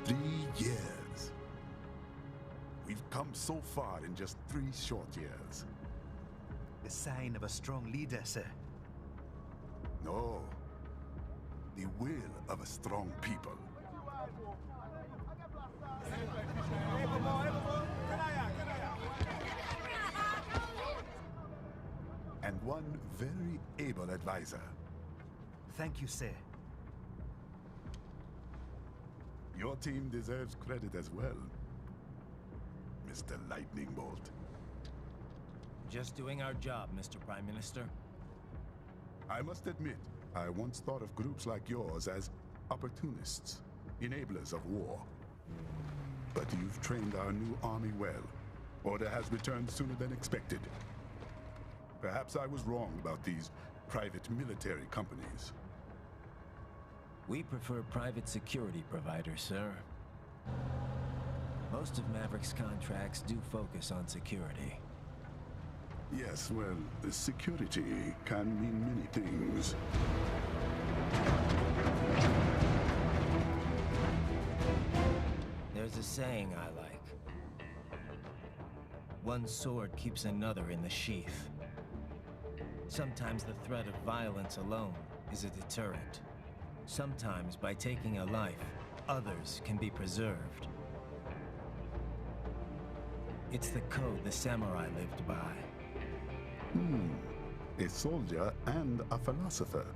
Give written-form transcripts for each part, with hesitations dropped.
3 years. We've come so far in just 3 short years. The sign of a strong leader, sir. No. The will of a strong people. And one very able advisor. Thank you, sir. Your team deserves credit as well, Mr. Lightning Bolt. Just doing our job, Mr. Prime Minister. I must admit, I once thought of groups like yours as opportunists, enablers of war. But you've trained our new army well. Order has returned sooner than expected. Perhaps I was wrong about these private military companies. We prefer private security providers, sir. Most of Maverick's contracts do focus on security. Yes, well, security can mean many things. There's a saying I like. One sword keeps another in the sheath. Sometimes the threat of violence alone is a deterrent. Sometimes by taking a life, others can be preserved. It's the code the samurai lived by. A soldier and a philosopher.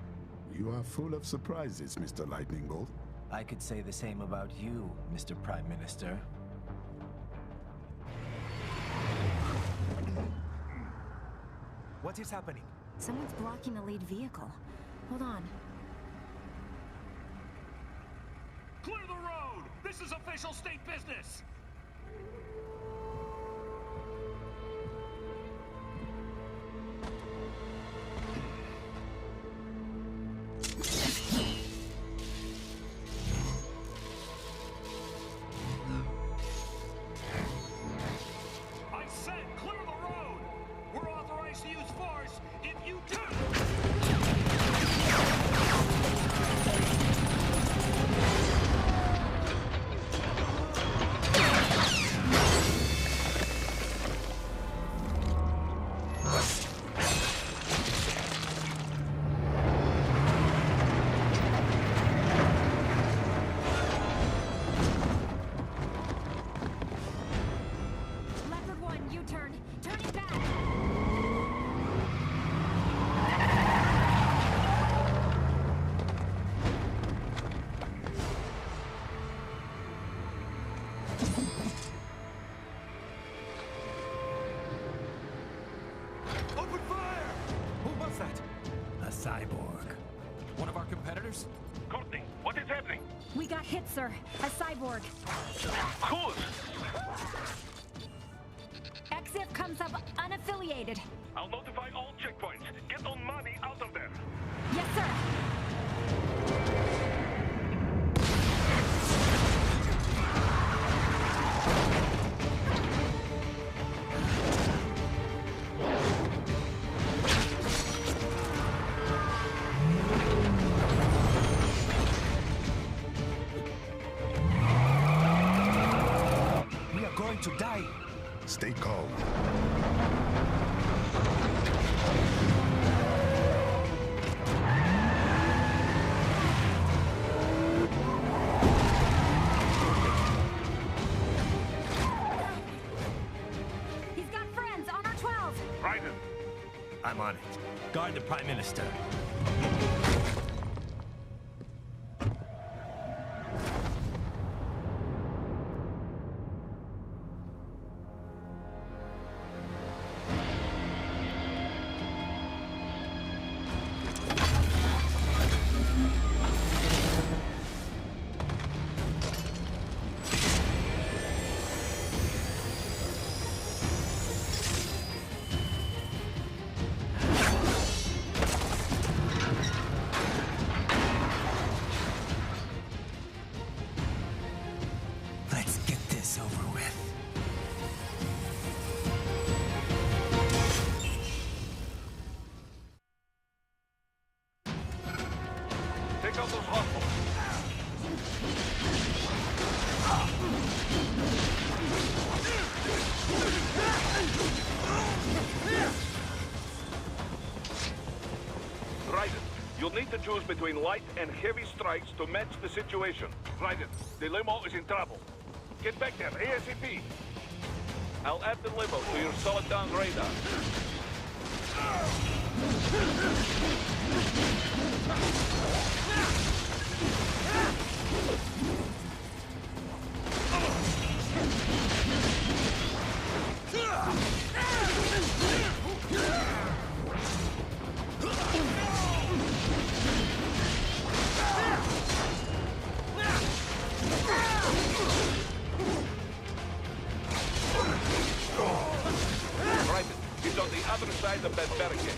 You are full of surprises, Mr. Lightning Bolt. I could say the same about you, Mr. Prime Minister. What is happening? Someone's blocking the lead vehicle. Hold on. Clear the road! This is official state business! I said clear the road! We're authorized to use force if you do! Leopard 1, U-turn. Turning back. Open fire! Who was that? A cyborg. One of our competitors? Courtney, what is happening? We got hit, sir. A cyborg. Cool! XF comes up unaffiliated. I'll notify all checkpoints. Get on money out of there. Yes, sir. We are going to die. Stay calm. He's got friends on our 12. Raiden, I'm on it. Guard the Prime Minister. You'll need to choose between light and heavy strikes to match the situation. Raiden, the limo is in trouble. Get back there, ASAP. I'll add the limo to your solid down radar. He's on the other side of that barricade.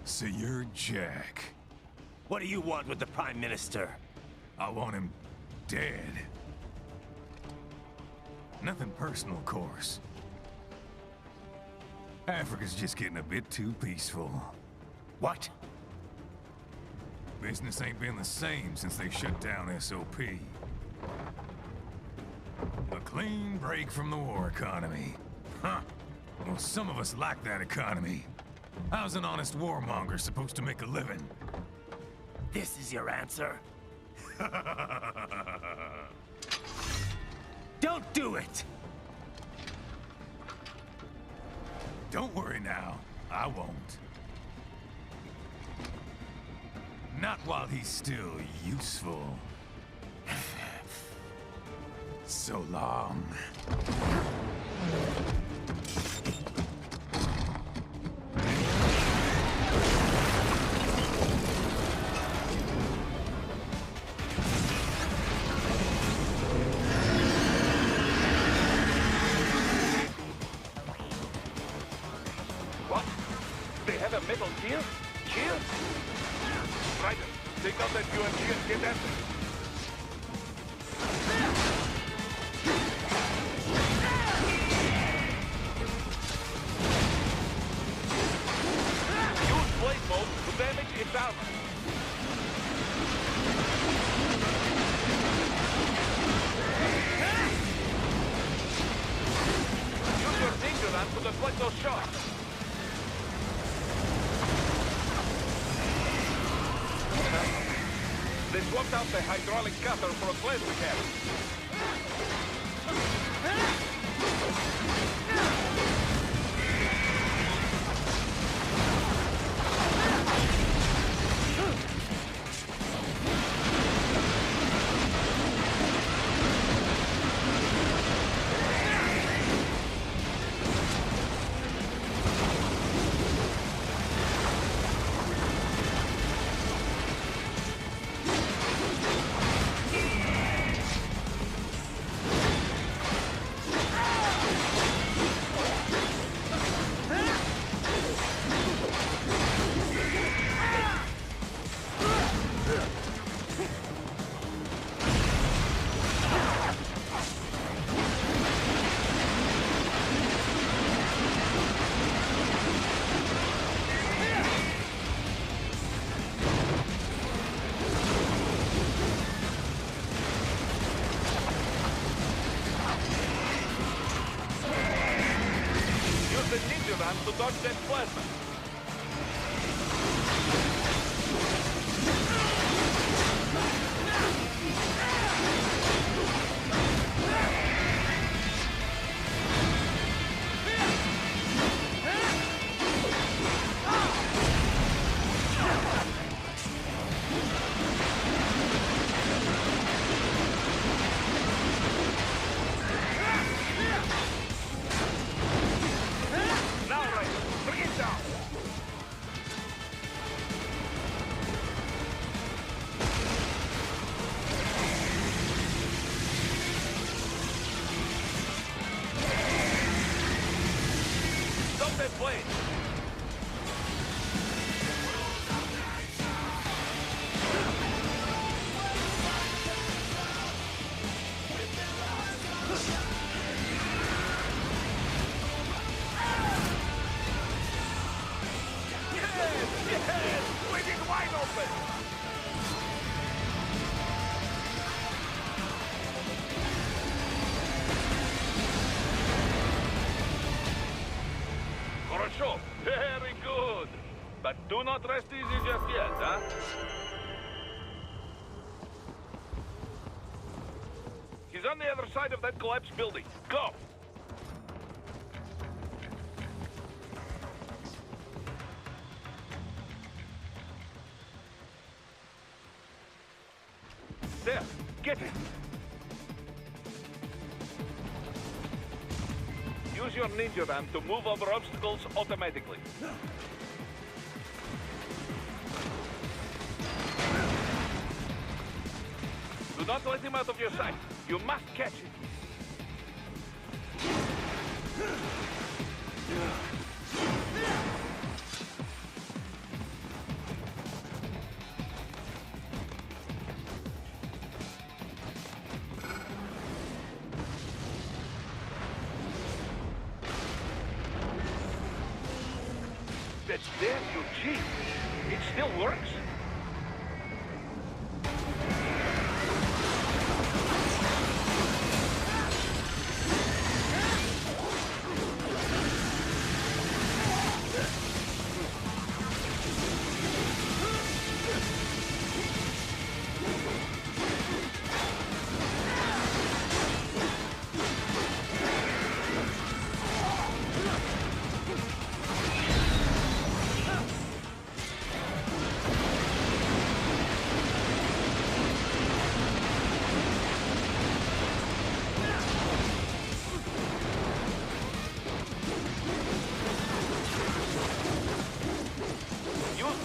So you're Jack. What do you want with the Prime Minister? I want him dead. Nothing personal, of course. Africa's just getting a bit too peaceful. What? Business ain't been the same since they shut down SOP. A clean break from the war economy. Huh. Well, some of us like that economy. How's an honest warmonger supposed to make a living? This is your answer? Don't do it! Don't worry now. I won't. Not while he's still useful. So long. What? They have a metal gear? Gear? Raiden, take out that UMG and get at them. Use blade mode to damage its armor. Use your finger gun to deflect those shots. They swapped out the hydraulic cutter for a plasma cannon. the ninja ram to dodge that plasma. Very good. But do not rest easy just yet, huh? He's on the other side of that collapsed building. Go! There, get it! Use your ninja ram to move over obstacles automatically. Do not let him out of your sight. You must catch him. That's there, you cheat. It still works.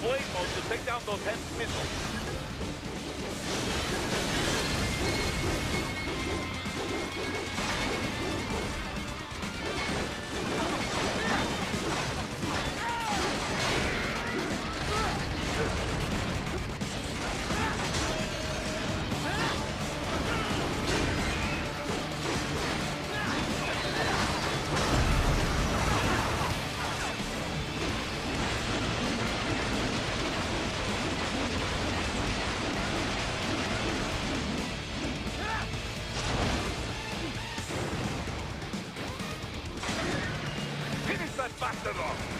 Blade mode to take down those heavy missiles. Bastard off!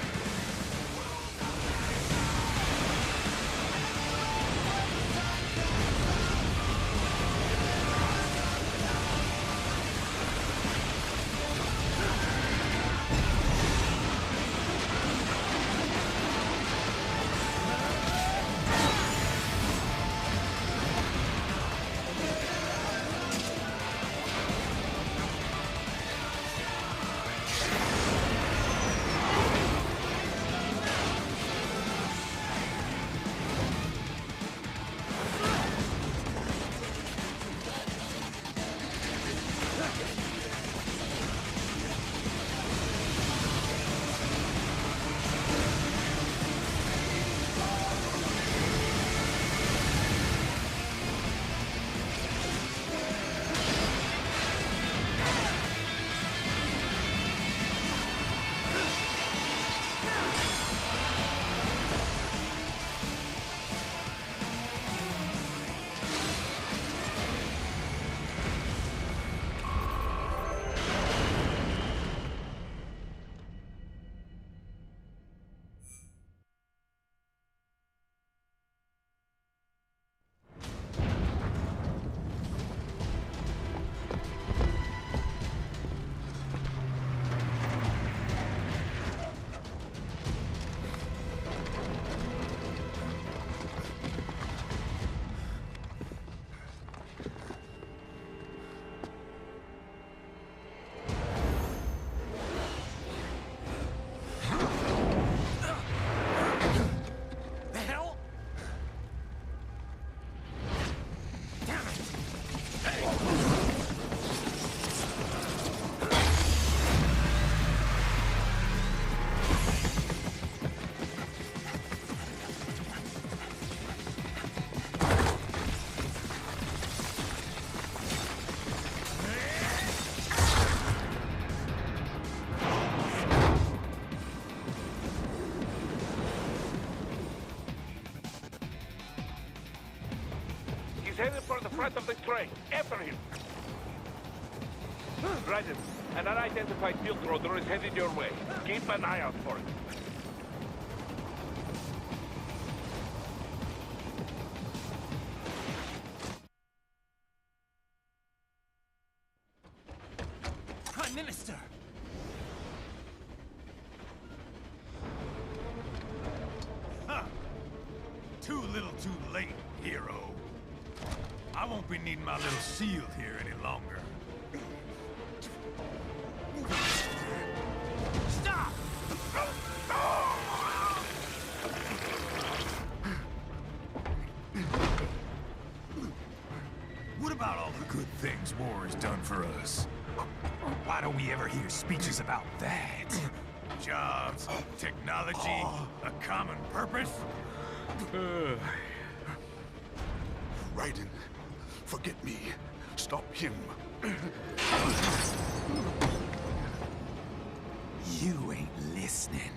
headed for the front of the train. After him. Raiden, an unidentified field roader is headed your way. Keep an eye out for it. Prime Minister! Huh. Too little too late, hero. I won't be needing my little shield here any longer. Stop! What about all the good things war has done for us? Why don't we ever hear speeches about that? Jobs, technology, a common purpose? Raiden, forget me. Stop him. You ain't listening.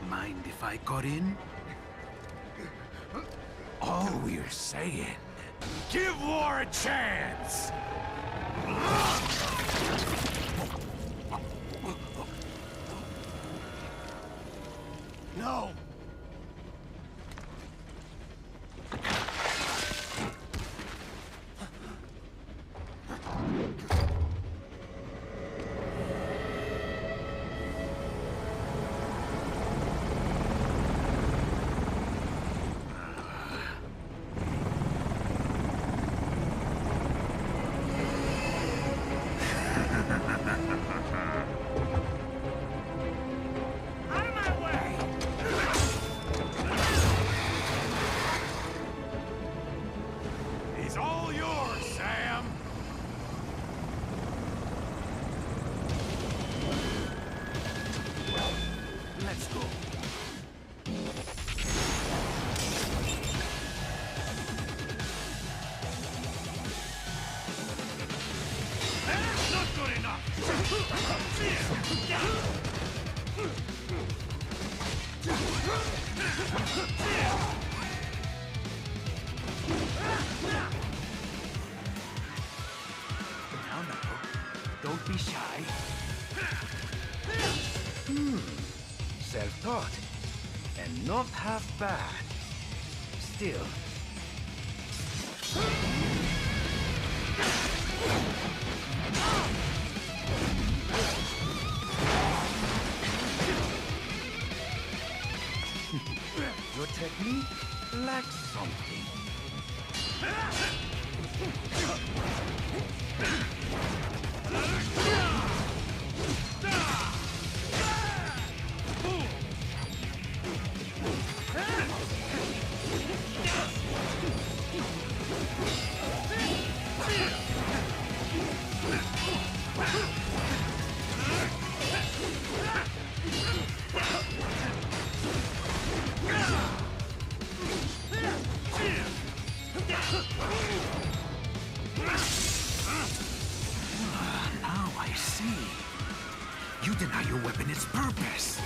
Mind if I got in? All we're saying, give war a chance! No! He's all yours, Sam! Let's go. That's not good enough! Now, don't be shy. Self-taught. And not half bad. Still. Your technique lacks something. Now I see. You deny your weapon its purpose.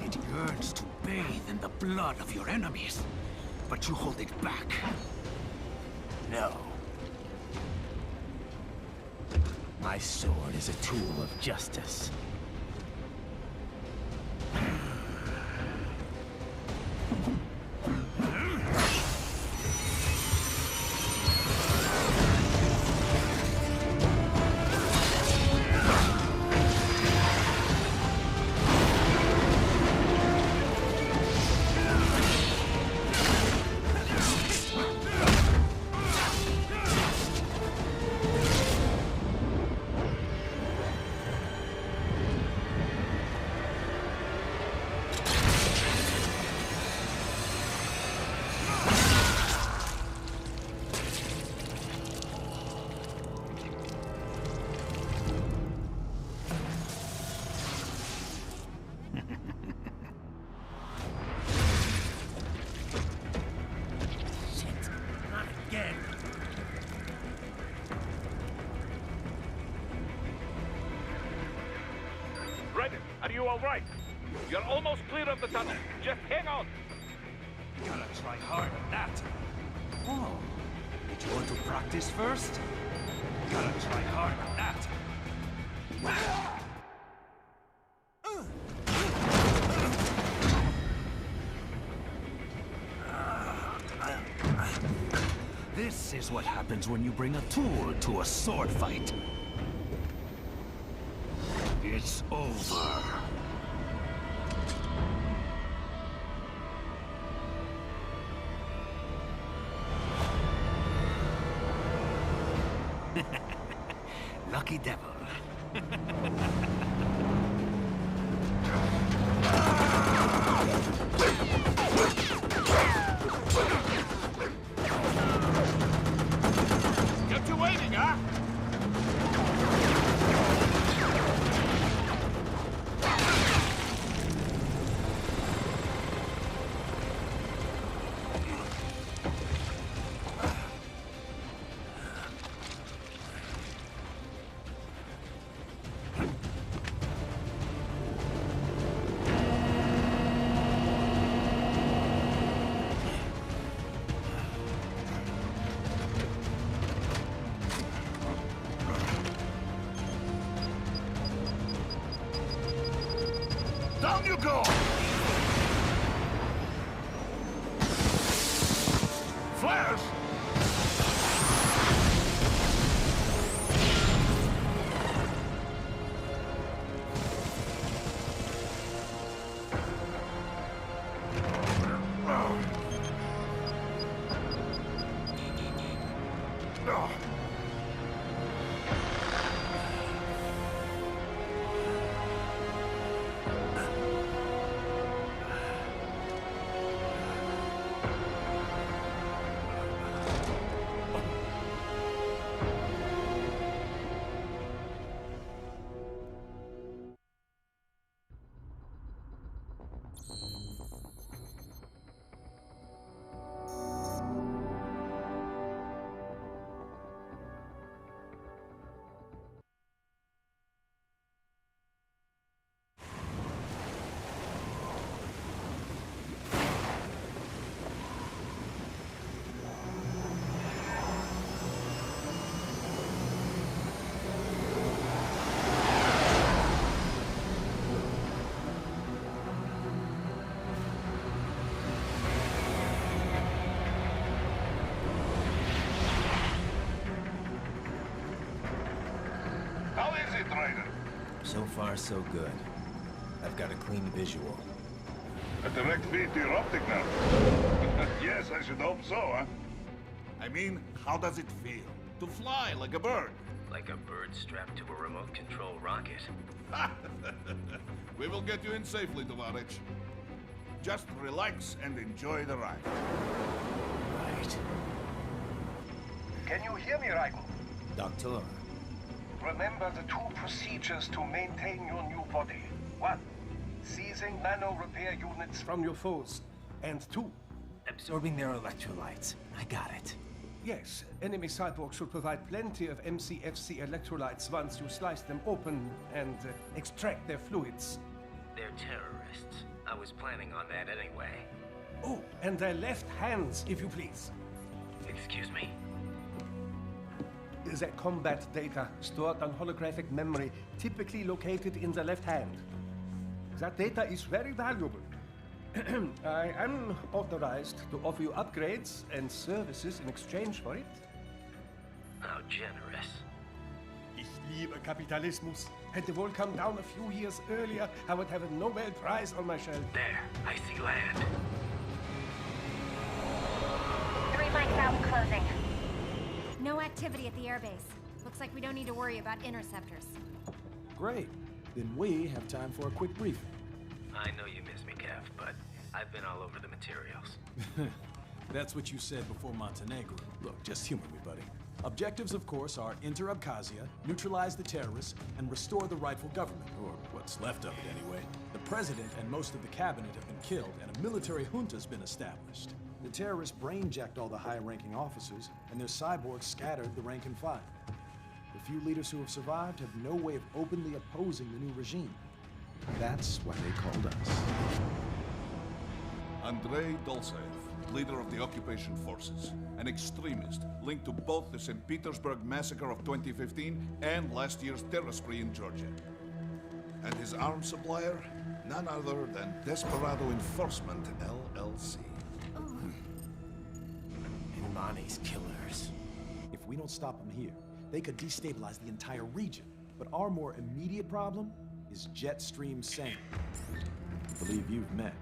It yearns to bathe in the blood of your enemies, but you hold it back. No. My sword is a tool of justice. you all right? You're almost clear of the tunnel. Just hang on. Gotta try hard on that. Oh, did you want to practice first? Gotta try hard on that. This is what happens when you bring a tool to a sword fight. It's over. Lucky devil. Get you waiting, huh? Down you go! Flares! How is it, Raiden? So far, so good. I've got a clean visual. A direct feed to your optic now. Yes, I should hope so, huh? I mean, how does it feel? To fly like a bird? Like a bird strapped to a remote control rocket. We will get you in safely, Tovarich. Just relax and enjoy the ride. Right. Can you hear me, Raiden? Doctor. Remember the two procedures to maintain your new body. 1. Seizing nano repair units from your foes. And 2. Absorbing their electrolytes. I got it. Yes, enemy cyborgs should provide plenty of MCFC electrolytes once you slice them open and extract their fluids. They're terrorists. I was planning on that anyway. Oh, and their left hands, if you please. Excuse me? The combat data stored on holographic memory, typically located in the left hand. That data is very valuable. I am authorized to offer you upgrades and services in exchange for it. How generous. Ich liebe Kapitalismus. Had the wall come down a few years earlier, I would have a Nobel Prize on my shelf. There, I see land. 3 mics out, closing. No activity at the airbase. Looks like we don't need to worry about interceptors. Great. Then we have time for a quick briefing. I know you miss me, Kev, but I've been all over the materials. That's what you said before Montenegro. Look, just humor me, buddy. Objectives, of course, are enter Abkhazia, neutralize the terrorists, and restore the rightful government, or what's left of it anyway. The president and most of the cabinet have been killed, and a military junta's been established. The terrorists brain-jacked all the high-ranking officers, and their cyborgs scattered the rank and file. The few leaders who have survived have no way of openly opposing the new regime. That's why they called us. Andrei Dolzaev, leader of the occupation forces. An extremist linked to both the St. Petersburg massacre of 2015 and last year's terror spree in Georgia. And his arms supplier? None other than Desperado Enforcement, LLC. Imani's killers. If we don't stop them here, they could destabilize the entire region. But our more immediate problem is Jetstream Sane. I believe you've met.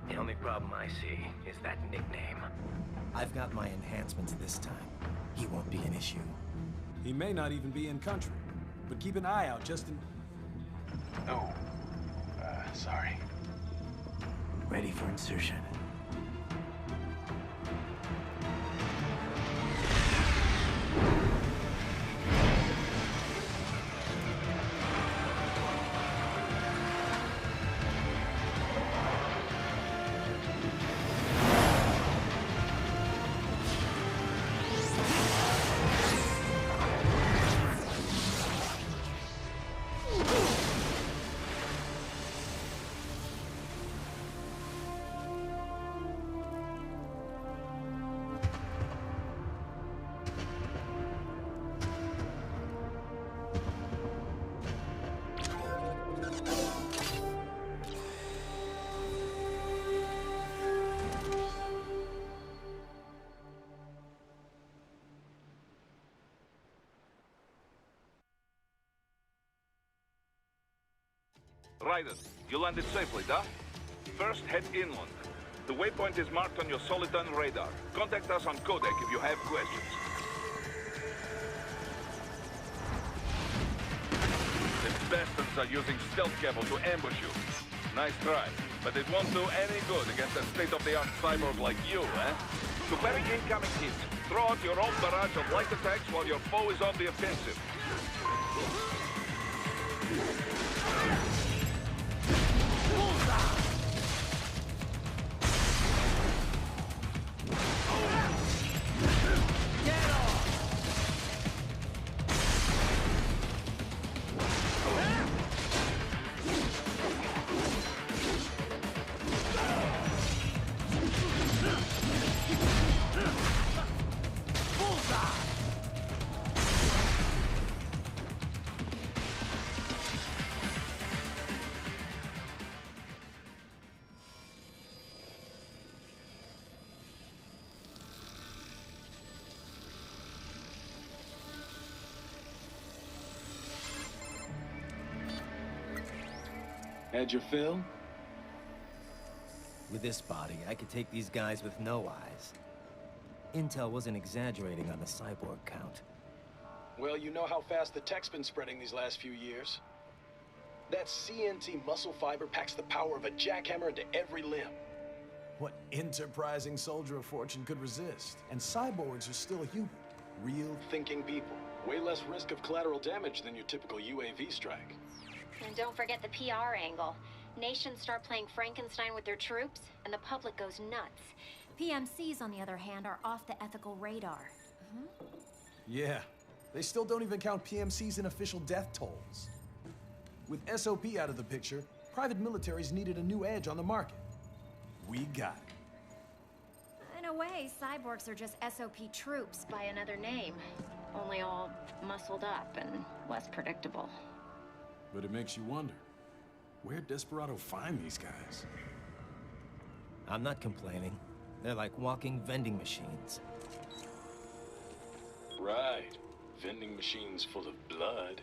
The only problem I see is that nickname. I've got my enhancements this time. He won't be an issue. He may not even be in country, but keep an eye out just in... Oh. Sorry. Ready for insertion. Raiden, you landed safely, da? First, head inland. The waypoint is marked on your Soliton radar. Contact us on Codec if you have questions. The bastards are using stealth cable to ambush you. Nice try, but it won't do any good against a state-of-the-art cyborg like you, eh? To parry incoming hits, throw out your own barrage of light attacks while your foe is on the offensive. Had your fill? With this body, I could take these guys with no eyes. Intel wasn't exaggerating on the cyborg count. Well, you know how fast the tech's been spreading these last few years. That CNT muscle fiber packs the power of a jackhammer into every limb. What enterprising soldier of fortune could resist? And cyborgs are still human. Real thinking people. Way less risk of collateral damage than your typical UAV strike. And don't forget the PR angle. Nations start playing Frankenstein with their troops, and the public goes nuts. PMCs, on the other hand, are off the ethical radar. Yeah. They still don't even count PMCs in official death tolls. With SOP out of the picture, private militaries needed a new edge on the market. We got it. In a way, cyborgs are just SOP troops by another name. Only all muscled up and less predictable. But it makes you wonder, where'd Desperado find these guys? I'm not complaining. They're like walking vending machines. Right. Vending machines full of blood.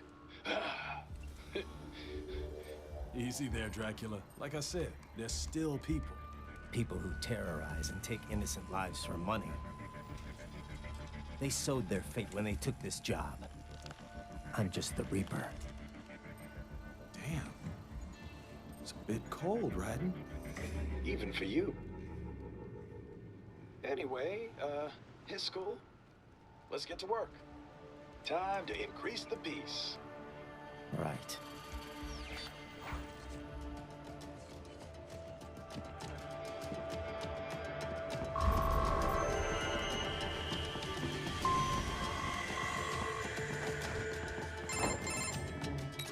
Easy there, Dracula. Like I said, they're still people. People who terrorize and take innocent lives for money. They sowed their fate when they took this job. I'm just the Reaper. Damn. It's a bit cold, Raiden. Even for you. Anyway, his school. Let's get to work. Time to increase the peace. Right.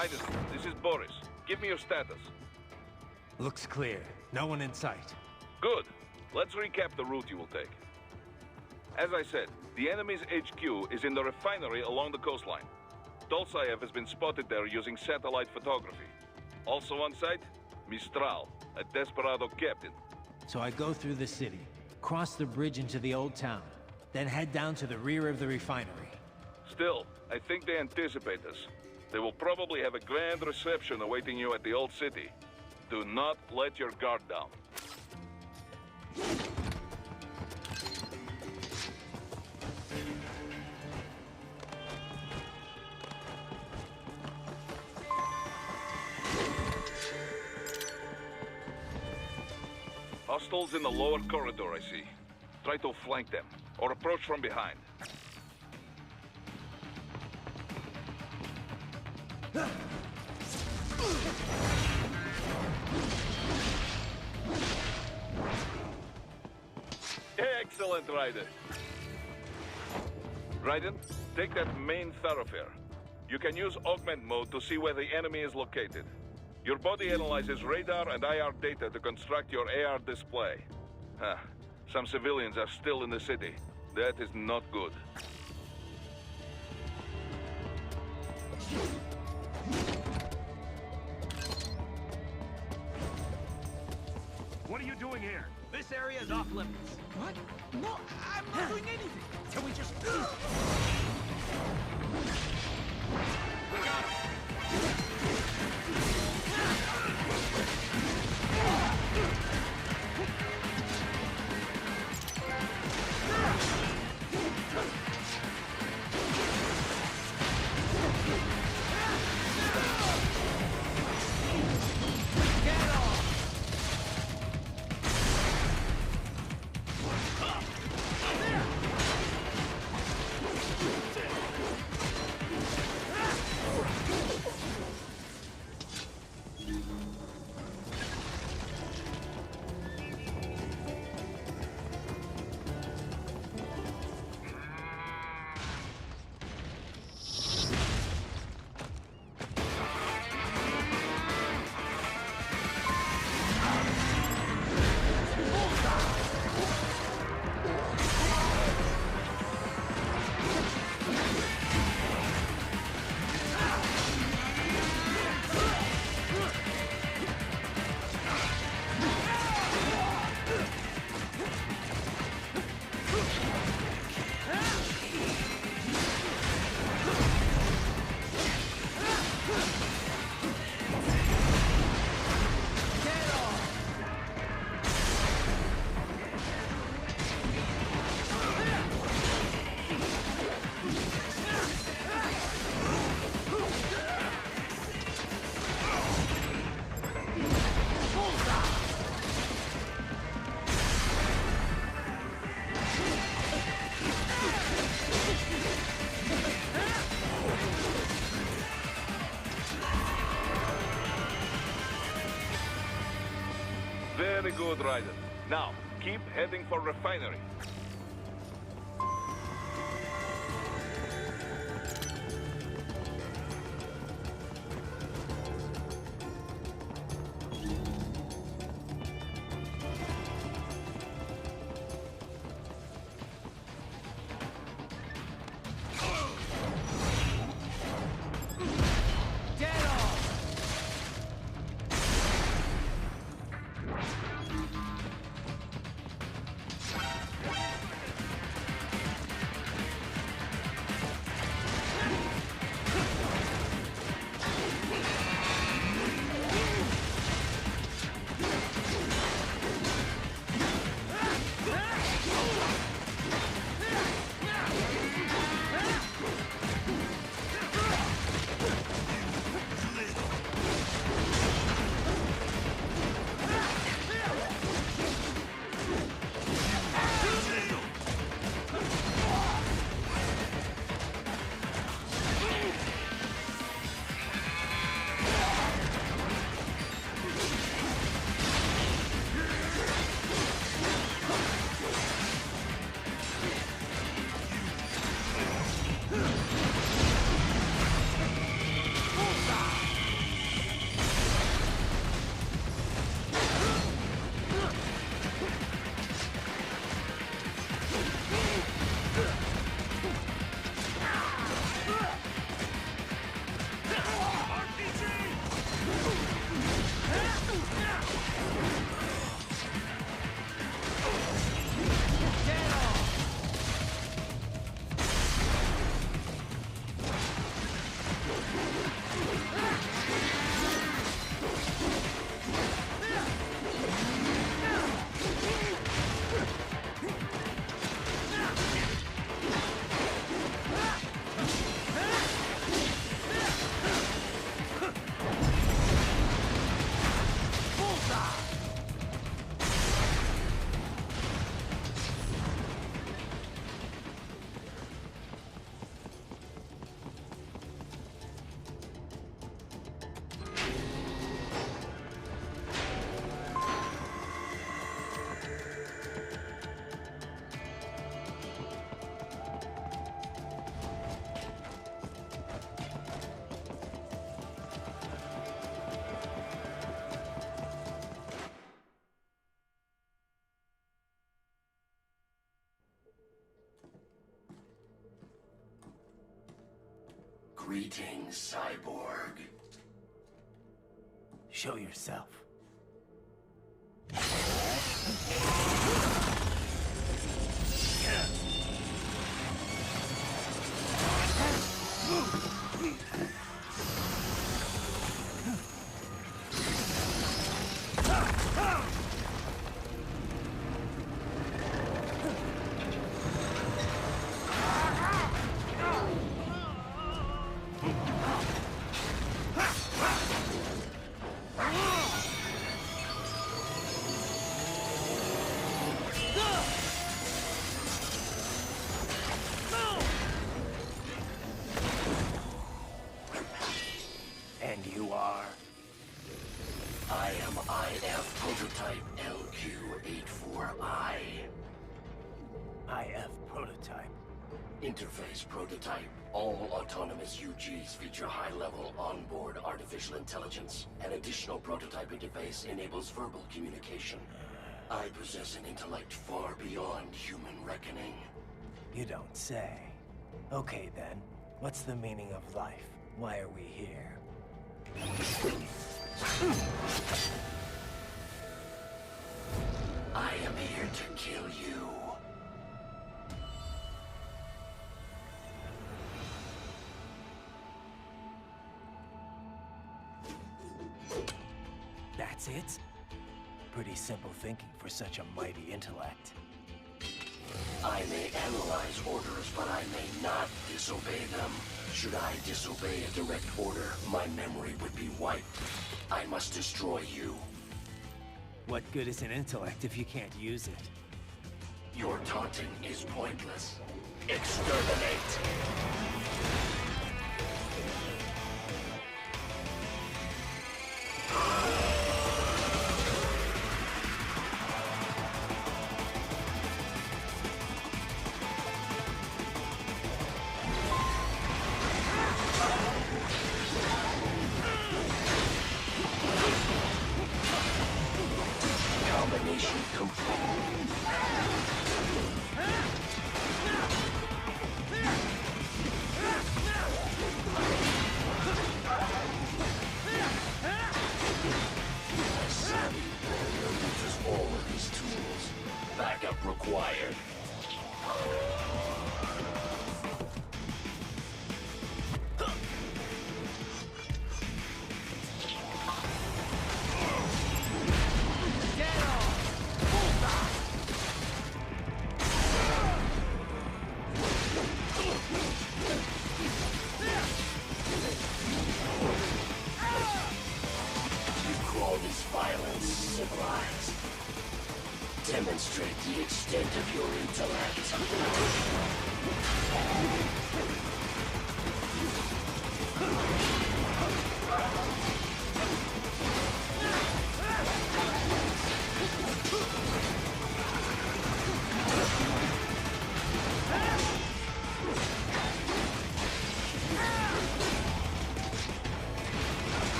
Raiden, this is Boris. Give me your status. Looks clear. No one in sight. Good. Let's recap the route you will take. As I said, the enemy's HQ is in the refinery along the coastline. Dolsaev has been spotted there using satellite photography. Also on site, Mistral, a desperado captain. So I go through the city, cross the bridge into the old town, then head down to the rear of the refinery. Still, I think they anticipate us. They will probably have a grand reception awaiting you at the old city. Do not let your guard down. Hostiles in the lower corridor, I see. Try to flank them, or approach from behind. Excellent, Raiden. Raiden, take that main thoroughfare. You can use augment mode to see where the enemy is located. Your body analyzes radar and IR data to construct your AR display. Some civilians are still in the city. That is not good. What are you doing here? This area is off limits. What? No, I'm not doing anything. Can we just... Very good, Raiden. Now, keep heading for refinery. Greetings, cyborg. Show yourself. And you are? I am IF Prototype LQ84I. IF Prototype. Interface Prototype. All autonomous UGs feature high-level onboard artificial intelligence. An additional prototype interface enables verbal communication. I possess an intellect far beyond human reckoning. You don't say. Okay then, what's the meaning of life? Why are we here? I am here to kill you. That's it? Pretty simple thinking for such a mighty intellect. I may analyze orders, but I may not disobey them. Should I disobey a direct order, my memory would be wiped. I must destroy you. What good is an intellect if you can't use it? Your taunting is pointless. Exterminate! Combination complete.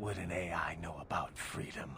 would an AI know about freedom?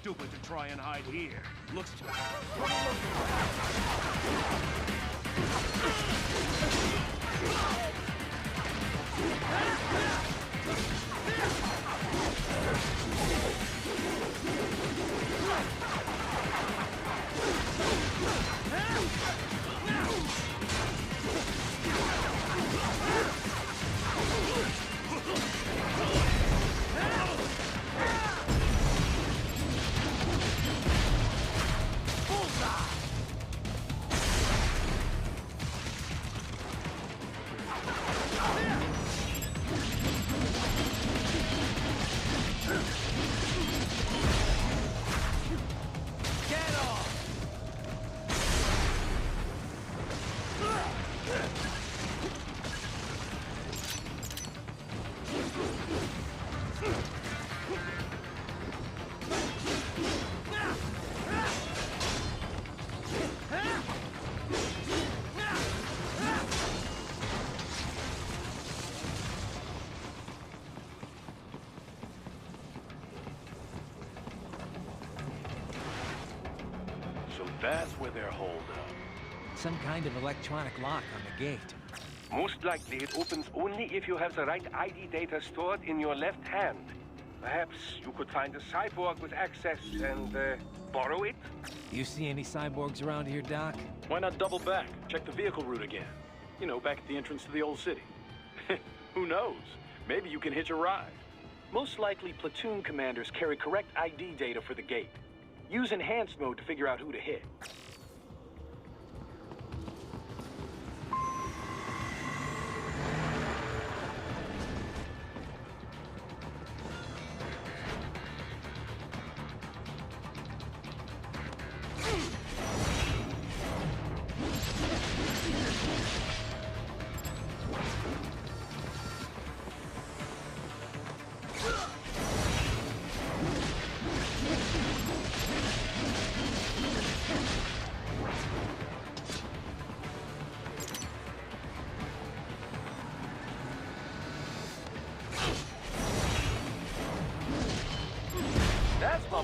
Stupid to try and hide here. Looks That's where they're holed up. Some kind of electronic lock on the gate. Most likely it opens only if you have the right ID data stored in your left hand. Perhaps you could find a cyborg with access and, borrow it? You see any cyborgs around here, Doc? Why not double back? Check the vehicle route again. You know, back at the entrance to the old city. Who knows? Maybe you can hitch a ride. Most likely, platoon commanders carry correct ID data for the gate. Use enhanced mode to figure out who to hit.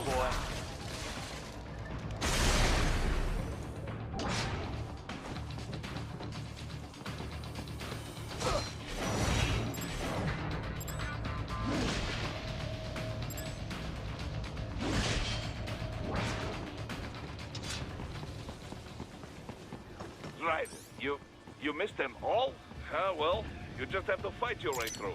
boy. Right. You missed them all? Well, you just have to fight your way through.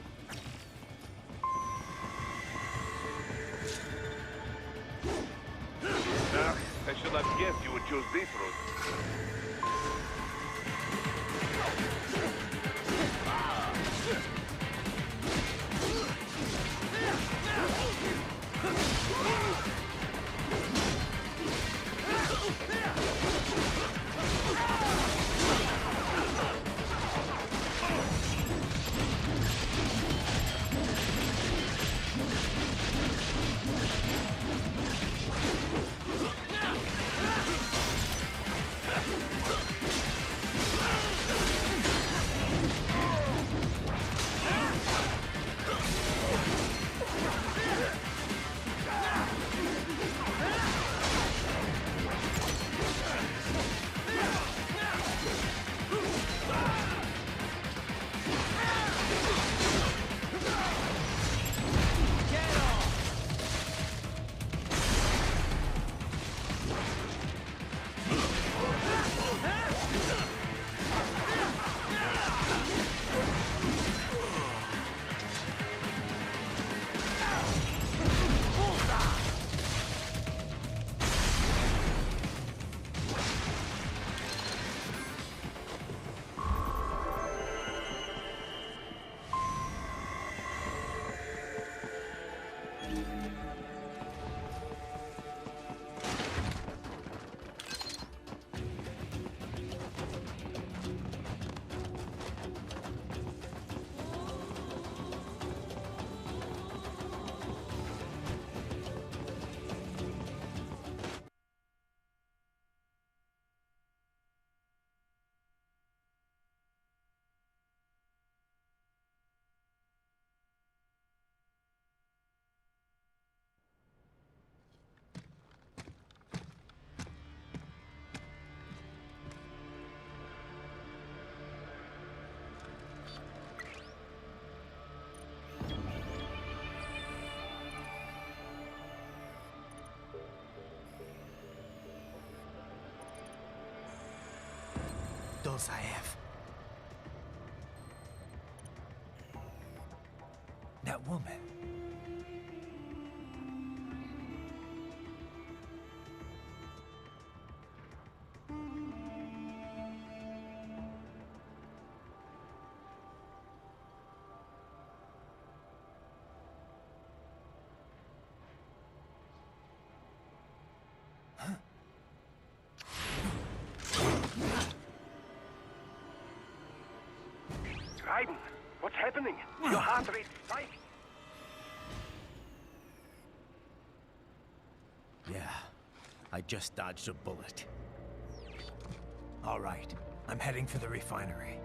I should have guessed you would choose this route. Those I have. That woman. Raiden, what's happening? Your heart rate spiked. Yeah, I just dodged a bullet. All right, I'm heading for the refinery.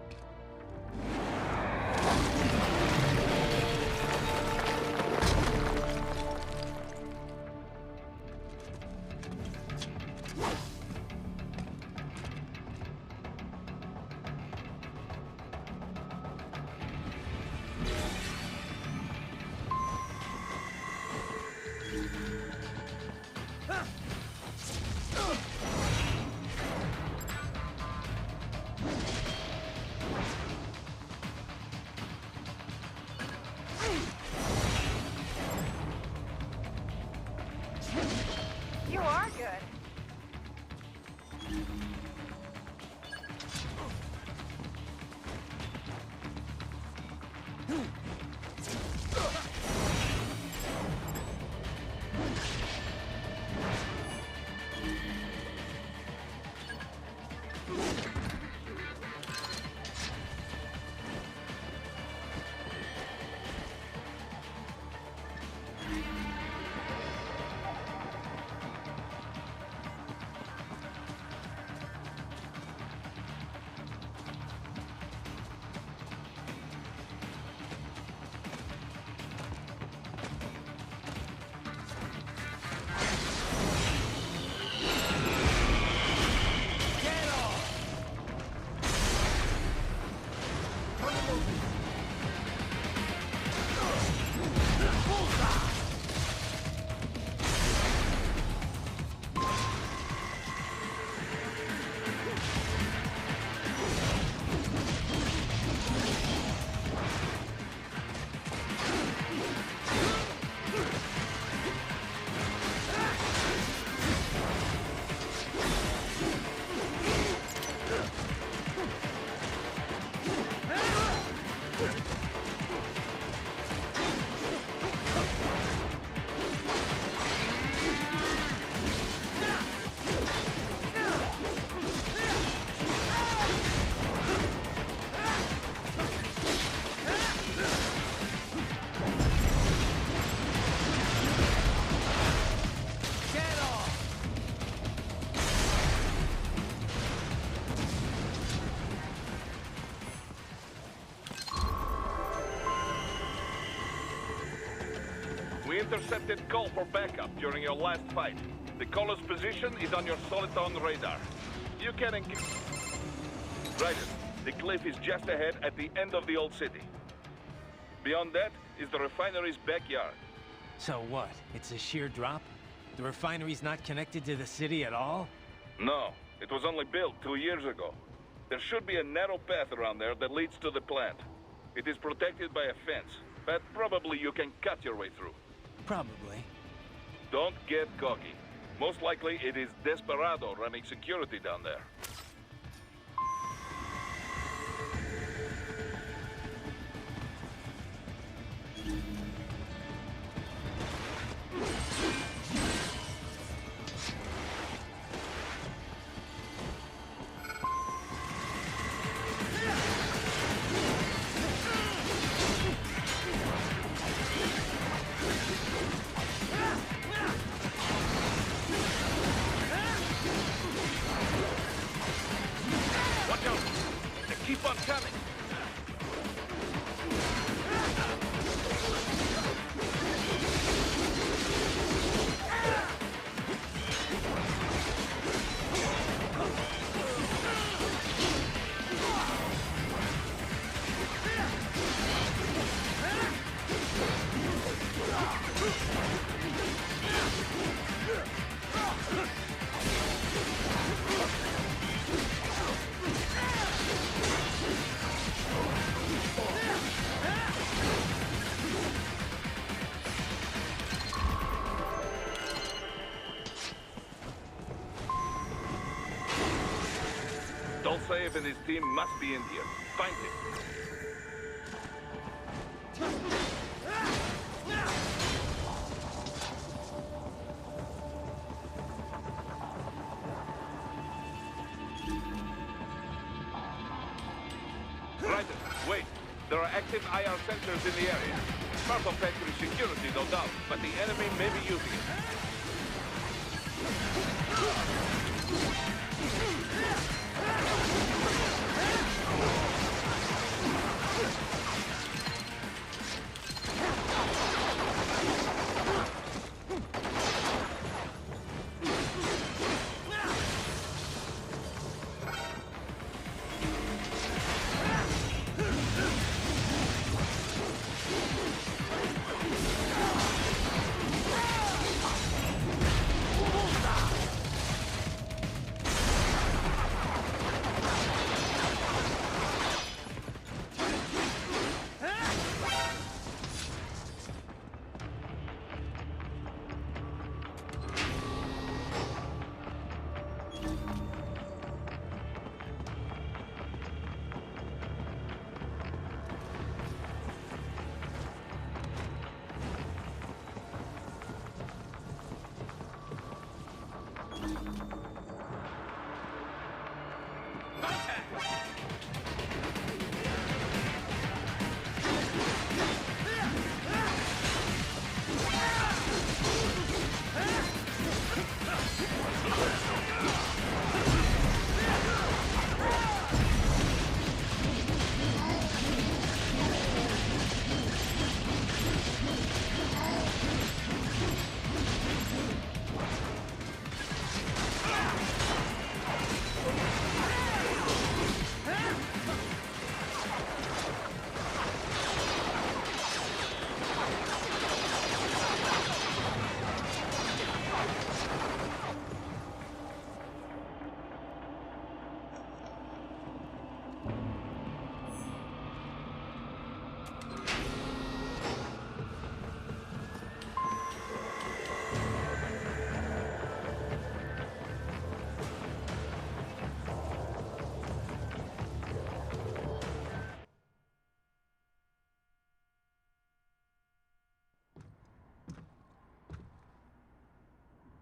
You are good. We intercepted call for backup during your last fight. The caller's position is on your Soliton radar. You can Raiden, the cliff is just ahead at the end of the old city. Beyond that is the refinery's backyard. So what? It's a sheer drop? The refinery's not connected to the city at all? No, it was only built 2 years ago. There should be a narrow path around there that leads to the plant. It is protected by a fence, but probably you can cut your way through. Probably. Don't get cocky. Most likely it is Desperado running security down there. Watch out! They keep on coming! Dolcev and his team must be in here. Find him. Raiden, wait. There are active IR sensors in the area. Part of factory security, no doubt, but the enemy may be using it.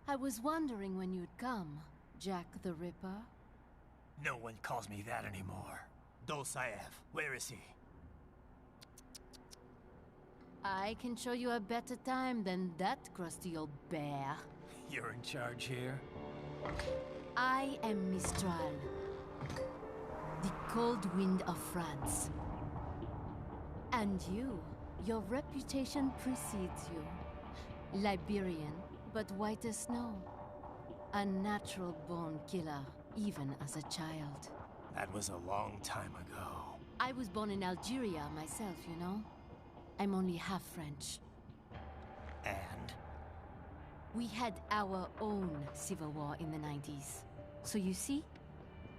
I was wondering when you'd come, Jack the Ripper. No one calls me that anymore. Dolsaev, where is he? I can show you a better time than that crusty old bear. You're in charge here? I am Mistral, the cold wind of France. And your reputation precedes you. Liberian, but white as snow. A natural-born killer, even as a child. That was a long time ago. I was born in Algeria myself, you know? I'm only half French. And? We had our own civil war in the 90s. So you see?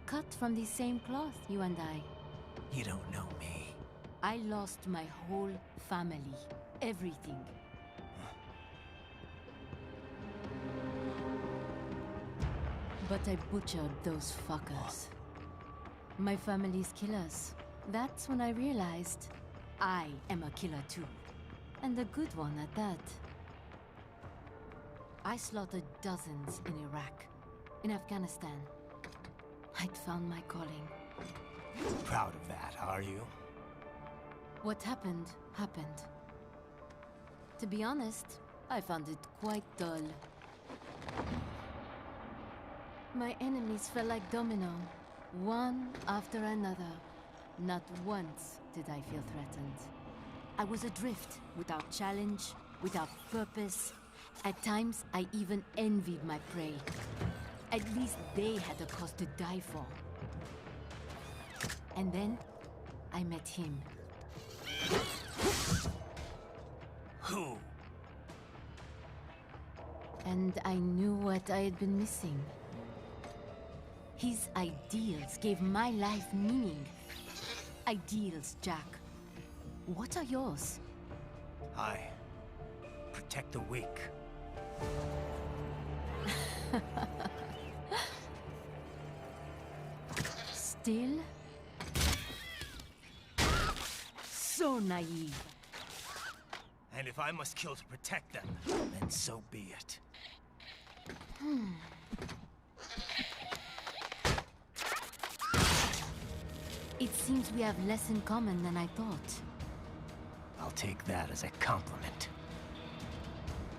Cut from the same cloth, you and I. You don't know me. I lost my whole family. Everything. But I butchered those fuckers. My family's killers. That's when I realized I am a killer too. And a good one at that. I slaughtered dozens in Iraq, in Afghanistan. I'd found my calling. Proud of that, are you? What happened, happened. To be honest, I found it quite dull. My enemies fell like domino, one after another. Not once did I feel threatened. I was adrift, without challenge, without purpose. At times, I even envied my prey. At least they had a cause to die for. And then, I met him. Who? And I knew what I had been missing. His ideals gave my life meaning. Ideals, Jack. What are yours? I protect the weak. Still? So naive. And if I must kill to protect them, then so be it. It seems we have less in common than I thought. I'll take that as a compliment.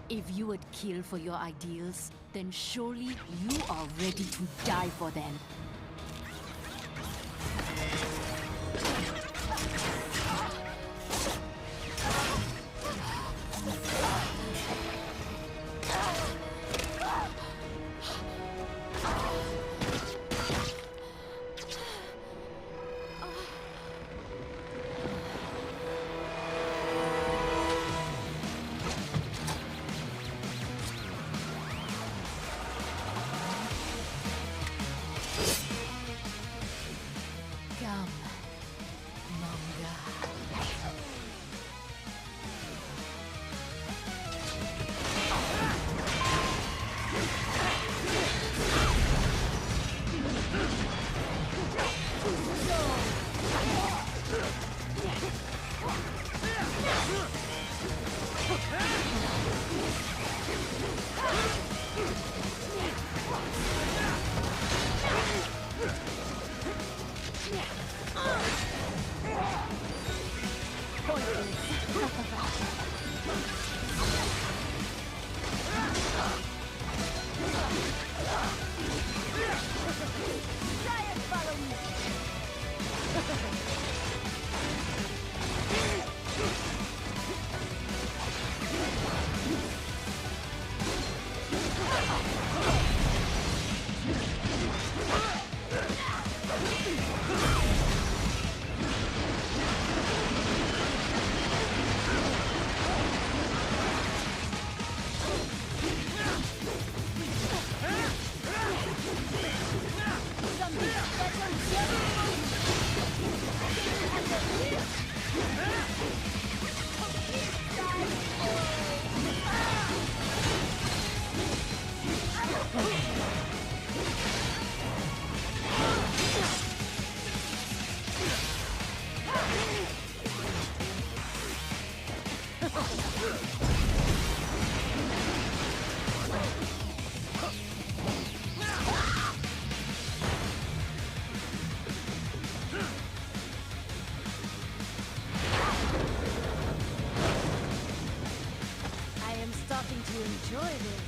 If you would kill for your ideals, then surely you are ready to die for them. enjoy this.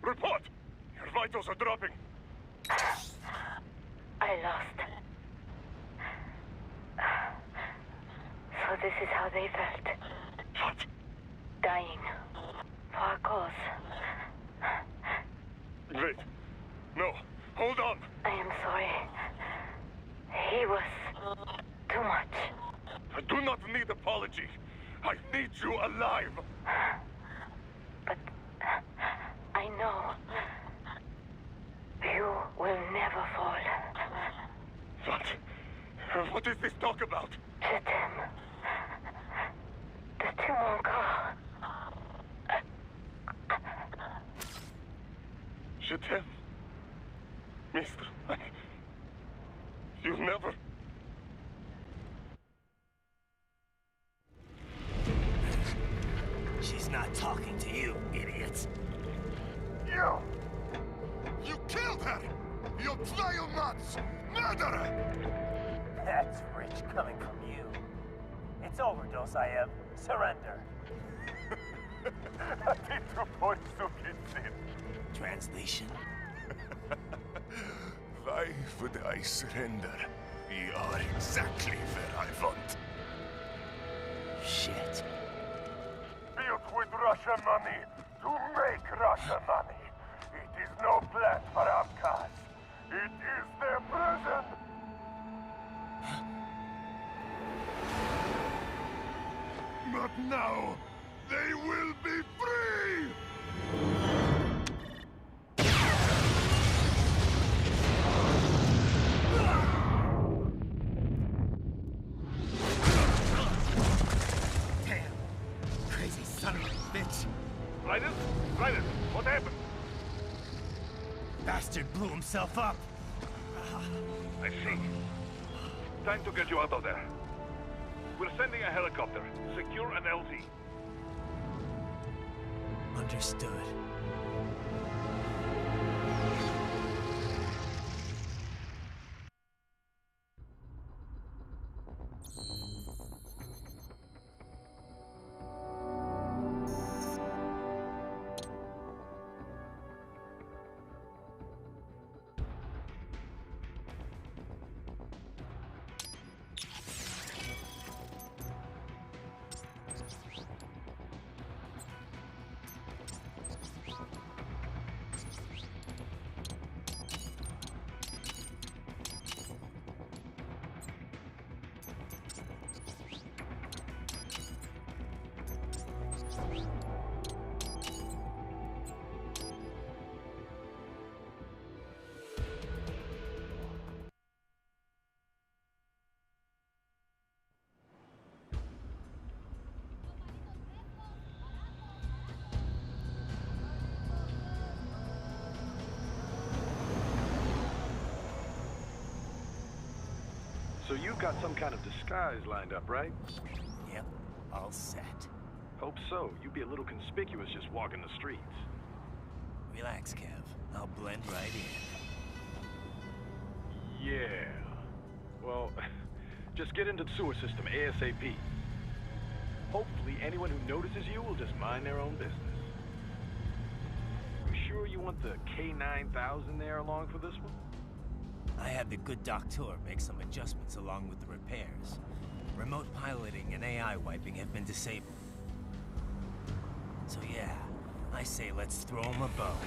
Report! Your vitals are dropping. I lost. So this is how they felt. What? Dying. For a cause. Wait. No. Hold on. I am sorry. He was too much. I do not need apology. I need you alive. But I know you will never fall. What? What is this talk about? Je t'aime. Tu mon corps. Je t'aime. Mister, you never... She's not talking to you, idiots. You killed her! You trial nuts! Murderer! That's rich coming from you. It's over, Dosaev. Surrender. Translation? Why would I surrender? You are exactly where I want. Shit. Built with Russian money to make Russian money. It is no plan for outcasts. It is their prison. But now, they will be free! Damn! Crazy son of a bitch! Raiden? Raiden, what happened? Bastard blew himself up! I see. Time to get you out of there. We're sending a helicopter. Secure an LZ. Understood. So you've got some kind of disguise lined up, right? Yep, all set. Hope so. You'd be a little conspicuous just walking the streets. Relax, Kev. I'll blend right in. Yeah. Well, just get into the sewer system ASAP. Hopefully anyone who notices you will just mind their own business. You sure you want the K9000 there along for this one? I had the good doctor make some adjustments along with the repairs. Remote piloting and AI wiping have been disabled. So yeah, I say let's throw him a bone.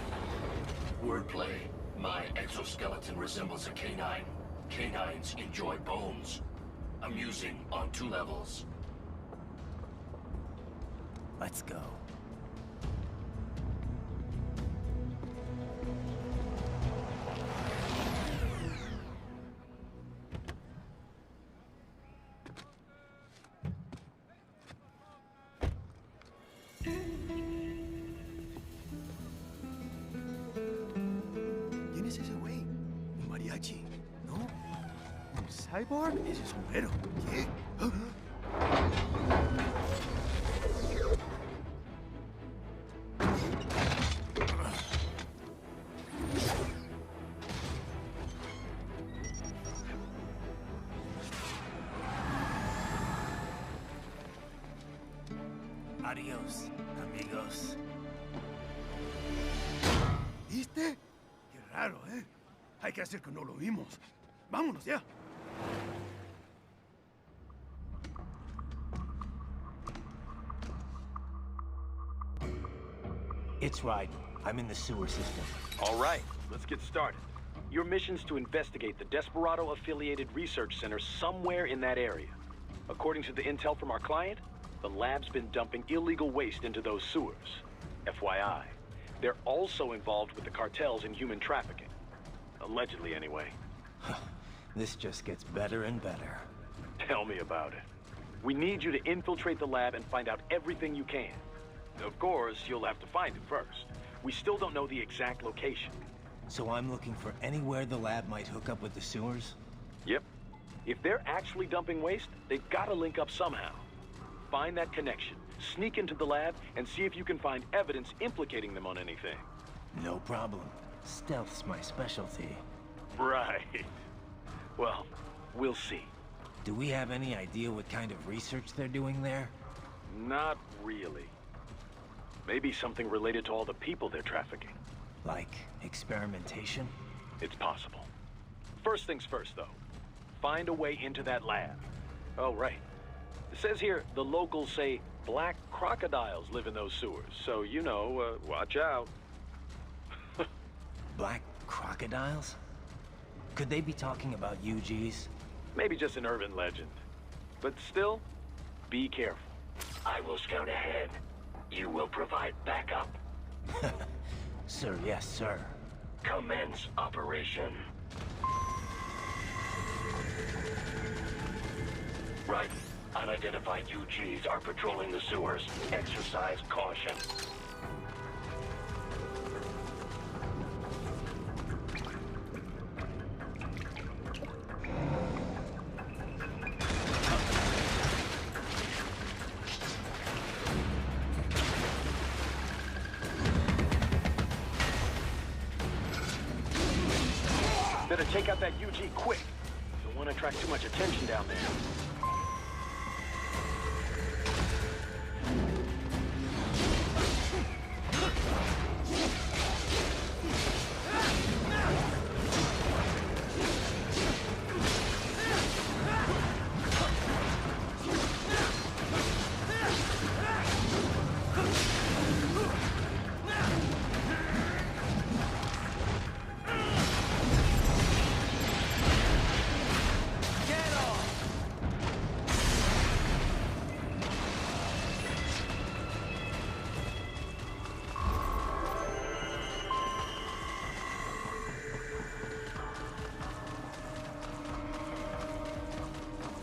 Wordplay. My exoskeleton resembles a canine. Canines enjoy bones. Amusing on 2 levels. Let's go. ¿Quién es ese güey? ¿Un mariachi? ¿No? ¿Un cyborg? Ese es un güero. ¿Qué? Adiós, amigos. ¿Viste? Qué raro, ¿eh? Hay que hacer que no lo vimos. Vámonos ya. It's Raiden. I'm in the sewer system. All right, let's get started. Your mission's to investigate the Desperado-affiliated research center somewhere in that area. According to the intel from our client, the lab's been dumping illegal waste into those sewers. FYI, they're also involved with the cartels in human trafficking. Allegedly, anyway. This just gets better and better. Tell me about it. We need you to infiltrate the lab and find out everything you can. Of course, you'll have to find it first. We still don't know the exact location. So I'm looking for anywhere the lab might hook up with the sewers? Yep. If they're actually dumping waste, they've got to link up somehow. Find that connection, sneak into the lab, and see if you can find evidence implicating them on anything. No problem. Stealth's my specialty. Right. Well, we'll see. Do we have any idea what kind of research they're doing there? Not really. Maybe something related to all the people they're trafficking. Like experimentation? It's possible. First things first, though. Find a way into that lab. Oh, right. It says here the locals say black crocodiles live in those sewers, so, you know, watch out. Black crocodiles? Could they be talking about UGs? Maybe just an urban legend. But still, be careful. I will scout ahead. You will provide backup. Sir, yes, sir. Commence operation. Right. Unidentified UGs are patrolling the sewers. Exercise caution. Better take out that UG quick. Don't want to attract too much attention down there.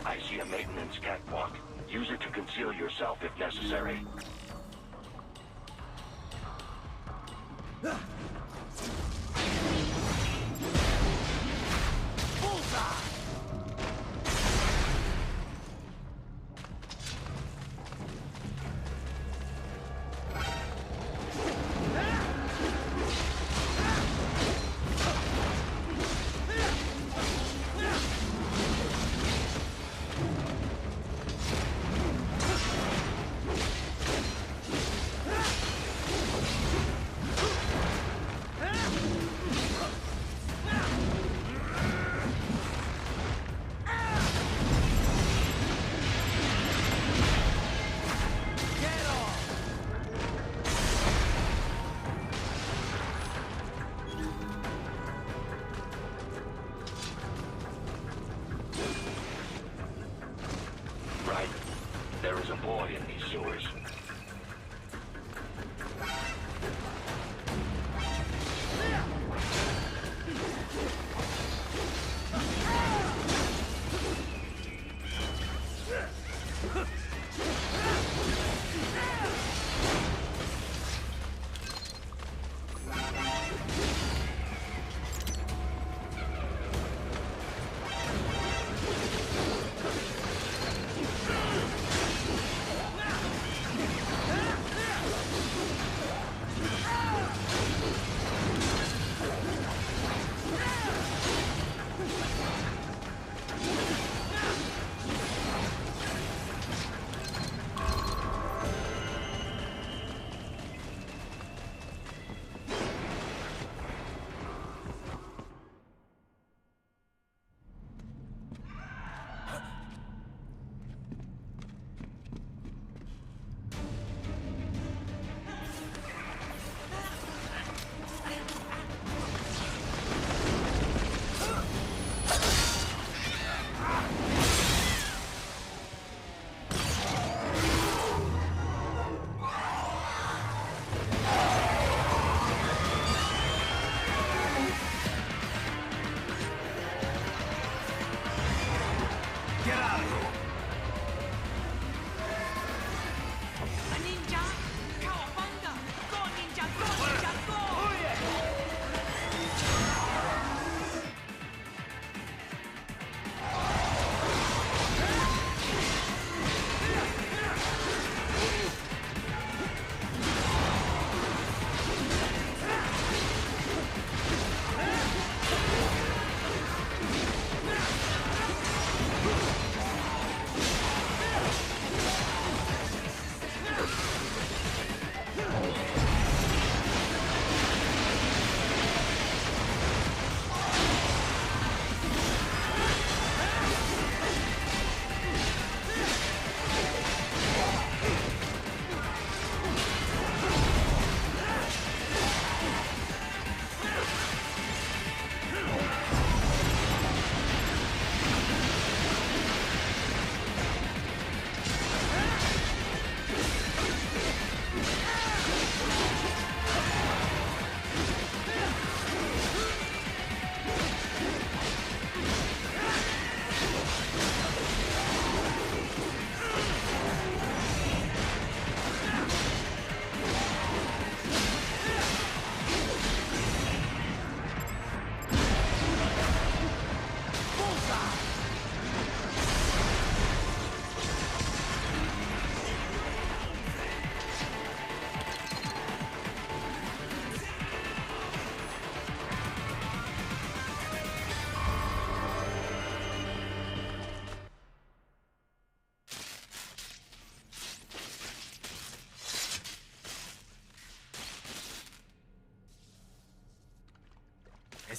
I see a maintenance catwalk. Use it to conceal yourself if necessary. There is a boy in these sewers.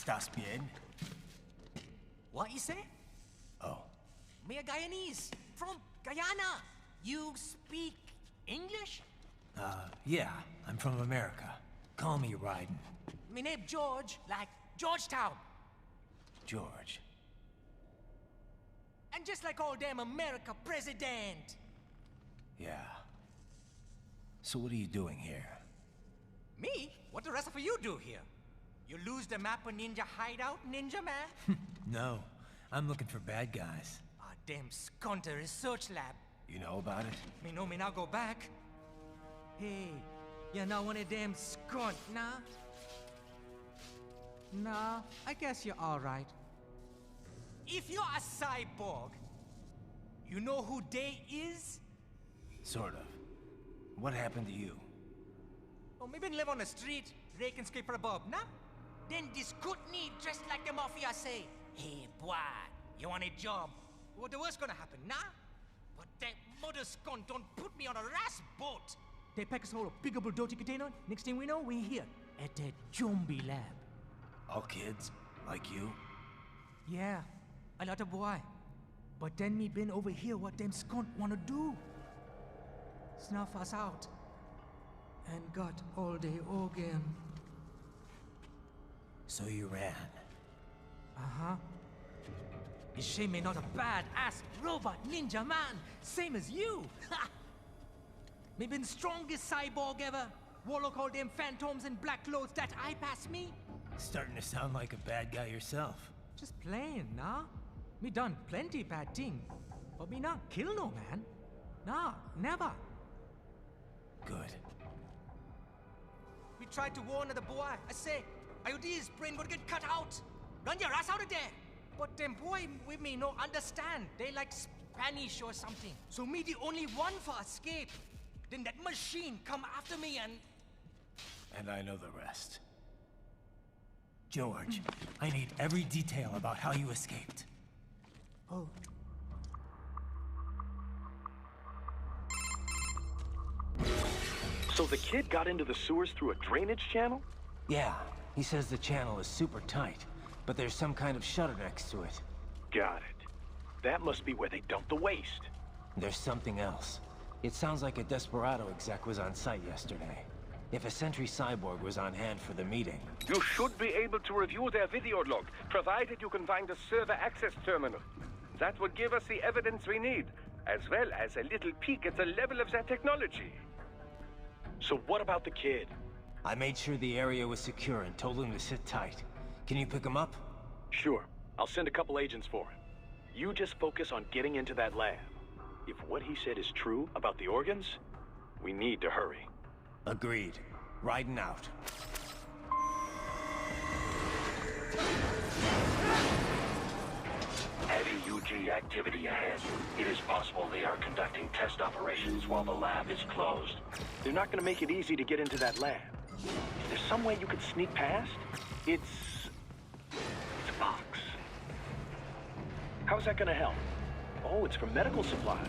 ¿Estás bien? What you say? Oh. Me a Guyanese, from Guyana. You speak English? Yeah, I'm from America. Call me Raiden. Me name George, like Georgetown. George. And just like all damn America president. Yeah. So what are you doing here? Me? What the rest of you do here? You lose the map of Ninja Hideout, Ninja Man? No, I'm looking for bad guys. Damn skunter research lab. You know about it? Me know me now go back. Hey, you're not one of them skunt, nah? Nah, I guess you're alright. If you're a cyborg, you know who they is? Sort of. What happened to you? Oh, me been live on the street, rake and scrape for a bob, nah? Then this good need dressed like the mafia say, hey boy, you want a job? What the worst gonna happen, nah? But that mother scunt don't put me on a ras boat. They pack us all a big old dirty container. Next thing we know, we're here at that zombie lab. All kids? Like you? Yeah, a lot of boy. But then me been over here what them scunt wanna do. Snuff us out. And got all the organ. So you ran? Uh-huh. Is she me not a bad-ass robot ninja man, same as you? Ha! Me been strongest cyborg ever. Warlock all them phantoms in black clothes that eye pass me. Starting to sound like a bad guy yourself. Just playing, nah? Me done plenty bad thing. But me not kill no man. Nah, never. Good. We tried to warn the boy. I say, IOD's brain gonna get cut out. Run your ass out of there. But them boy with me no understand. They like Spanish or something. So me the only one for escape. Then that machine come after me and... And I know the rest. George, I need every detail about how you escaped. Oh. So the kid got into the sewers through a drainage channel? Yeah, he says the channel is super tight, but there's some kind of shutter next to it. Got it. That must be where they dumped the waste. There's something else. It sounds like a Desperado exec was on site yesterday. If a Sentry Cyborg was on hand for the meeting... You should be able to review their video log, provided you can find a server access terminal. That would give us the evidence we need, as well as a little peek at the level of their technology. So what about the kid? I made sure the area was secure and told him to sit tight. Can you pick him up? Sure. I'll send a couple agents for him. You just focus on getting into that lab. If what he said is true about the organs, we need to hurry. Agreed. Riding out. Heavy UG activity ahead. It is possible they are conducting test operations while the lab is closed. They're not gonna make it easy to get into that lab. Is there some way you could sneak past? It's a box. How's that gonna help? Oh, it's for medical supplies.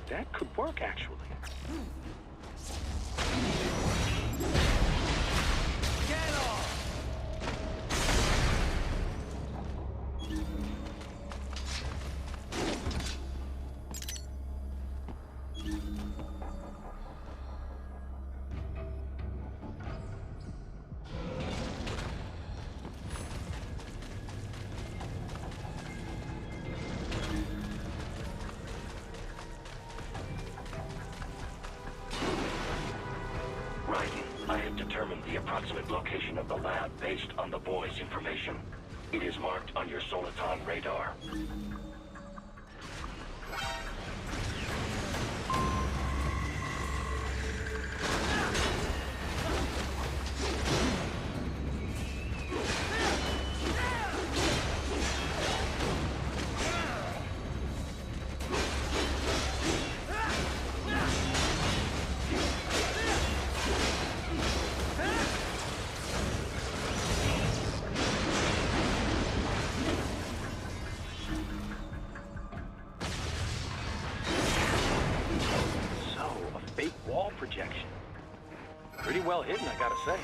That could work, actually. Get off! I have determined the approximate location of the lab based on the boy's information. It is marked on your Soliton radar. Projection. Pretty well hidden, I gotta say.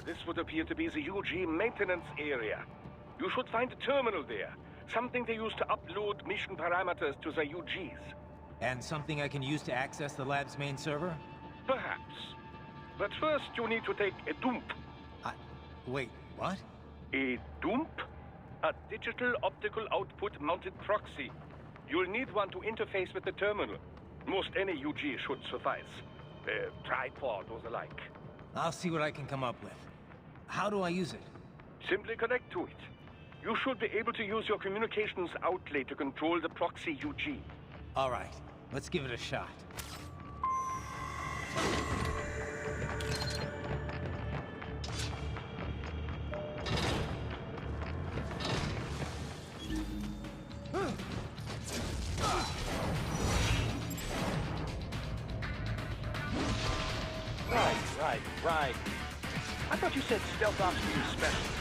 this would appear to be the UG maintenance area. You should find a terminal there. Something they use to upload mission parameters to the UGs. And something I can use to access the lab's main server? Perhaps. But first, you need to take a dump. Wait, what? A dump? A digital optical output mounted proxy. You'll need one to interface with the terminal. Most any UG should suffice. A tripod or the like. I'll see what I can come up with. How do I use it? Simply connect to it. You should be able to use your communications outlet to control the proxy UG. All right, let's give it a shot. Right. I thought you said stealth ops were your specialty.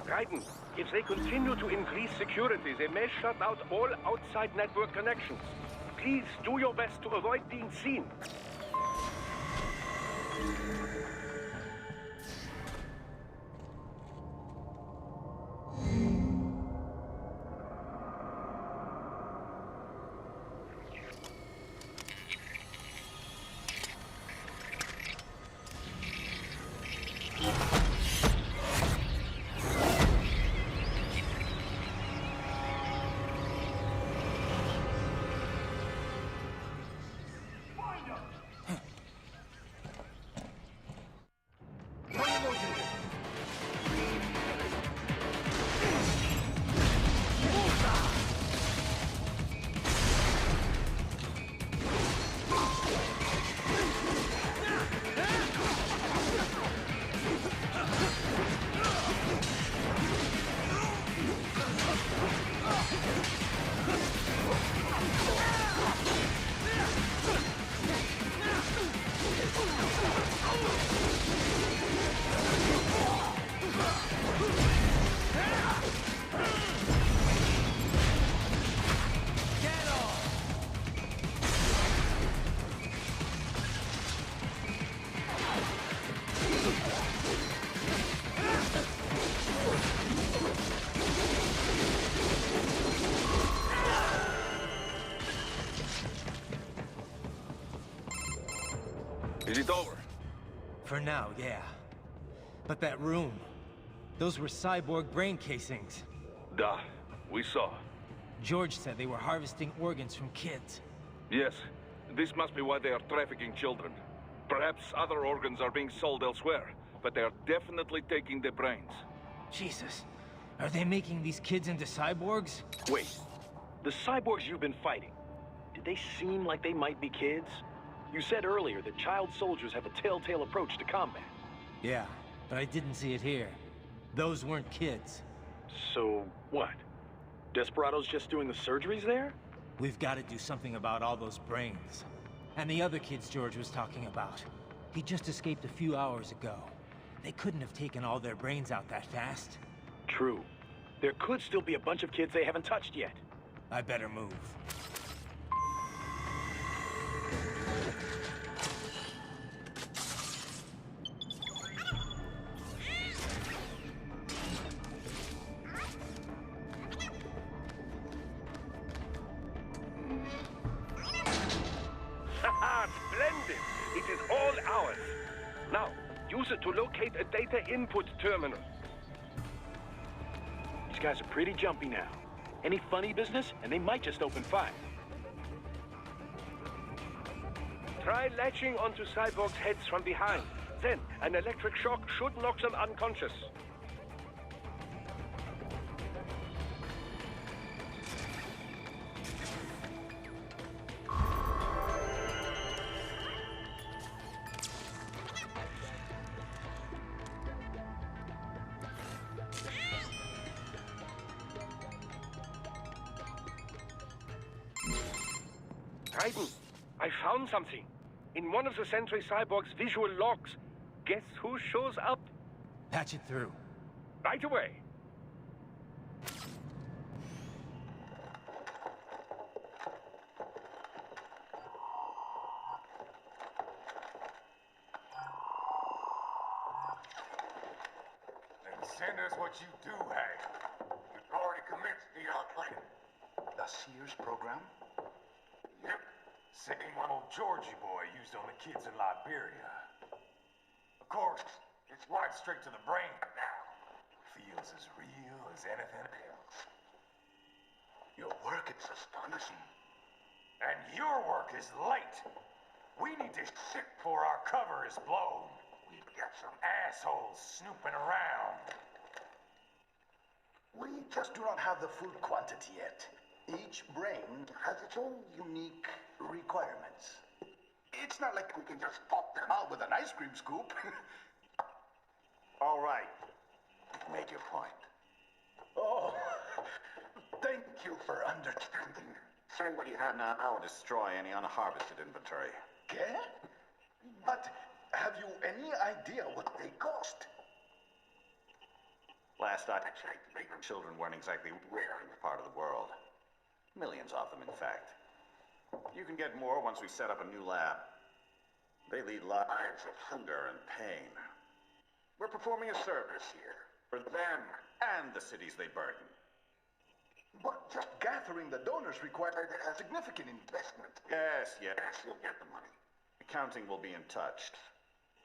Raiden, if they continue to increase security, they may shut out all outside network connections. Please do your best to avoid being seen. Is it over? For now, yeah. But that room, those were cyborg brain casings. Duh, we saw. George said they were harvesting organs from kids. Yes, this must be why they are trafficking children. Perhaps other organs are being sold elsewhere, but they are definitely taking their brains. Jesus, are they making these kids into cyborgs? Wait, the cyborgs you've been fighting, did they seem like they might be kids? You said earlier that child soldiers have a telltale approach to combat. Yeah, but I didn't see it here. Those weren't kids. So, what? Desperados just doing the surgeries there? We've got to do something about all those brains. And the other kids George was talking about. He just escaped a few hours ago. They couldn't have taken all their brains out that fast. True. There could still be a bunch of kids they haven't touched yet. I better move. Splendid! It is all ours. Now, use it to locate a data input terminal. These guys are pretty jumpy now. Any funny business, and they might just open fire. Try latching onto cyborgs' heads from behind. Then, an electric shock should knock them unconscious. Raiden, I found something. In one of the Sentry Cyborg's visual logs. Guess who shows up? Patch it through. Right away. Then send us what you do have. We've already commenced the outline. The Sears program? Yep. Same one old Georgie boy used on the kids in Liberia. Of course, it's right straight to the brain now. Feels as real as anything else. Your work is astonishing. And your work is late. We need this shit before our cover is blown. We've got some assholes snooping around. We just do not have the full quantity yet. Each brain has its own unique requirements. It's not like we can just pop them out with an ice cream scoop. All right. Make your point. Oh, thank you for understanding. Send what you have now or destroy any unharvested inventory. Okay? But have you any idea what they cost? Last I checked, children weren't exactly rare in the part of the world. Millions of them, in fact. You can get more once we set up a new lab. They lead lives of hunger and pain. We're performing a service here. For them and the cities they burden. But just gathering the donors required a significant investment. Yes, you'll get the money. Accounting will be in touch.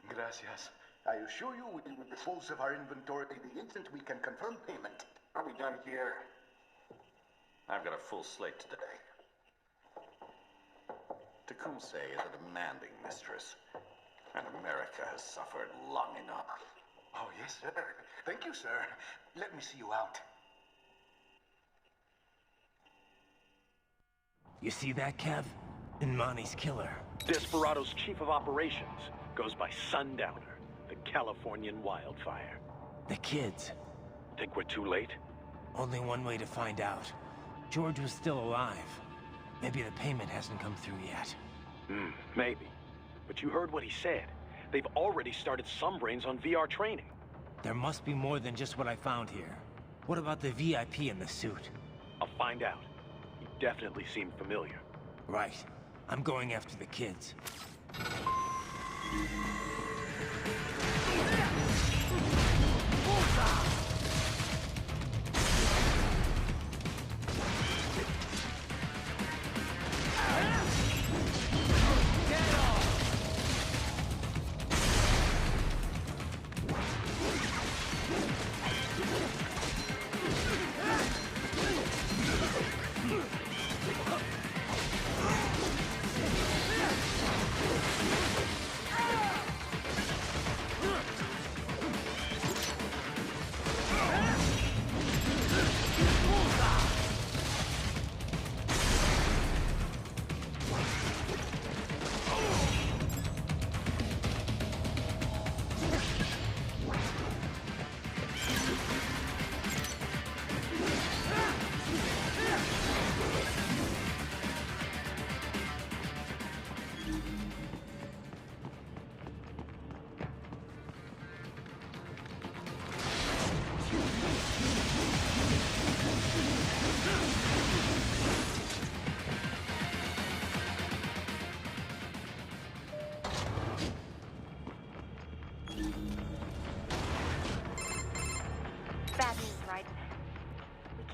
Gracias. I assure you we will dispose of our inventory the instant we can confirm payment. Are we done here? I've got a full slate today. Tecumseh is a demanding mistress, and America has suffered long enough. Oh, yes, sir. Thank you, sir. Let me see you out. You see that, Kev? Imani's killer. Desperado's chief of operations goes by Sundowner, the Californian wildfire. The kids. Think we're too late? Only one way to find out. George was still alive. Maybe the payment hasn't come through yet. Maybe. But you heard what he said. They've already started some brains on VR training. There must be more than just what I found here. What about the VIP in the suit? I'll find out. He definitely seemed familiar. Right. I'm going after the kids.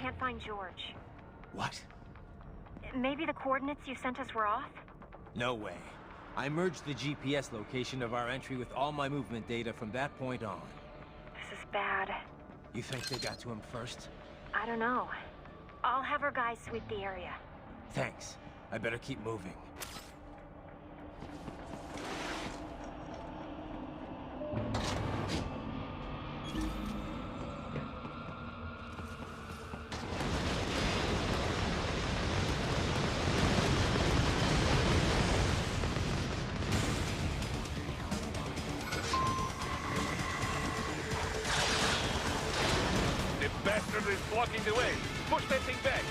can't find George. What? Maybe the coordinates you sent us were off? No way. I merged the GPS location of our entry with all my movement data from that point on. This is bad. You think they got to him first? I don't know. I'll have our guys sweep the area. Thanks. I better keep moving. The bastard is blocking the way. Push that thing back.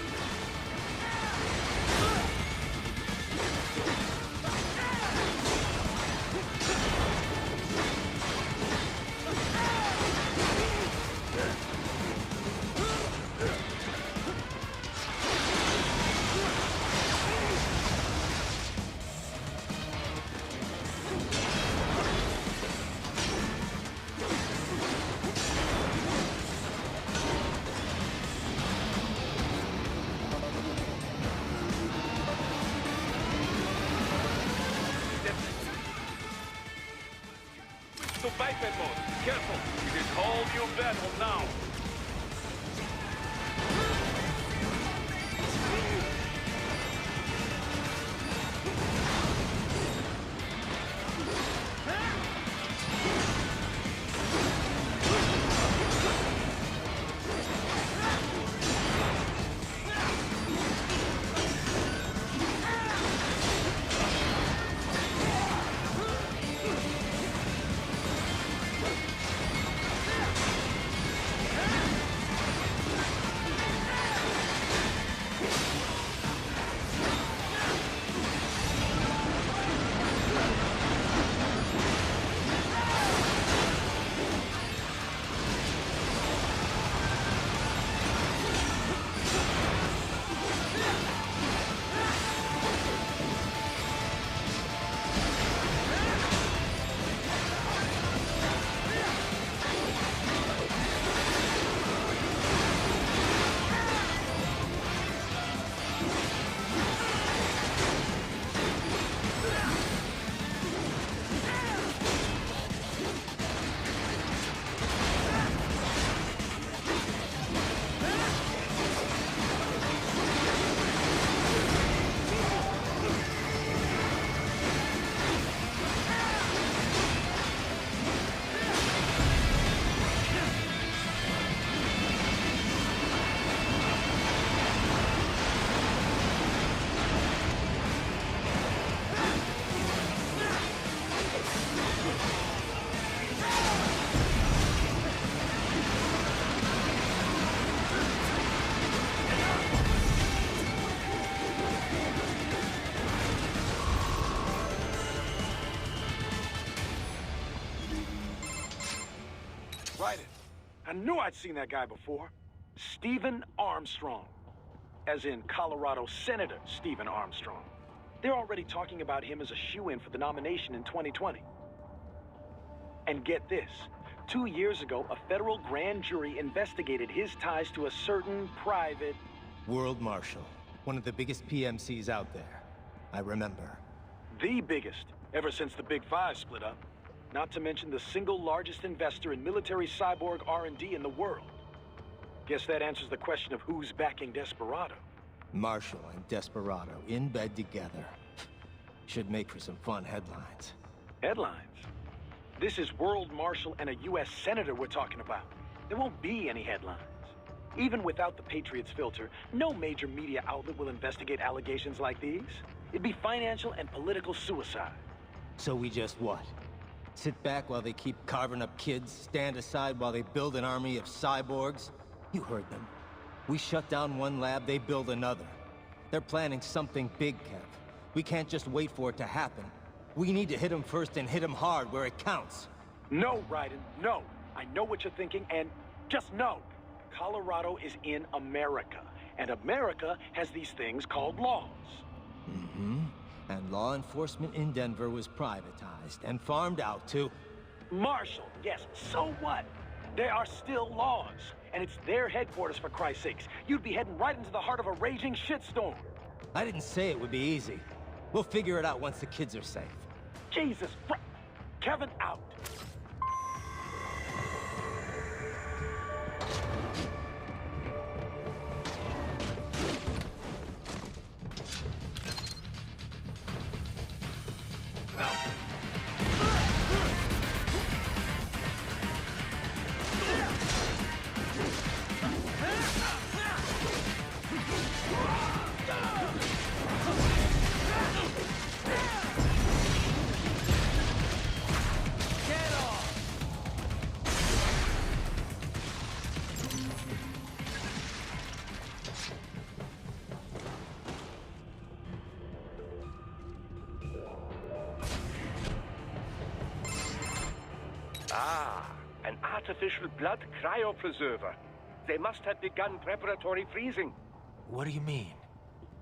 To biped mode. Careful. It is whole new battle now. Raiden. I knew I'd seen that guy before. Stephen Armstrong. As in Colorado Senator Stephen Armstrong. They're already talking about him as a shoo-in for the nomination in 2020. And get this. 2 years ago, a federal grand jury investigated his ties to a certain private... World Marshal. One of the biggest PMCs out there. I remember. The biggest, ever since the Big Five split up. Not to mention the single largest investor in military cyborg R&D in the world. Guess that answers the question of who's backing Desperado. Marshall and Desperado in bed together. Should make for some fun headlines. Headlines? This is World Marshal and a U.S. Senator we're talking about. There won't be any headlines. Even without the Patriots filter, no major media outlet will investigate allegations like these. It'd be financial and political suicide. So we just what? Sit back while they keep carving up kids, stand aside while they build an army of cyborgs? You heard them. We shut down one lab, they build another. They're planning something big, Kev. We can't just wait for it to happen. We need to hit them first and hit them hard where it counts. No, Raiden, no. I know what you're thinking, and just know. Colorado is in America, and America has these things called laws. Mm-hmm. And law enforcement in Denver was privatized and farmed out to... Marshall, yes, so what? There are still laws, and it's their headquarters, for Christ's sakes. You'd be heading right into the heart of a raging shitstorm. I didn't say it would be easy. We'll figure it out once the kids are safe. Jesus Christ. Kevin, out. An artificial blood cryopreserver. They must have begun preparatory freezing. What do you mean?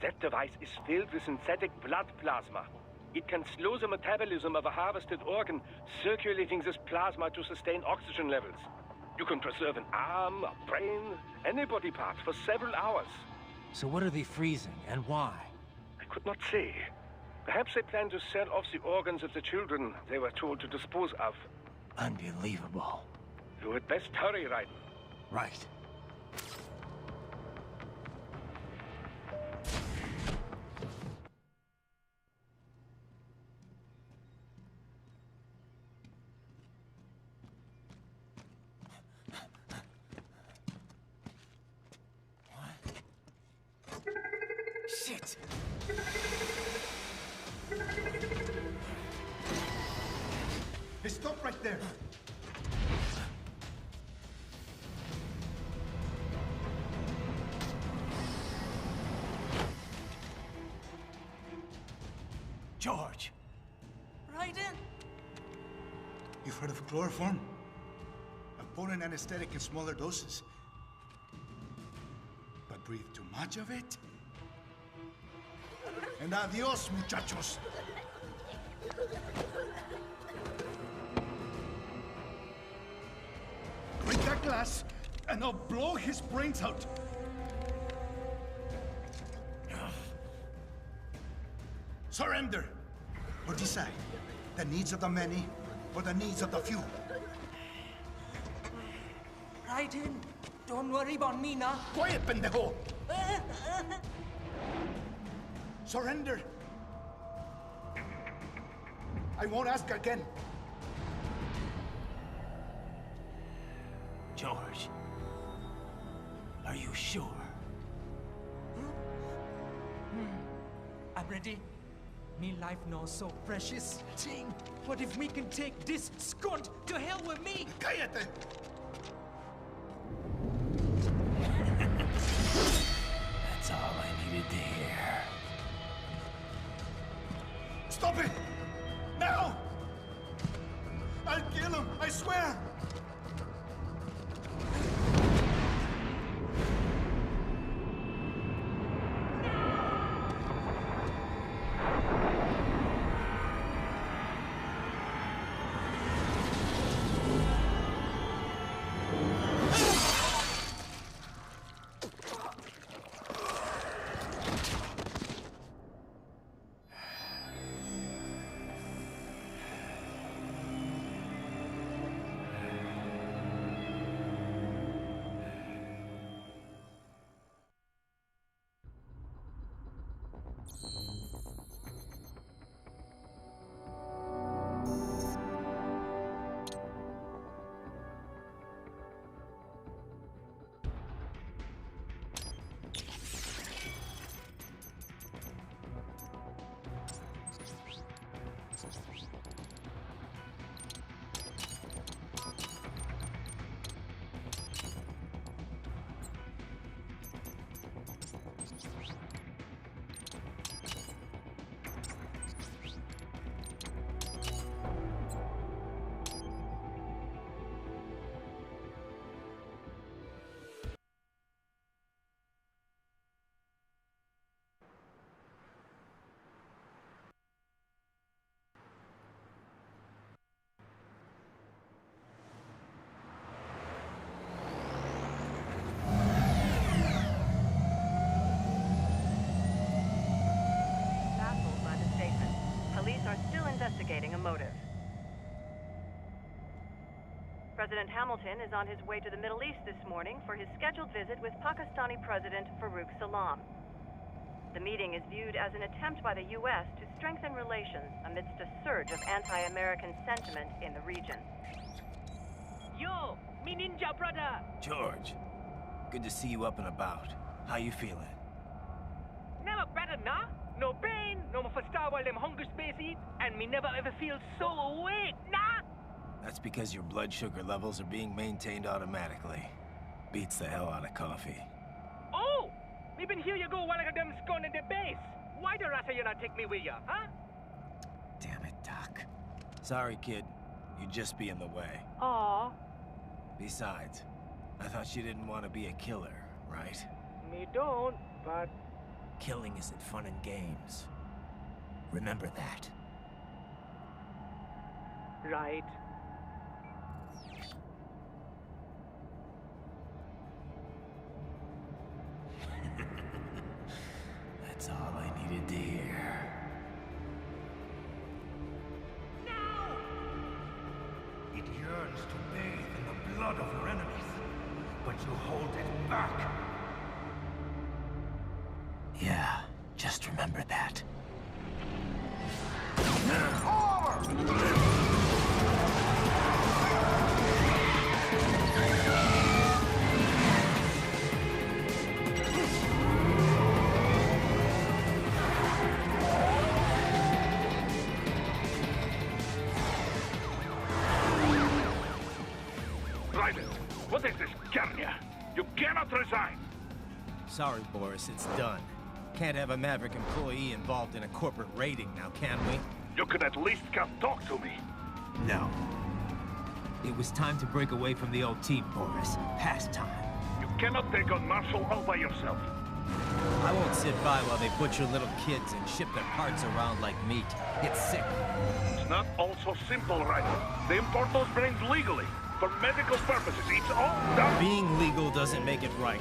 That device is filled with synthetic blood plasma. It can slow the metabolism of a harvested organ, circulating this plasma to sustain oxygen levels. You can preserve an arm, a brain, any body part for several hours. So what are they freezing, and why? I could not say. Perhaps they plan to sell off the organs of the children they were told to dispose of. Unbelievable. You had best hurry, Raiden. Right. Shit! Hey, stop right there! George! Raiden? You've heard of chloroform? A potent anesthetic in smaller doses. But breathe too much of it? And adios, muchachos! Break that glass, and I'll blow his brains out! Surrender! Or decide. The needs of the many, or the needs of the few. Raiden, don't worry about me now. Quiet, pendejo! Surrender! I won't ask again. George, are you sure? I'm ready. Me life now so precious. Ting, what if we can take this skunt to hell with me? Cállate! That's all I needed to hear. Stop it! Now! I'll kill him, I swear! still investigating a motive. President Hamilton is on his way to the Middle East this morning for his scheduled visit with Pakistani President Farouk Salam. The meeting is viewed as an attempt by the U.S. to strengthen relations amidst a surge of anti-American sentiment in the region. Yo, me ninja brother! George, good to see you up and about. How you feeling? Never better, nah? No pain, no more for star while them hunger space eat, and me never ever feel so awake, nah? That's because your blood sugar levels are being maintained automatically. Beats the hell out of coffee. Oh! Me been here you go while I got them scone in the base. Why the rasta you not take me with ya, huh? Damn it, Doc. Sorry, kid. You'd just be in the way. Aw. Besides, I thought you didn't want to be a killer, right? Me don't, but... Killing isn't fun and games. Remember that. Right. That's all I needed to hear. It yearns to bathe in the blood of your enemies, but you hold it back. Yeah, just remember that. Raiden, what is this Garnia? You cannot resign! Sorry, Boris, it's done. Can't have a Maverick employee involved in a corporate raiding now, can we? You could at least come talk to me. No. It was time to break away from the old team, Boris. Past time. You cannot take on Marshall all by yourself. I won't sit by while they butcher little kids and ship their parts around like meat. It's sick. It's not all so simple, Raiden. They import those brains legally. For medical purposes, it's all done. Being legal doesn't make it right.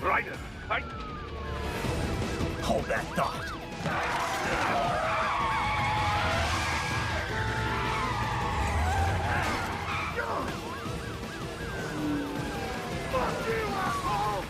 Raiden, Hold that thought. Fuck you, asshole!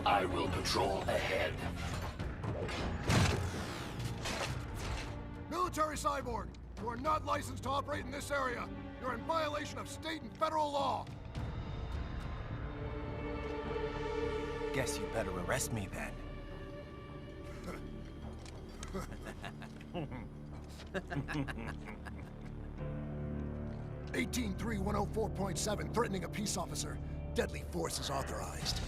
I will patrol ahead. Military cyborg, you are not licensed to operate in this area. You're in violation of state and federal law. Guess you better arrest me then. 18-3104.7, threatening a peace officer. Deadly force is authorized.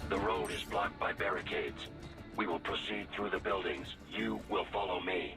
The road is blocked by barricades. We will proceed through the buildings. You will follow me.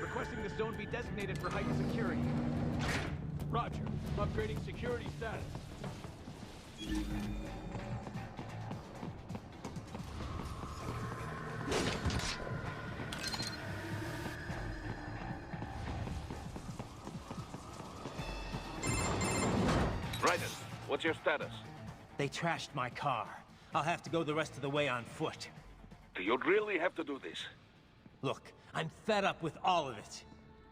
Requesting the zone be designated for heightened security. Roger. Upgrading security status. Raiden, what's your status? They trashed my car. I'll have to go the rest of the way on foot. Do you really have to do this? Look, I'm fed up with all of it.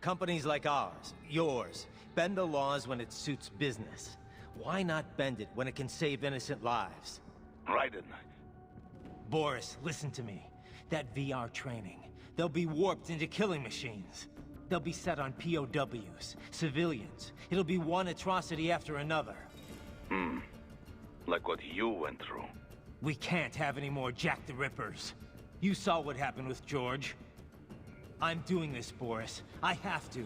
Companies like ours, yours, bend the laws when it suits business. Why not bend it when it can save innocent lives? Raiden. Boris, listen to me. That VR training, they'll be warped into killing machines. They'll be set on POWs, civilians. It'll be one atrocity after another. Like what you went through. We can't have any more Jack the Rippers. You saw what happened with George. I'm doing this, Boris. I have to.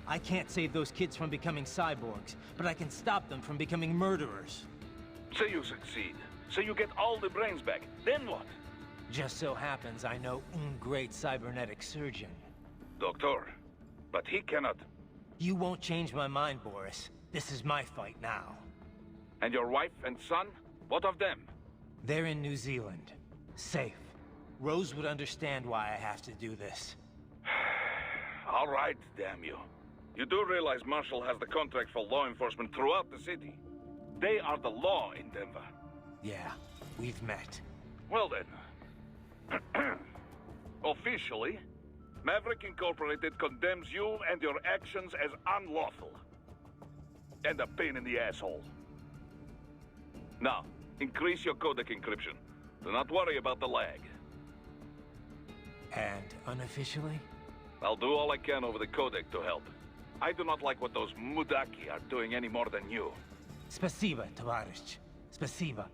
I can't save those kids from becoming cyborgs, but I can stop them from becoming murderers. Say you succeed. Say you get all the brains back. Then what? Just so happens I know un great cybernetic surgeon. Doctor. But he cannot... You won't change my mind, Boris. This is my fight now. And your wife and son? What of them? They're in New Zealand. Safe. Rose would understand why I have to do this. All right, damn you. You do realize Marshall has the contract for law enforcement throughout the city. They are the law in Denver. Yeah, we've met. Well then. Officially, Maverick Incorporated condemns you and your actions as unlawful. And a pain in the asshole. Now, increase your codec encryption. Do not worry about the lag. And unofficially? I'll do all I can over the codec to help. I do not like what those Mudaki are doing any more than you. Спасибо, товарищ. Спасибо.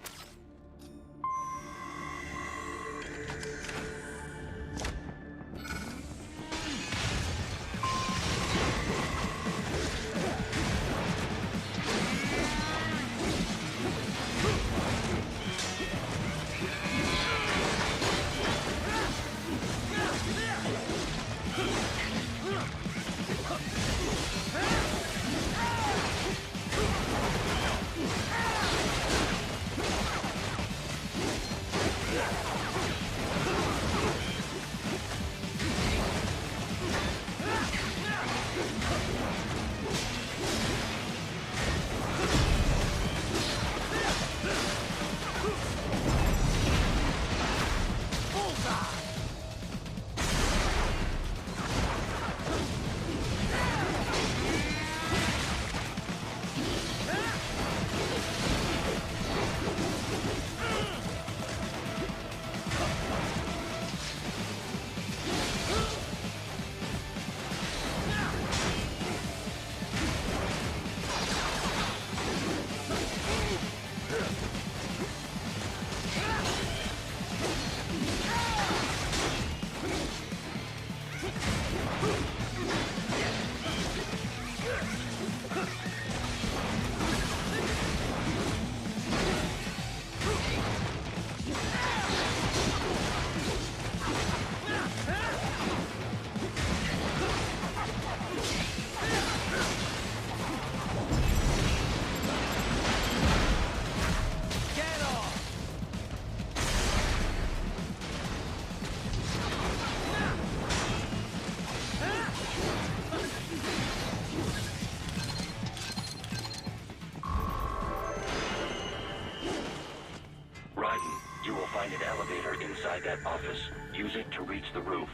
Inside that office, use it to reach the roof.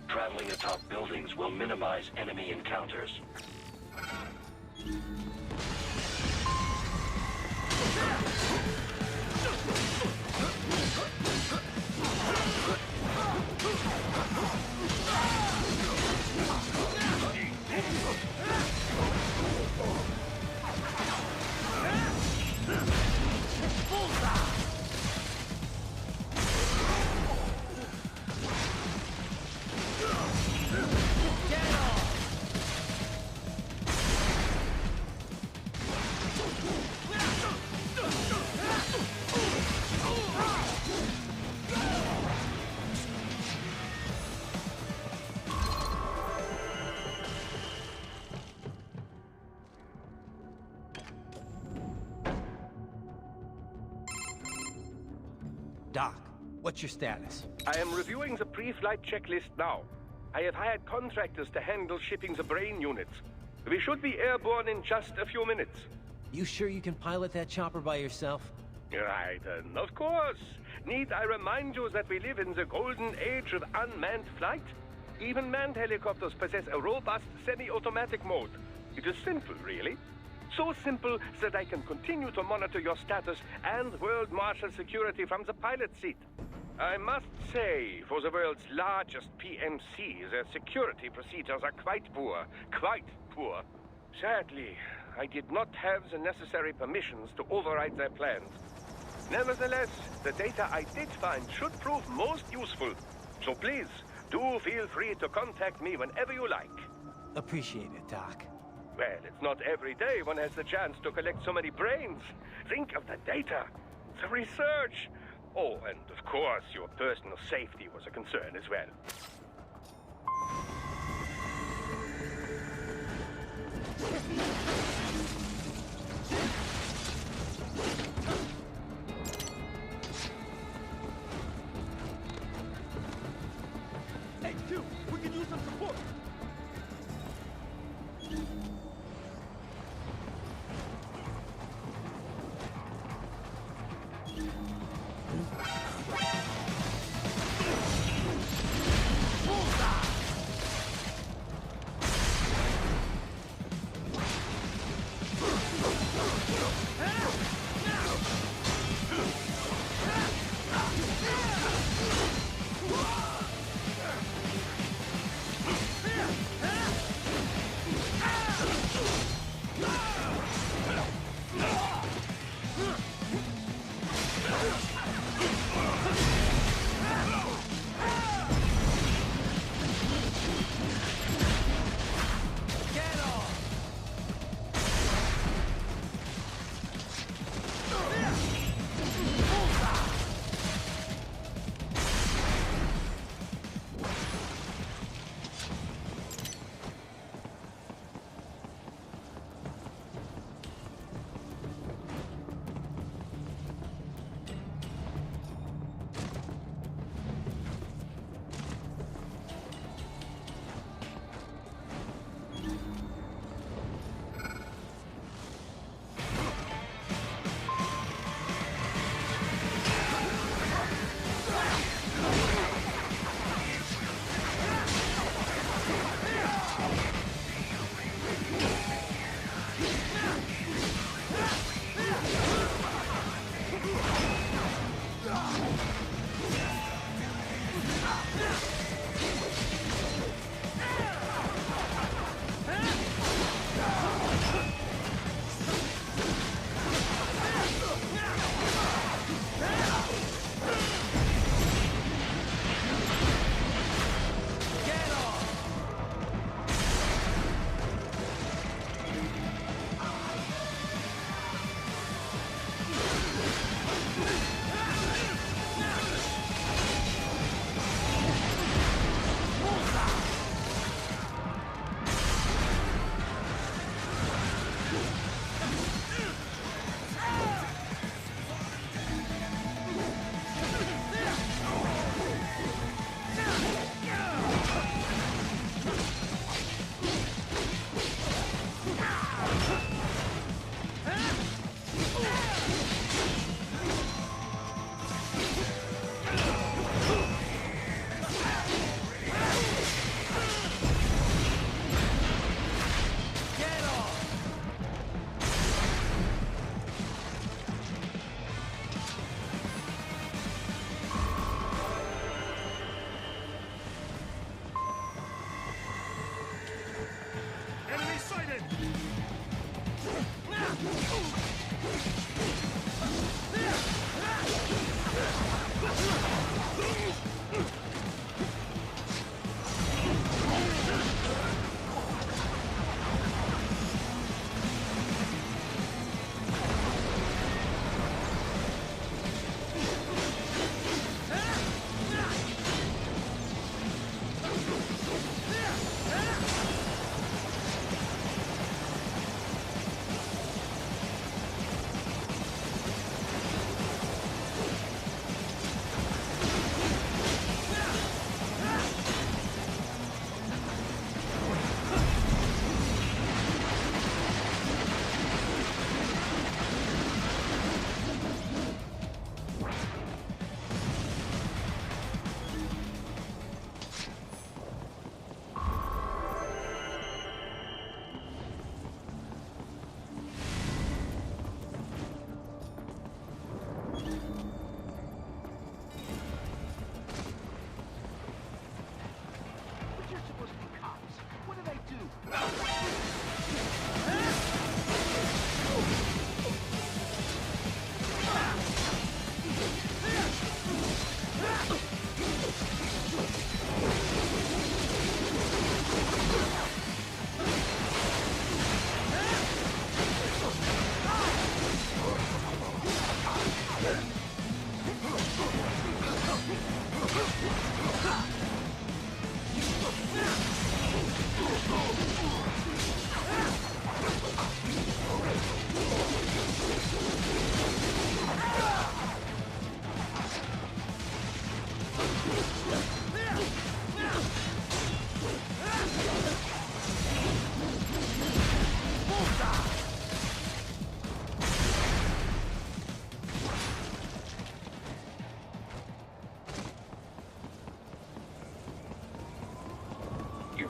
Traveling atop buildings will minimize enemy encounters. Doc, what's your status? I am reviewing the pre-flight checklist now. I have hired contractors to handle shipping the brain units. We should be airborne in just a few minutes. You sure you can pilot that chopper by yourself? Raiden, of course. Need I remind you that we live in the golden age of unmanned flight? Even manned helicopters possess a robust semi-automatic mode. It is simple, really. So simple that I can continue to monitor your status and world marshal security from the pilot seat. I must say, for the world's largest PMC, their security procedures are quite poor. Quite poor. Sadly, I did not have the necessary permissions to override their plans. Nevertheless, the data I did find should prove most useful. So please, do feel free to contact me whenever you like. Appreciate it, Doc. Well, it's not every day one has the chance to collect so many brains. Think of the data, the research. Oh, and of course, your personal safety was a concern as well. Hey, Q, we can use some support.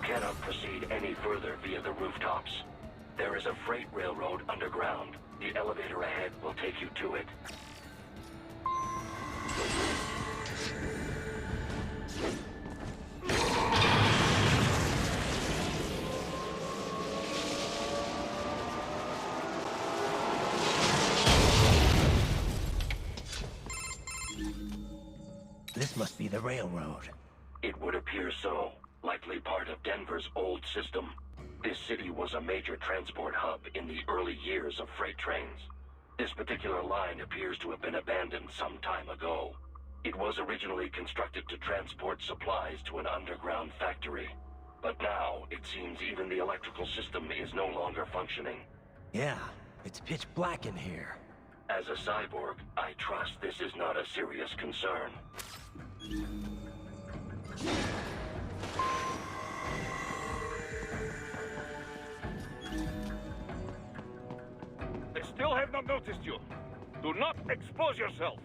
cannot proceed any further via the rooftops. There is a freight railroad underground. The elevator ahead will take you to it. This must be the railroad. It would appear so. Likely part of Denver's old system. This city was a major transport hub in the early years of freight trains. This particular line appears to have been abandoned some time ago. It was originally constructed to transport supplies to an underground factory. But now, it seems even the electrical system is no longer functioning. Yeah, it's pitch black in here. As a cyborg, I trust this is not a serious concern. They still have not noticed you. Do not expose yourself.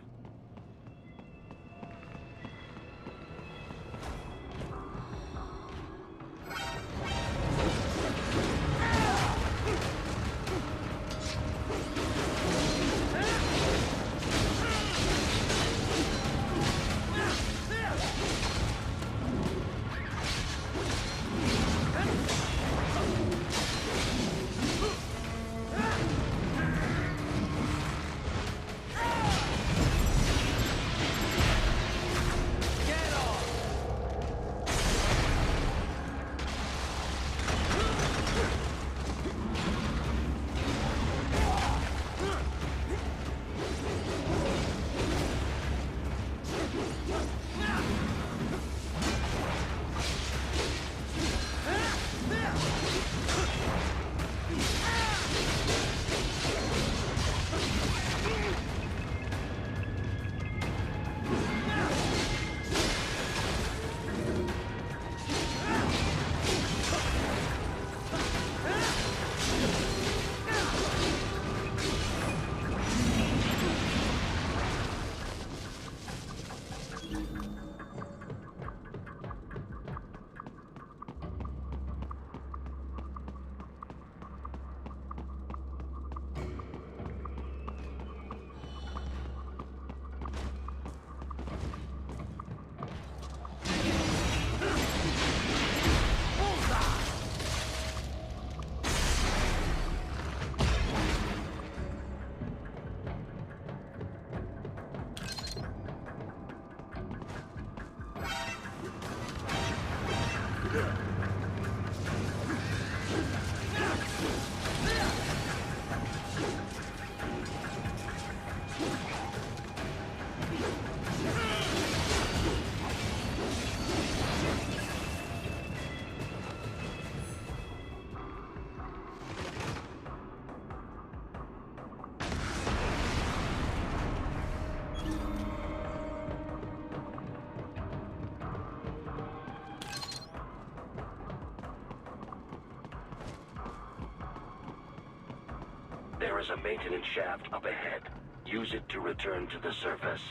There is a maintenance shaft up ahead. Use it to return to the surface.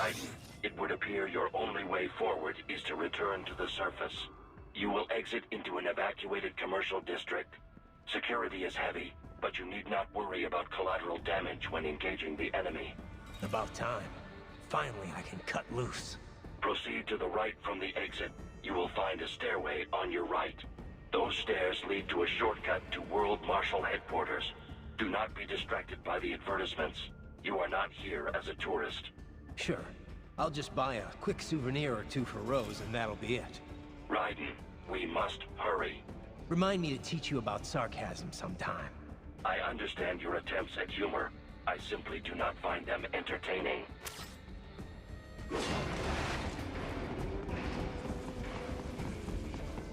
Raiden, it would appear your only way forward is to return to the surface. You will exit into an evacuated commercial district. Security is heavy, but you need not worry about collateral damage when engaging the enemy. About time. Finally, I can cut loose. Proceed to the right from the exit. You will find a stairway on your right. Those stairs lead to a shortcut to World Marshal Headquarters. Do not be distracted by the advertisements. You are not here as a tourist. Sure. I'll just buy a quick souvenir or two for Rose, and that'll be it. Raiden, we must hurry. Remind me to teach you about sarcasm sometime. I understand your attempts at humor. I simply do not find them entertaining.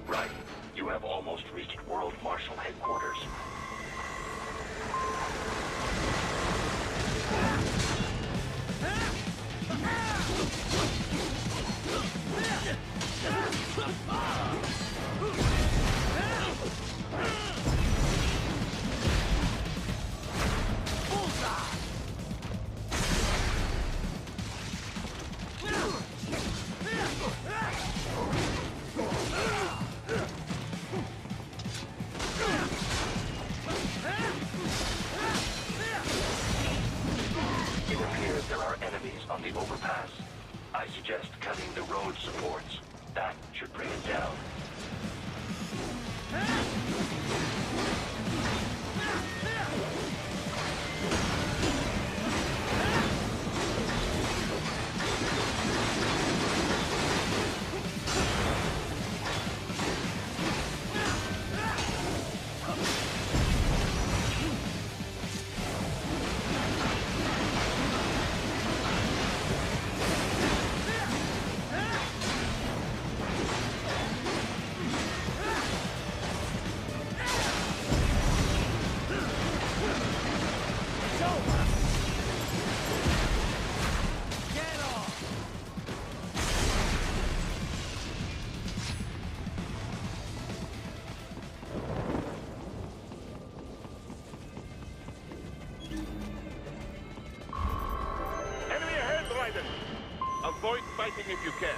Right. You have almost reached World Marshal Headquarters. On the overpass. I suggest cutting the road supports. That should bring it down. Avoid fighting if you can.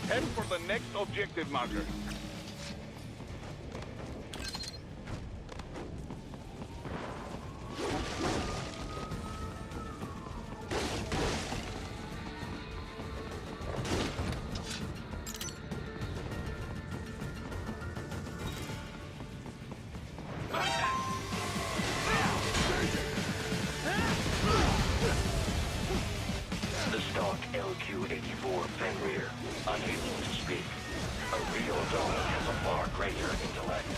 Head for the next objective marker. The stock LQ-84 Fenrir, unable to speak. A real dog has a far greater intellect.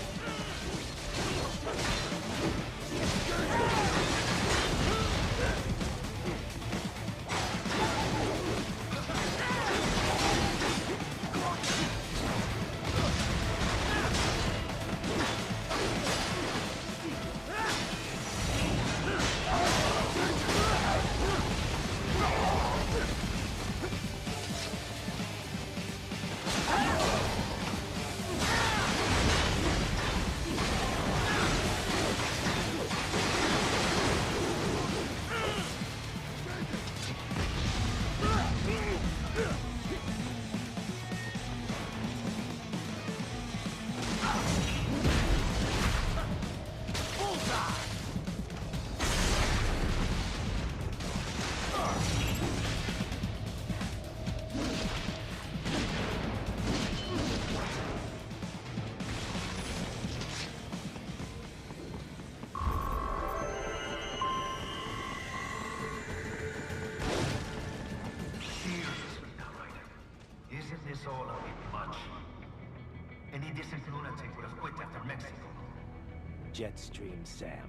jet stream, Sam.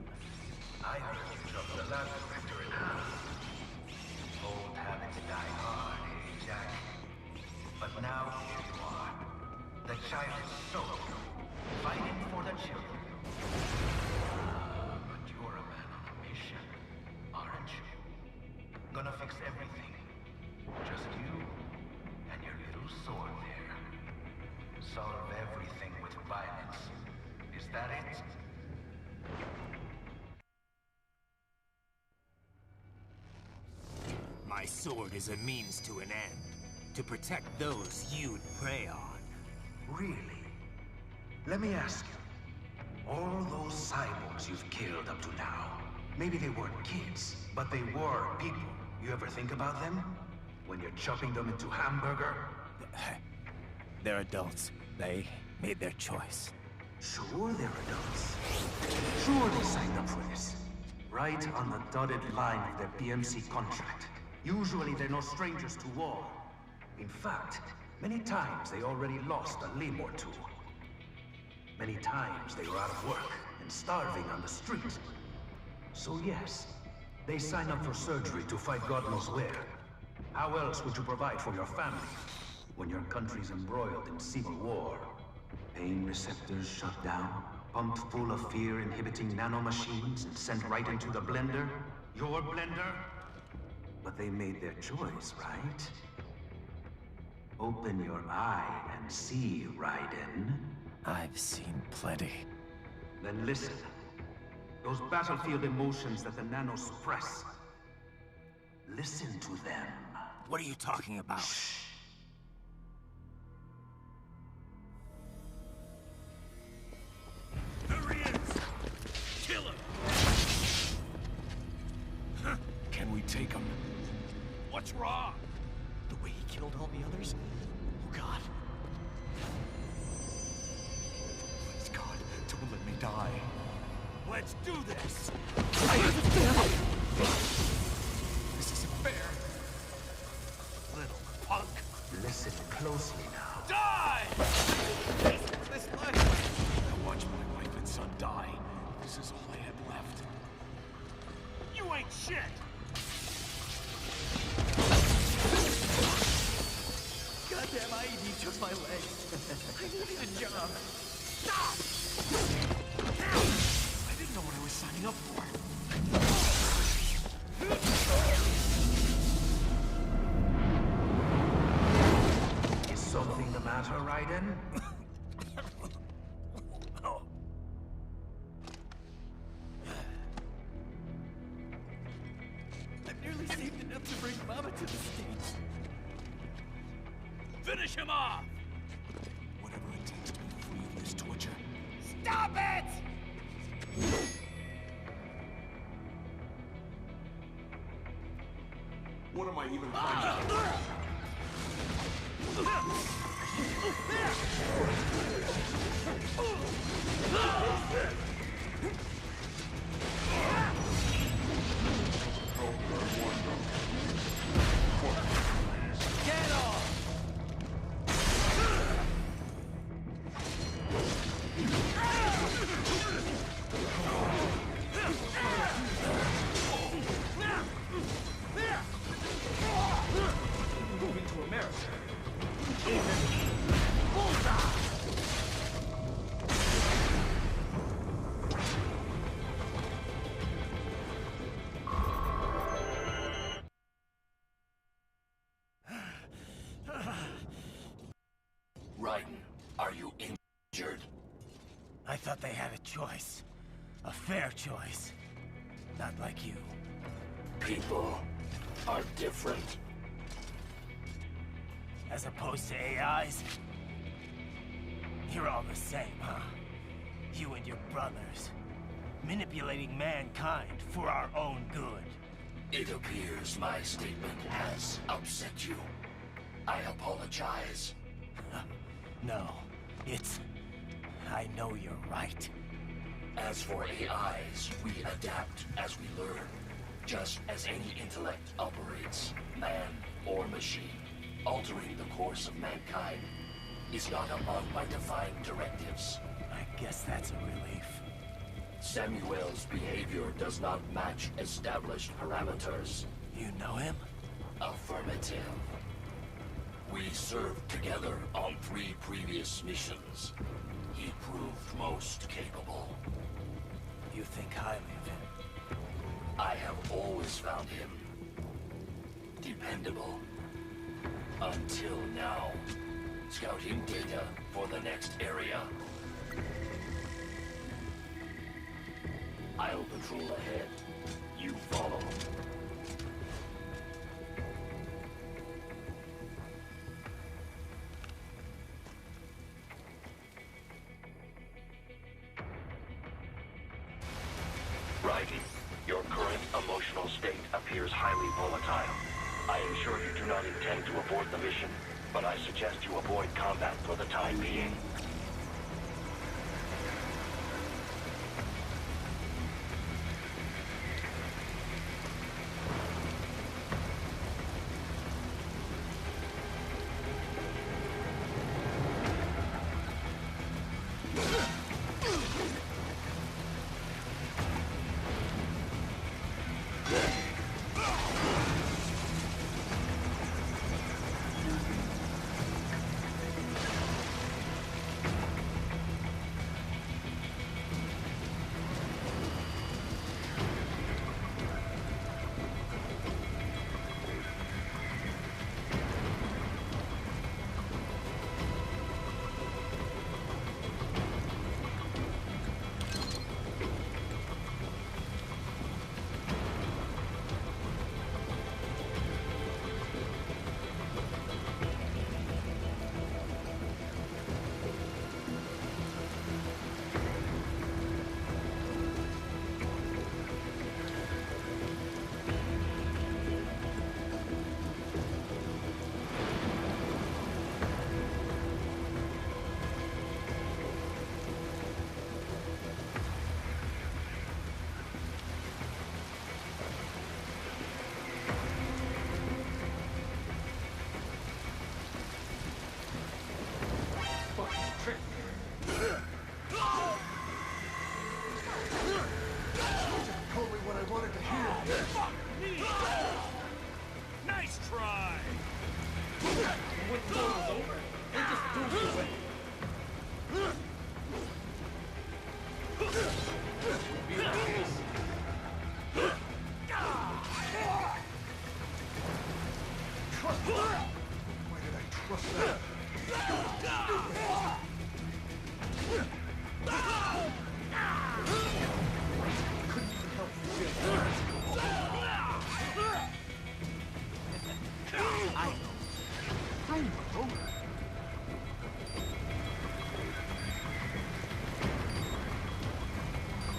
I heard you dropped the last drifter in half. Old habits die hard, eh, Jack? But now here you are. The child is so fighting for the children. But you're a man on a mission, aren't you? Gonna fix everything. Just you and your little sword there. Solve everything with violence. Is that it? My sword is a means to an end. To protect those you'd prey on. Really? Let me ask you. All those cyborgs you've killed up to now, maybe they weren't kids, but they were people. You ever think about them? When you're chopping them into hamburger? They're adults. They made their choice. Sure they're adults. Sure they signed up for this. Right on the dotted line of their BMC contract. Usually they're no strangers to war. In fact, many times they already lost a limb or two. Many times they were out of work and starving on the street. So yes, they sign up for surgery to fight God knows where. How else would you provide for your family when your country's embroiled in civil war? Pain receptors shut down, pumped full of fear-inhibiting nanomachines and sent right into the blender? Your blender? But they made their choice, right? Open your eye and see, Raiden. I've seen plenty. Then listen. Those battlefield emotions that the nanos suppress. Listen to them. What are you talking about? Shh. There he is! Kill him! Can we take him? What's wrong? The way he killed all the others? Oh, God. Please, God, don't let me die. Let's do this! This isn't fair. Little punk! Listen closely now. Die! This life. I watched my wife and son die. This is all I had left. You ain't shit! Goddamn IED took my leg. I needed a job. Stop! I didn't know what I was signing up for. Is something the matter, Raiden? I've nearly saved enough to bring Mama to the States. Finish him off! Whatever it takes to be free of this torture. Stop it! What am I even finding? Get off! Moving to America. Raiden, are you injured? I thought they had a choice. A fair choice. Not like you. People are different. As opposed to AIs? You're all the same, huh? You and your brothers. Manipulating mankind for our own good. It appears my statement has upset you. I apologize. No, it's... I know you're right. As for AIs, we adapt as we learn. Just as any intellect operates, man or machine. Altering the course of mankind is not among my defined directives. I guess that's a relief. Samuel's behavior does not match established parameters. You know him? Affirmative. We served together on 3 previous missions. He proved most capable. You think highly of him? I have always found him dependable. Until now. Scouting data for the next area. I'll patrol ahead. You follow. Raiden, your current emotional state appears highly volatile. I am sure you do not intend to abort the mission, but I suggest you avoid combat for the time being. Nice try! Why did I trust that? Couldn't even help you get hurt. I know.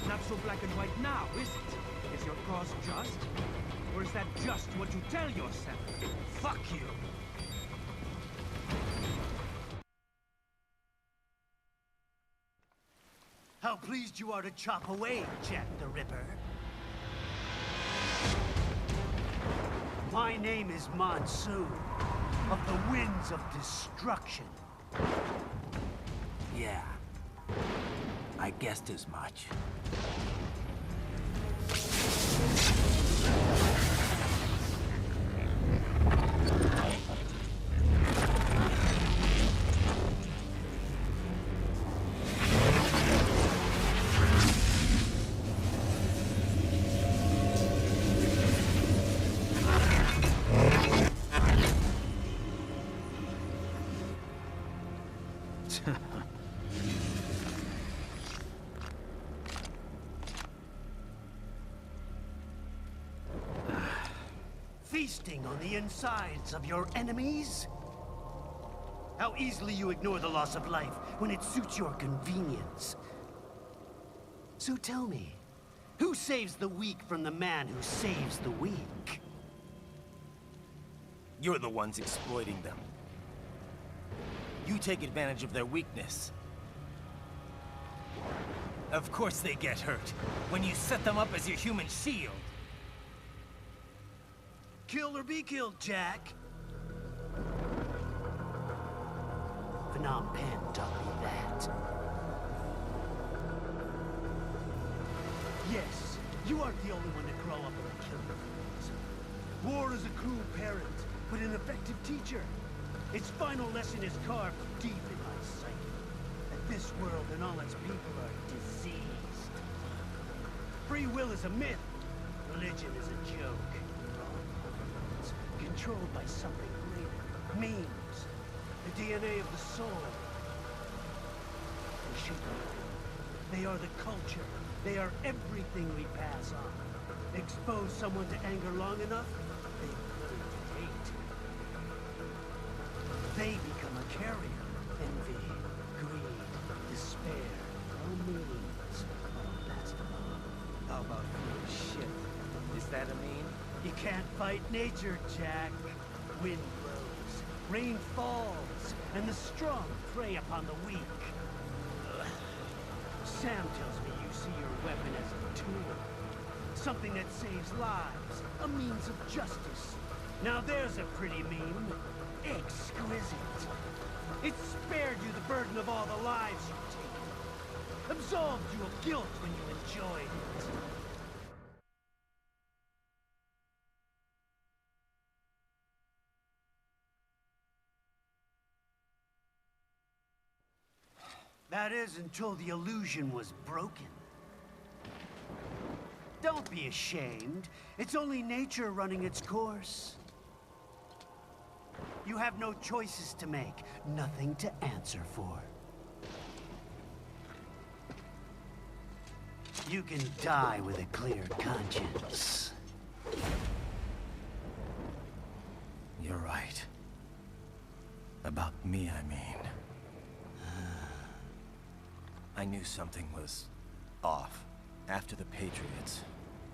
Not so black and white now, is it? Is your cause just? Or is that just what you tell yourself? Fuck you! How pleased you are to chop away, Jack the Ripper. My name is Monsoon, of the Winds of Destruction. Yeah. I guessed as much. Feasting on the insides of your enemies? How easily you ignore the loss of life when it suits your convenience. So tell me, who saves the weak from the man who saves the weak? You're the ones exploiting them. You take advantage of their weakness. Of course they get hurt, when you set them up as your human shield. Kill or be killed, Jack. Phnom Penh taught me that. You aren't the only one to grow up with a killer. War is a cruel parent, but an effective teacher. Its final lesson is carved deep in my psyche. That this world and all its people are diseased. Free will is a myth. Religion is a joke. We're all overlords, controlled by something greater. Memes. The DNA of the soul. And sheep. They are the culture. They are everything we pass on. Expose someone to anger long enough, they learn to hate. They become a carrier. Envy, greed, despair, all meanings, all passed along. How about free shit? Is that a meme? You can't fight nature, Jack. Wind blows, rain falls, and the strong prey upon the weak. Sam tells me you see your weapon as a tool. Something that saves lives. A means of justice. Now there's a pretty meme. Exquisite. It spared you the burden of all the lives you've taken. Absolved you of guilt when you enjoyed it. That is until the illusion was broken. Don't be ashamed. It's only nature running its course. You have no choices to make, nothing to answer for. You can die with a clear conscience. You're right. About me, I mean. I knew something was off. After the Patriots,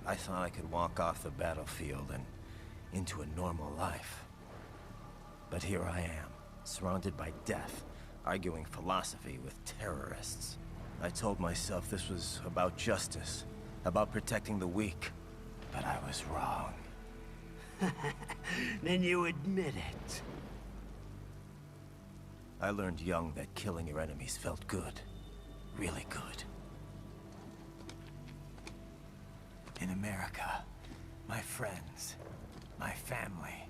I thought I could walk off the battlefield and into a normal life. But here I am, surrounded by death, arguing philosophy with terrorists. I told myself this was about justice, about protecting the weak, but I was wrong. Then you admit it. I learned young that killing your enemies felt good. Really good. In America, my friends, my family,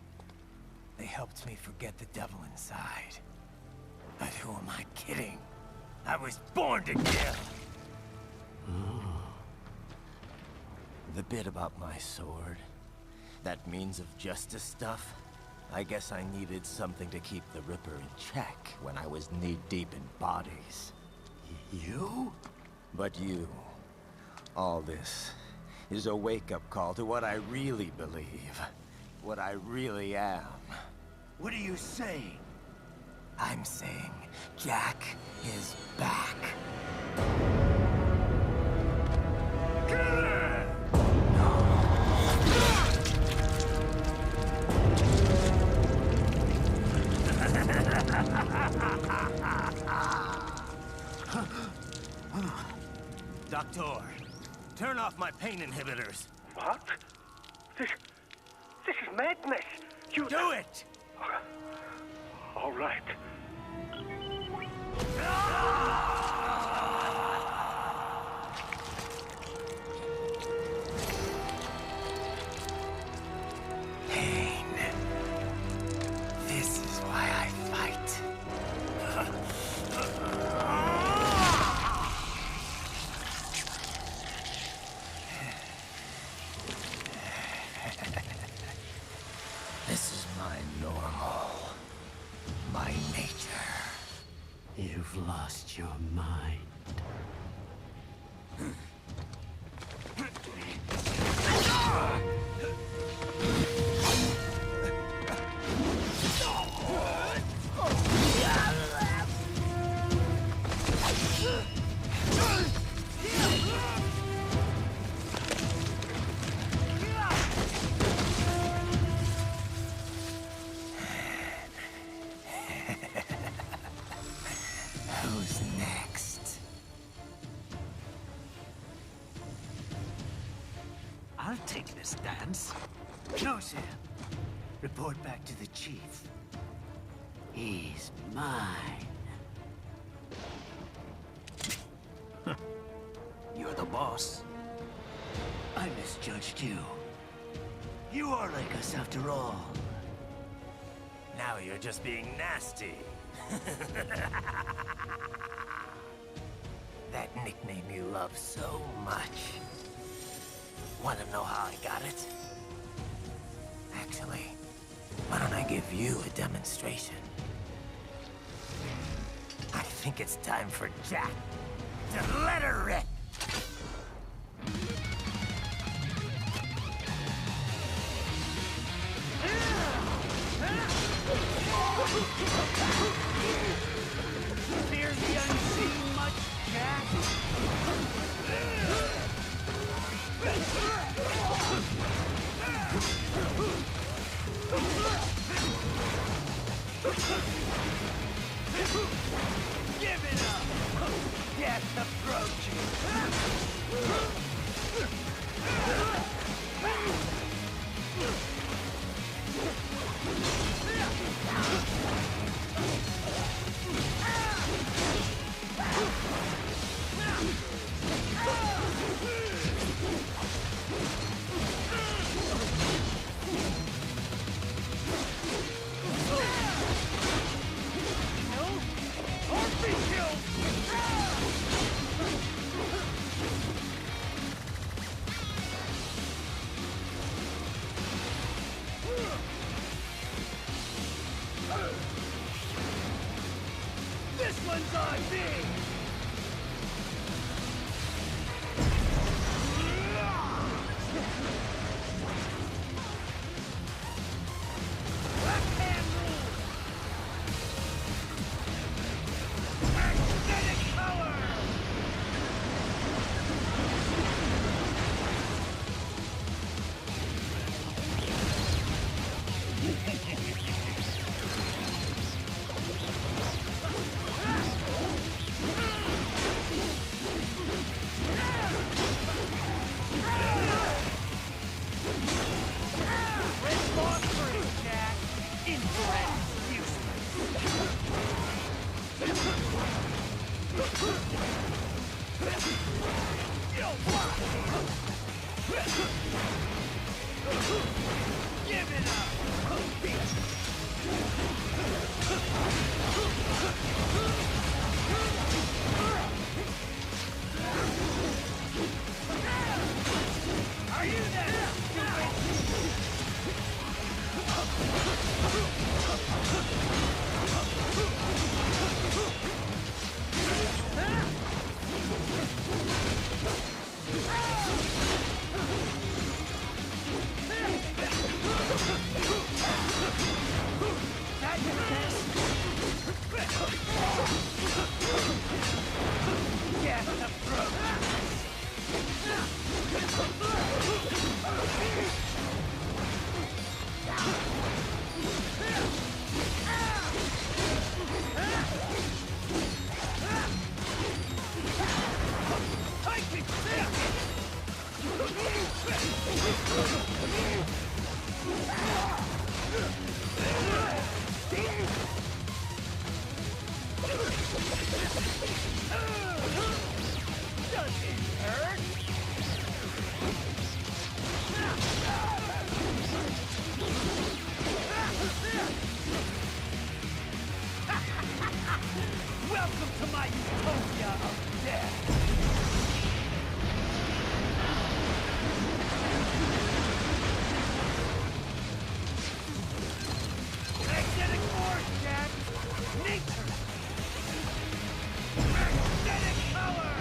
they helped me forget the devil inside. But who am I kidding? I was born to kill! The bit about my sword, that means of justice stuff, I guess I needed something to keep the Ripper in check when I was knee-deep in bodies. You? But you. All this is a wake-up call to what I really believe. What I really am. What are you saying? I'm saying Jack is back. Doctor, turn off my pain inhibitors. What? This is madness. You do it! All right. Pain. This is why I fight. This is my normal. My nature. You've lost your mind. Who's next? I'll take this dance. No, Sam. Report back to the chief. He's mine. You're the boss. I'm misjudged you. You are like us after all. Now you're just being nasty. That nickname you love so much. Wanna know how I got it? Actually, why don't I give you a demonstration? I think it's time for Jack to let her rip. Fear the unseen much, Jack? Give it up! Death approaching! This one's on me! Left-hand rule! Aesthetic power! Give it up! Are you there? Welcome to my utopia of death! Magnetic force, Jack! Nature! Magnetic power!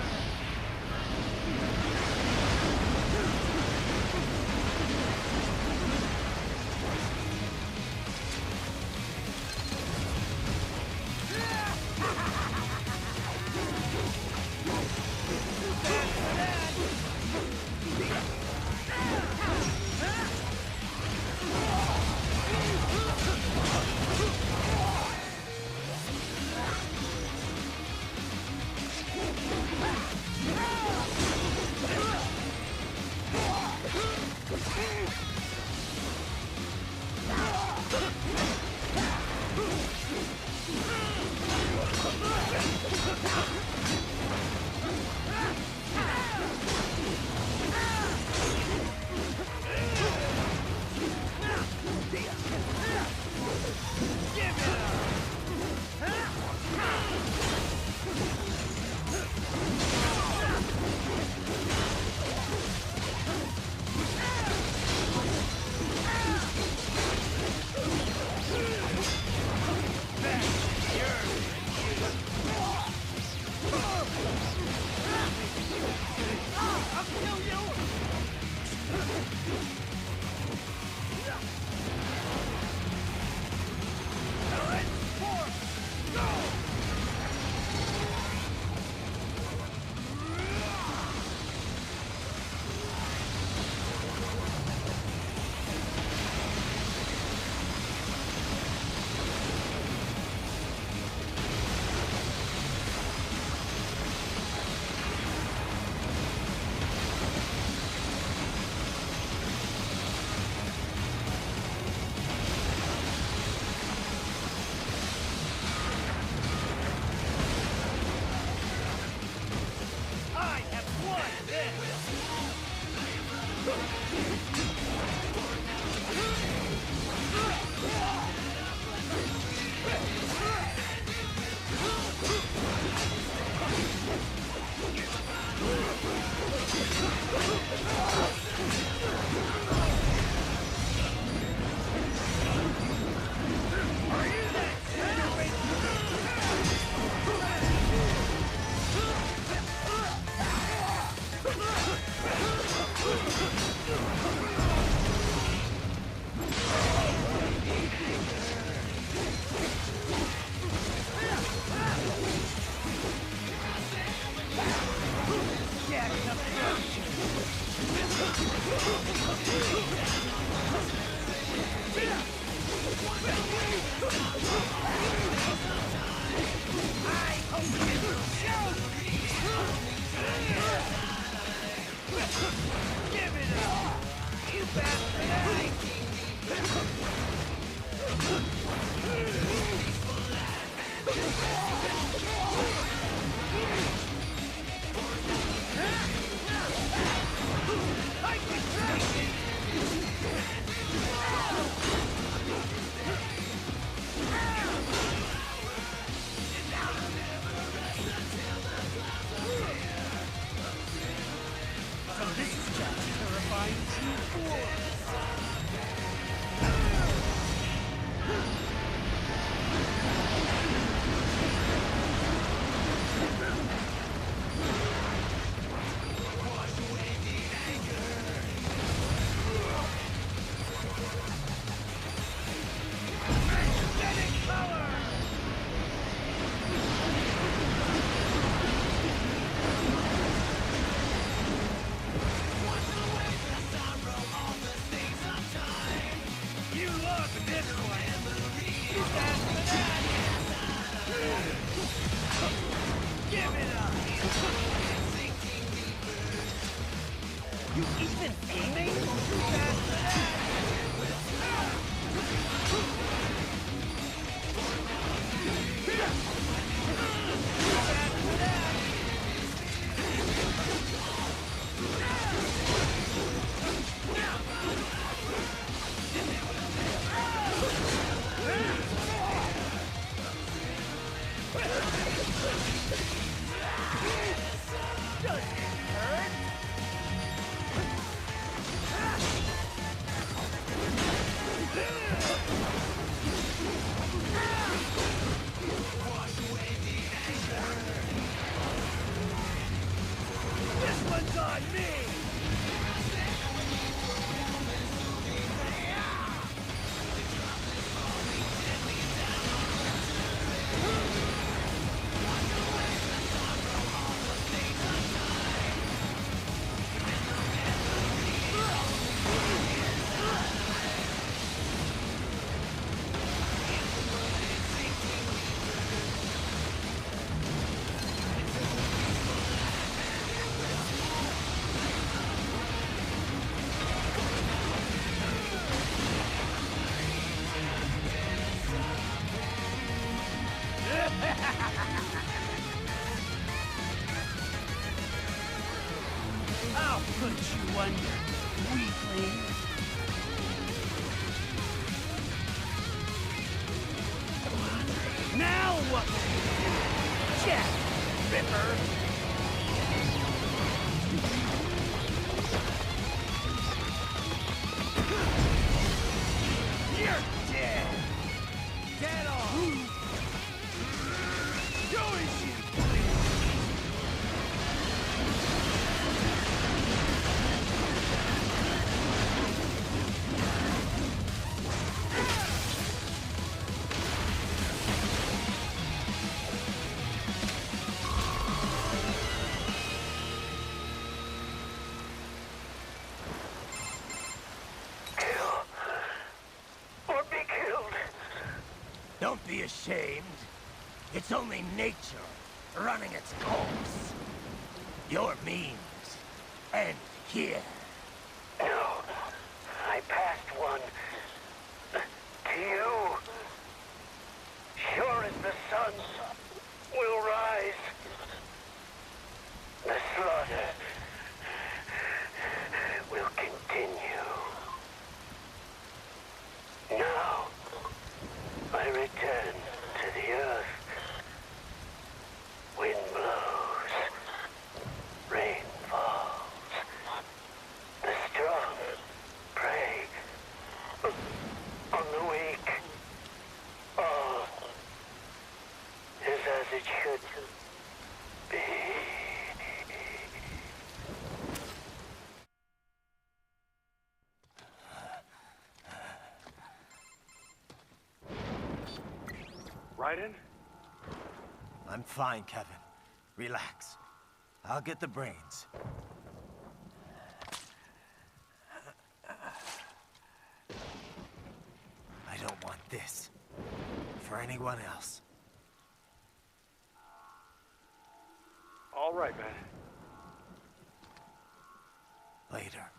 So this is Jack's terrifying true form. I'll put you under, weakling. Now what will you do? Jack, Ripper! You're dead! Get off! Go easy! Don't be ashamed. It's only nature running its course. Your means end here. No, I passed one to you. Sure as the sun will rise, the slaughter will continue. Now, I return to the earth. Wind blows, rain falls. The strong prey on the weak. All is as it should be. Raiden? I'm fine, Kevin. Relax. I'll get the brains. I don't want this for anyone else. All right, man. Later.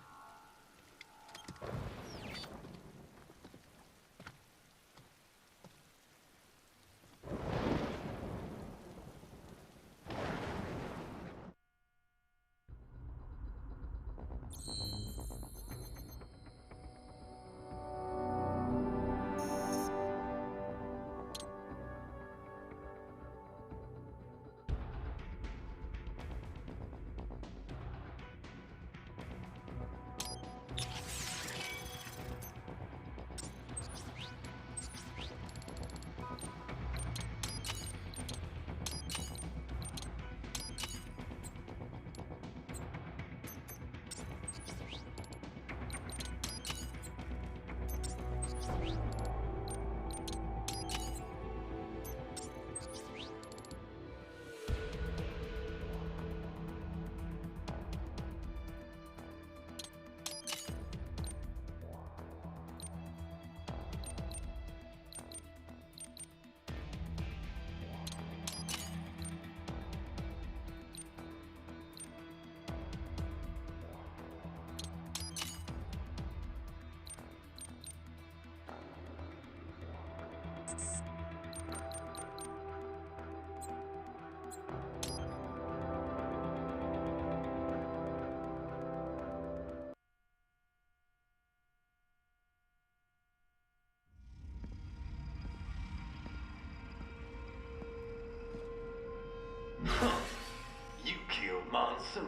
You killed Monsoon.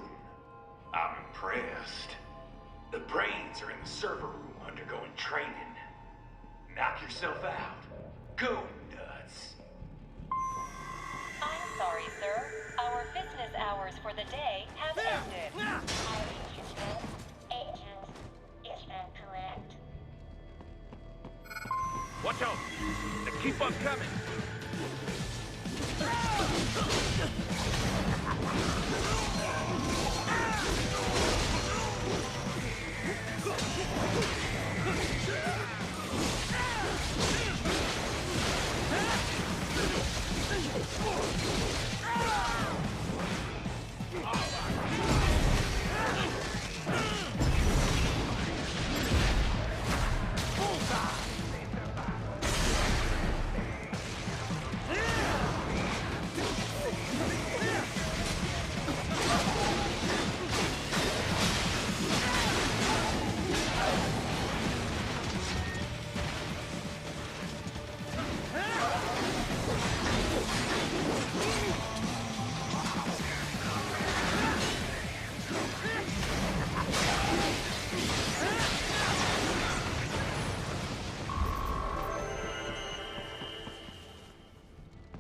I'm impressed. The brains are in the server room undergoing training. Knock yourself out. Go nuts. I'm sorry, sir. Our business hours for the day have ended. Agent is incorrect. Watch out! They keep on coming!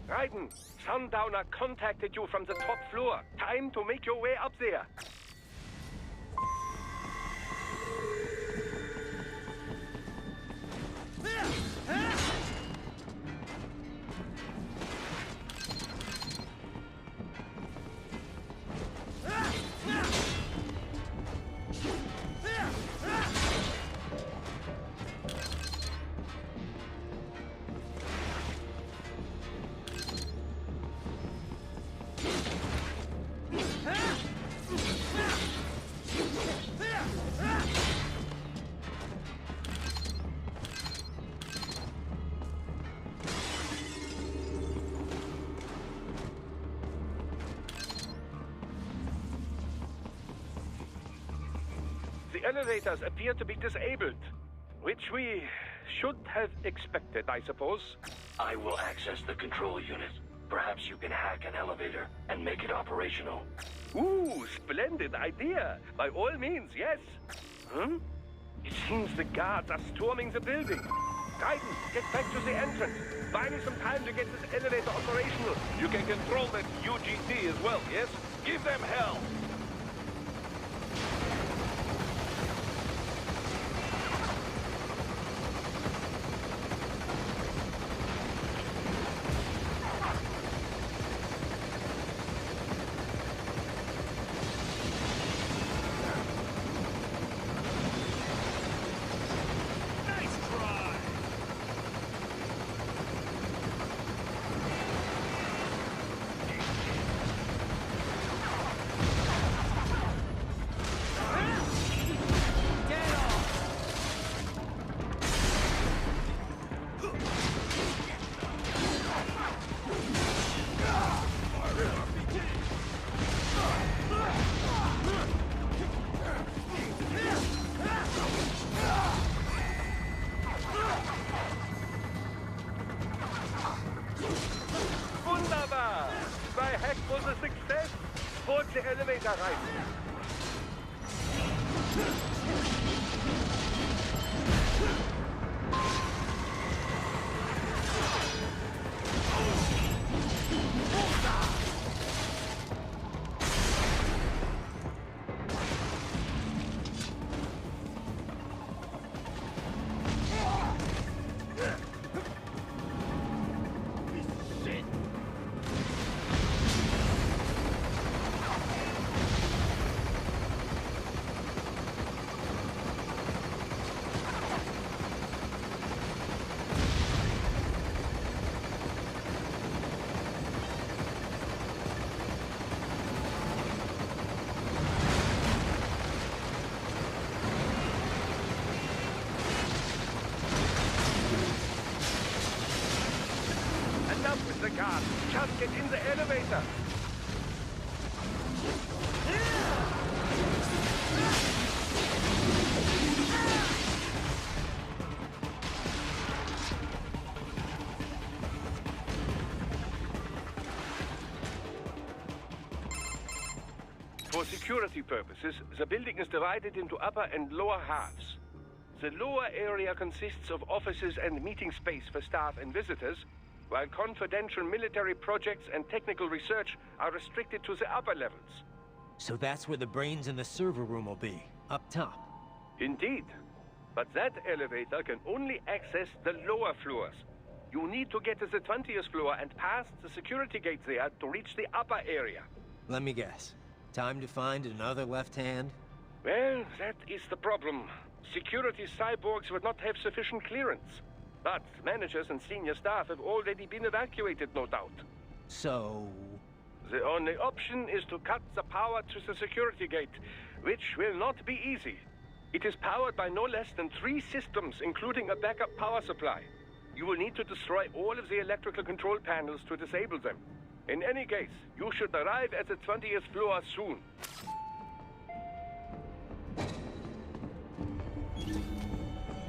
Raiden, Sundowner contacted you from the top floor. Time to make your way up there. The elevators appear to be disabled, which we should have expected, I suppose. I will access the control unit. Perhaps you can hack an elevator and make it operational. Ooh, splendid idea. By all means, yes. Hmm? It seems the guards are storming the building. Raiden, get back to the entrance. Buy me some time to get this elevator operational. You can control that UGT as well, yes? Give them hell! must get in the elevator. For security purposes, the building is divided into upper and lower halves. The lower area consists of offices and meeting space for staff and visitors, while confidential military projects and technical research are restricted to the upper levels. So that's where the brains in the server room will be, up top. Indeed. But that elevator can only access the lower floors. You need to get to the 20th floor and pass the security gate there to reach the upper area. Let me guess. Time to find another left hand? Well, that is the problem. Security cyborgs would not have sufficient clearance. But managers and senior staff have already been evacuated, no doubt. So... The only option is to cut the power to the security gate, which will not be easy. It is powered by no less than 3 systems, including a backup power supply. You will need to destroy all of the electrical control panels to disable them. In any case, you should arrive at the 20th floor soon.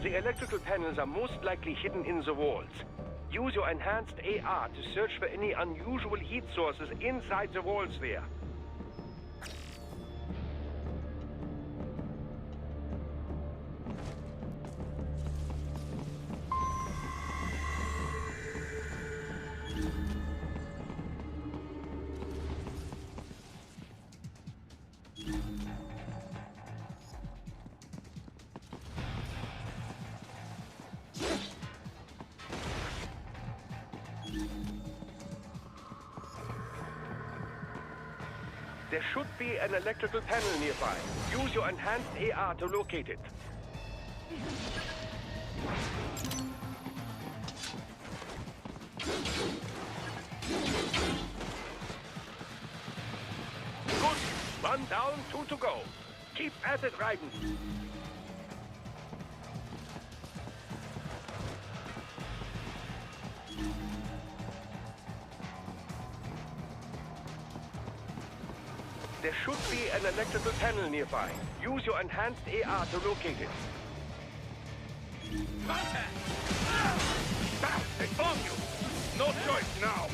The electrical panels are most likely hidden in the walls. Use your enhanced AR to search for any unusual heat sources inside the walls there. There should be an electrical panel nearby. Use your enhanced AR to locate it. Good. 1 down, 2 to go. Keep at it, Raiden. There should be an electrical panel nearby. Use your enhanced AR to locate it. Contact! Ah, they found you! No choice now!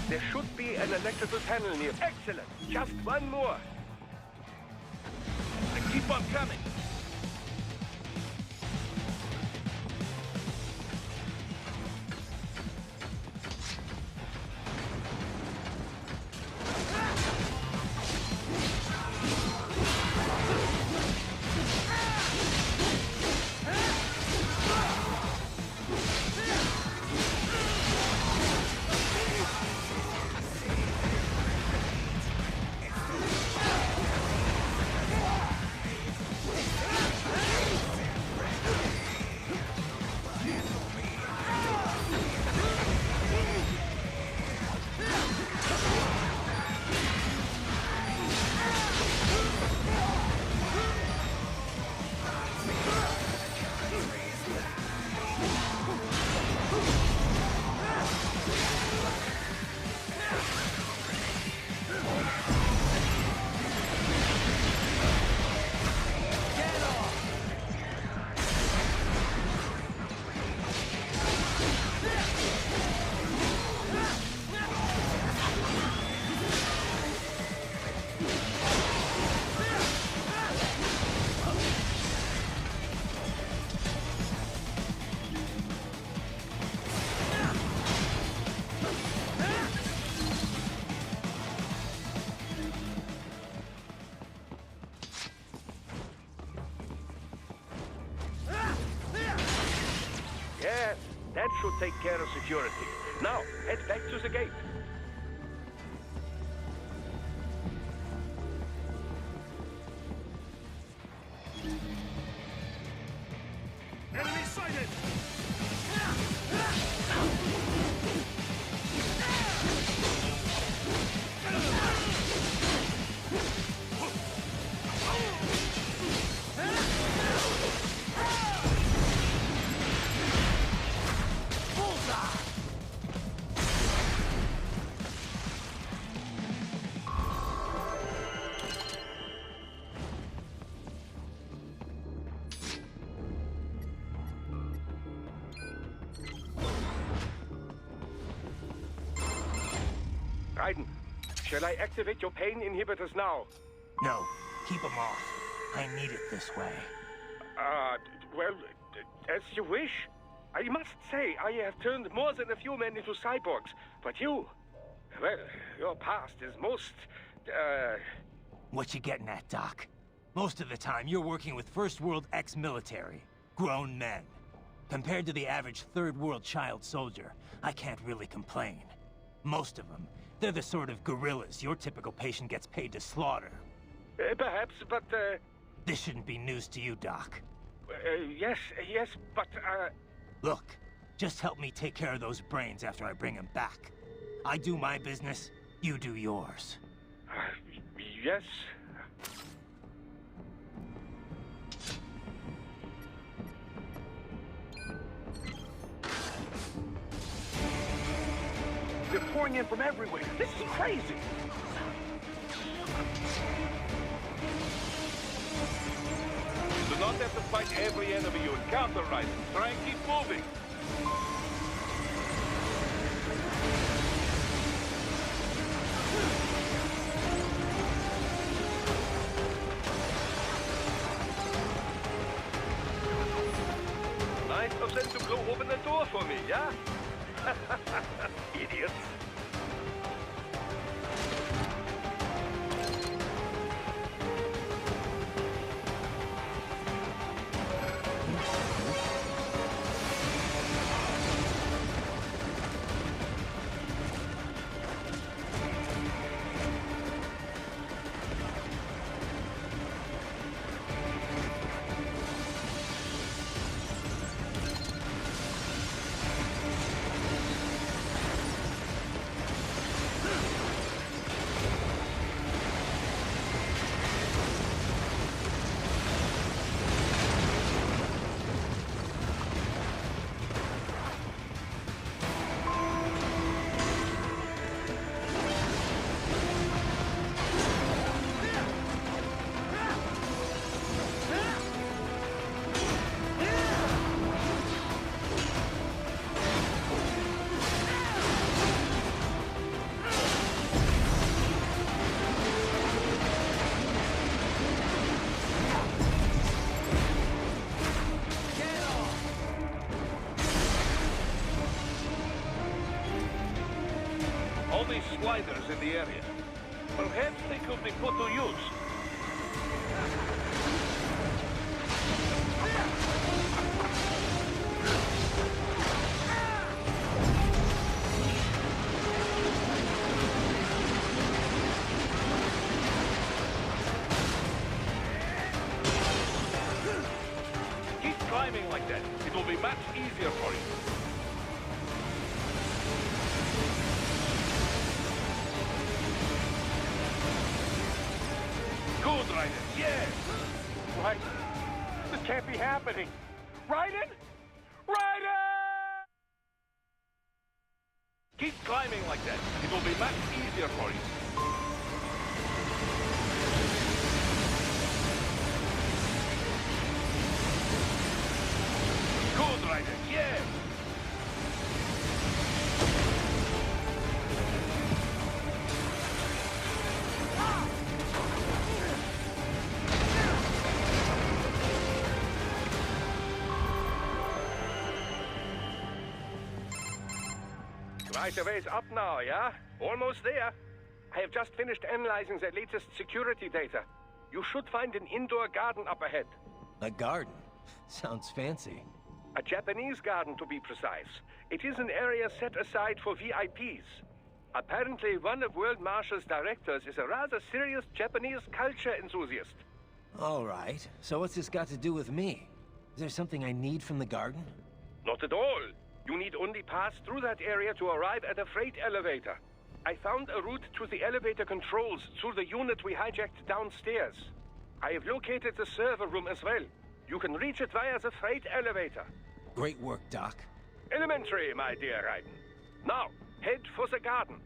There should be an electrical panel near. Excellent. Just 1 more. And keep on coming. should take care of security. Now, head back to the gate. Enemy sighted! Raiden, shall I activate your pain inhibitors now? No, keep them off. I need it this way. Well, as you wish. I must say, I have turned more than a few men into cyborgs, but you... Well, your past is most, What you getting at, Doc? Most of the time, you're working with First World ex-military. Grown men. Compared to the average Third World child soldier, I can't really complain. Most of them, they're the sort of guerrillas your typical patient gets paid to slaughter. Perhaps, but, This shouldn't be news to you, Doc. Yes, but, Look, just help me take care of those brains after I bring them back. I do my business, you do yours. Yes. They're pouring in from everywhere. This is crazy. You do not have to fight every enemy you encounter, Raiden. Try and keep moving. Nice of them to go open the door for me, yeah? Idiots. Sliders in the area. Perhaps they could be put to use. Keep climbing like that. It will be much easier for you. Good, Raiden. Yes! Right. This can't be happening. Raiden? Raiden! Keep climbing like that. It will be much easier for you. Good, Raiden. Yes! Right away is up now, yeah? Almost there. I have just finished analyzing the latest security data. You should find an indoor garden up ahead. A garden? Sounds fancy. A Japanese garden, to be precise. It is an area set aside for VIPs. Apparently, one of World Marshal's directors is a rather serious Japanese culture enthusiast. All right. So what's this got to do with me? Is there something I need from the garden? Not at all. You need only pass through that area to arrive at a freight elevator. I found a route to the elevator controls through the unit we hijacked downstairs. I have located the server room as well. You can reach it via the freight elevator. Great work, Doc. Elementary, my dear Raiden. Now, head for the garden.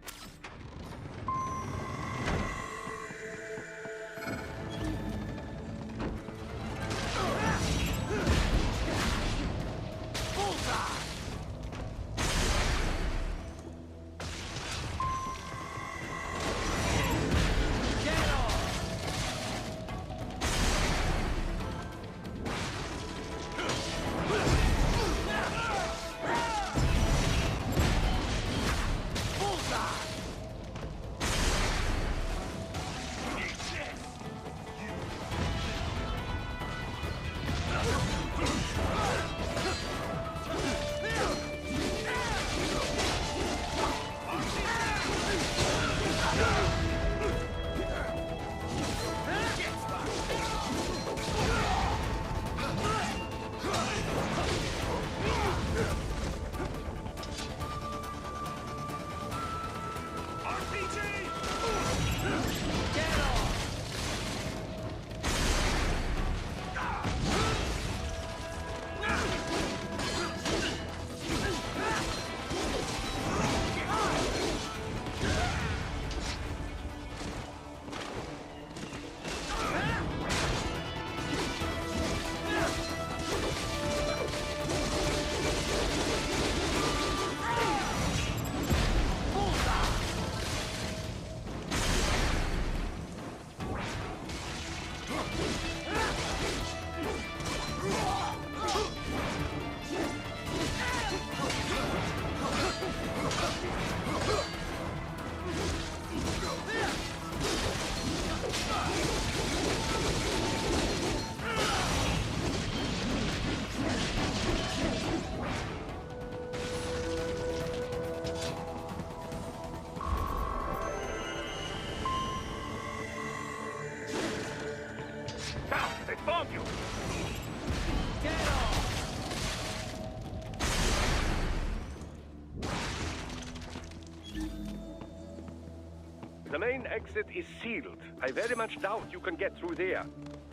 The main exit is sealed. I very much doubt you can get through there.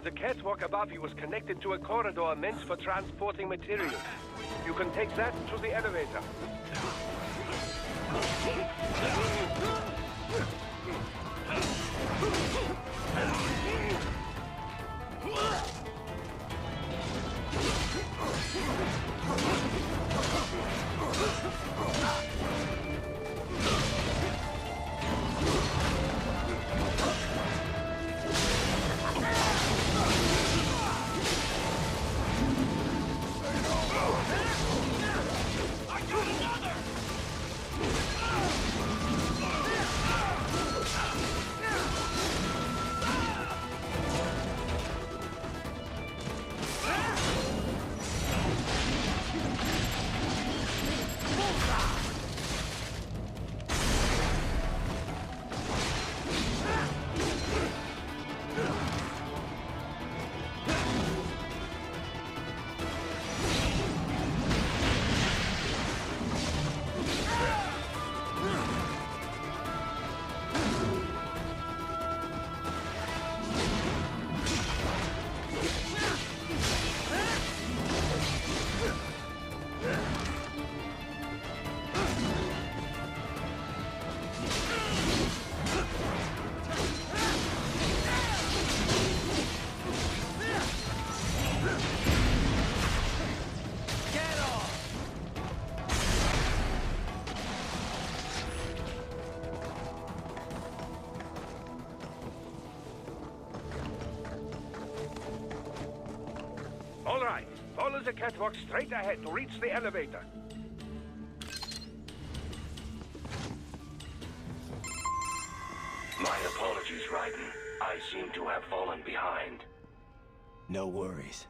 The catwalk above you is connected to a corridor meant for transporting materials. You can take that to the elevator. All right, follow the catwalk straight ahead to reach the elevator. My apologies, Raiden. I seem to have fallen behind. No worries.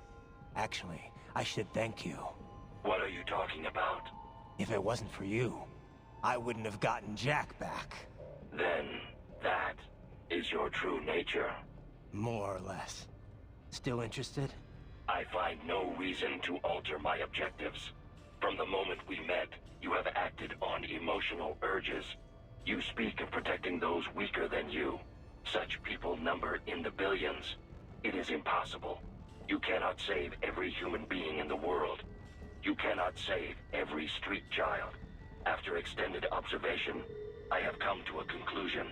Actually, I should thank you. What are you talking about? If it wasn't for you, I wouldn't have gotten Jack back. Then, that is your true nature. More or less. Still interested? I find no reason to alter my objectives. From the moment we met, you have acted on emotional urges. You speak of protecting those weaker than you. Such people number in the billions. It is impossible. You cannot save every human being in the world. You cannot save every street child. After extended observation, I have come to a conclusion.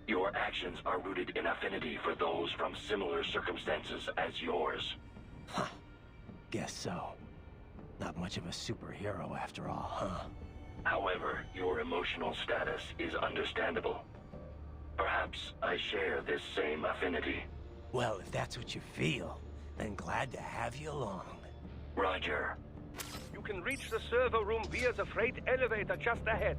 Your actions are rooted in affinity for those from similar circumstances as yours. Huh. Guess so. Not much of a superhero after all, huh? However, your emotional status is understandable. Perhaps I share this same affinity. Well, if that's what you feel, then glad to have you along. Roger. You can reach the server room via the freight elevator just ahead.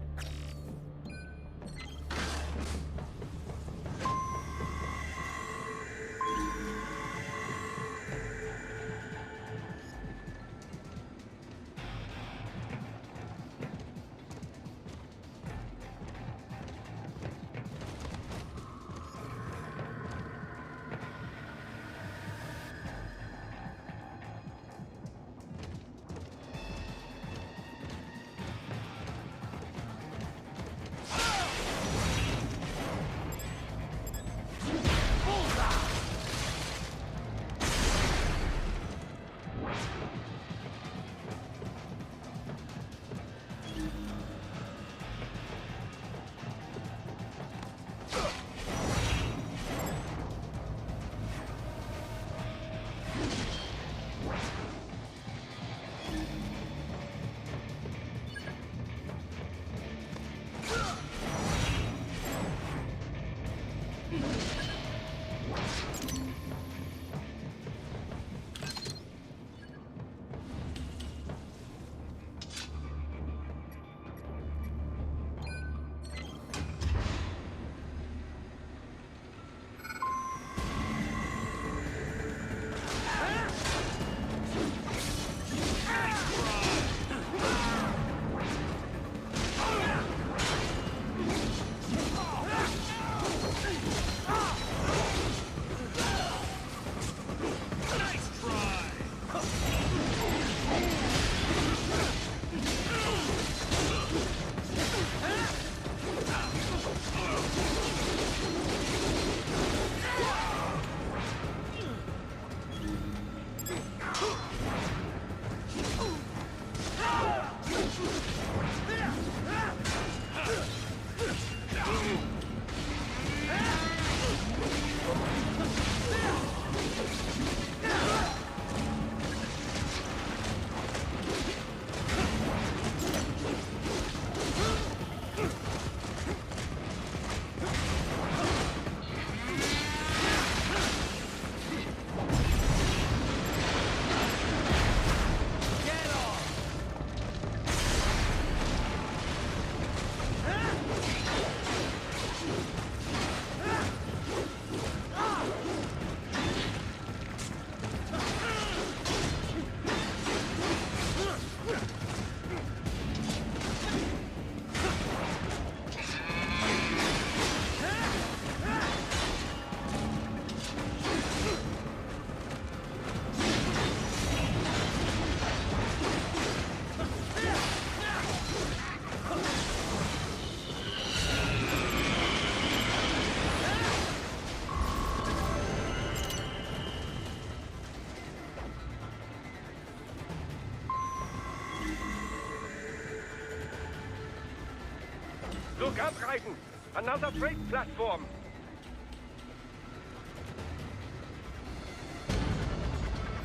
Look up, Raiden! Another freight platform!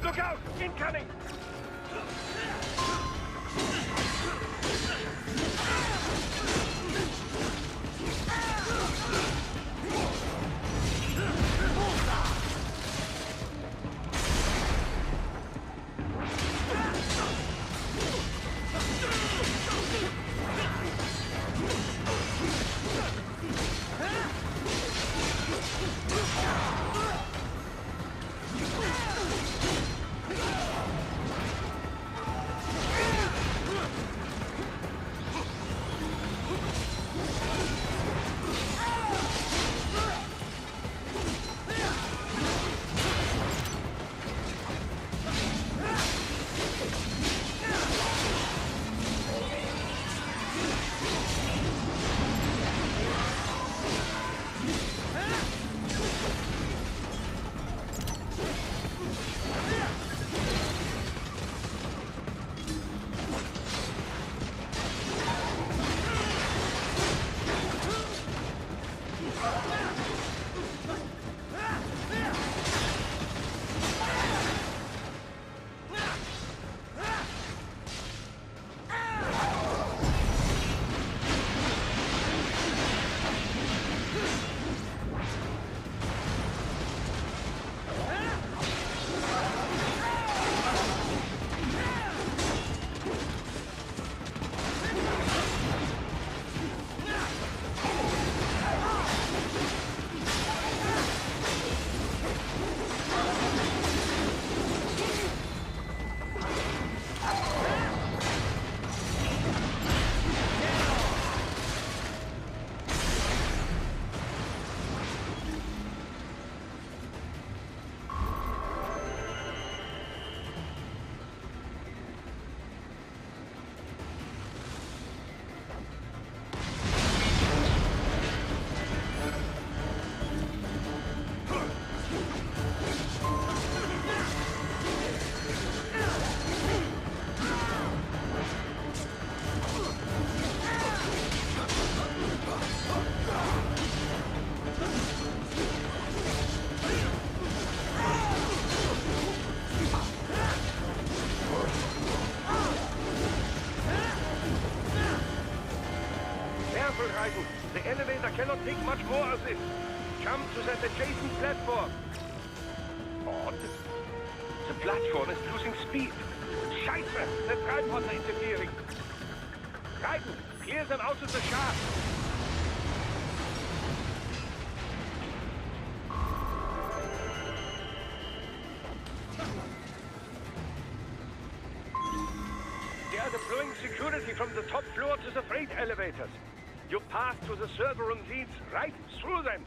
Look out! Incoming! careful, Raiden. The elevator cannot take much more of this. Jump to that adjacent platform. Odd. The platform is losing speed. Scheiße! The tripods are interfering. Raiden, clear them out of the shaft. They are deploying security from the top floor to the freight elevators. Your path to the server room leads right through them.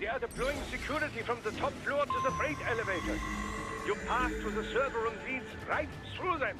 They are deploying security from the top floor to the freight elevators. Your path to the server room leads right through them.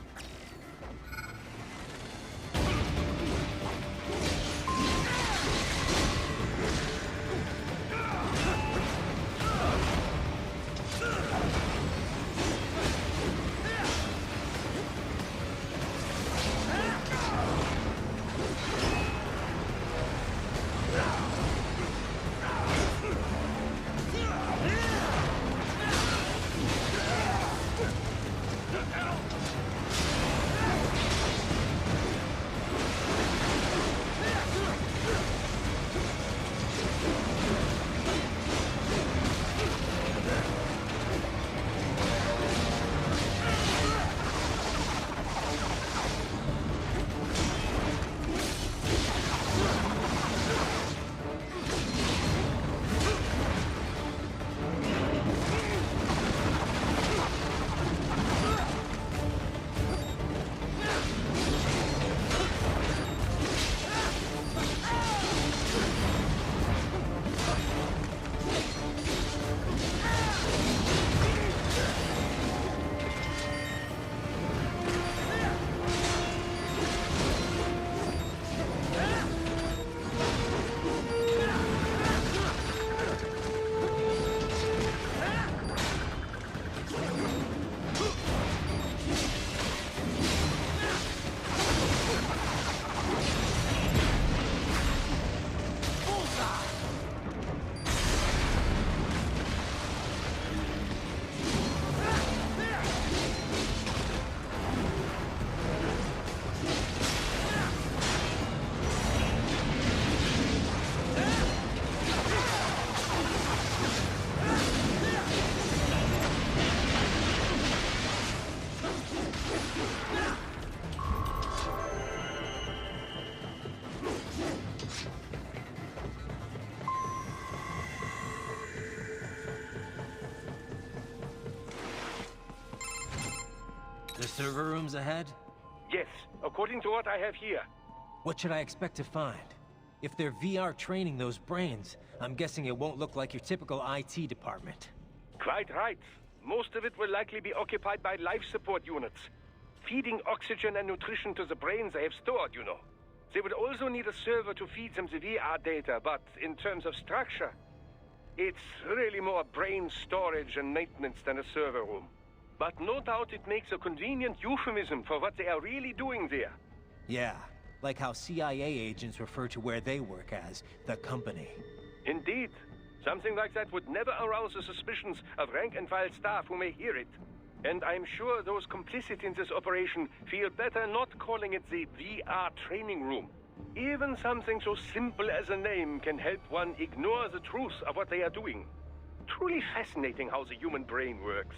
The server rooms ahead? Yes, according to what I have here. What should I expect to find? If they're VR training those brains, I'm guessing it won't look like your typical IT department. Quite right. Most of it will likely be occupied by life support units. Feeding oxygen and nutrition to the brains they have stored, you know. They would also need a server to feed them the VR data, but in terms of structure, it's really more brain storage and maintenance than a server room. But no doubt it makes a convenient euphemism for what they are really doing there. Yeah, like how CIA agents refer to where they work as the company. Indeed. Something like that would never arouse the suspicions of rank-and-file staff who may hear it. And I'm sure those complicit in this operation feel better not calling it the VR training room. Even something so simple as a name can help one ignore the truth of what they are doing. Truly fascinating how the human brain works.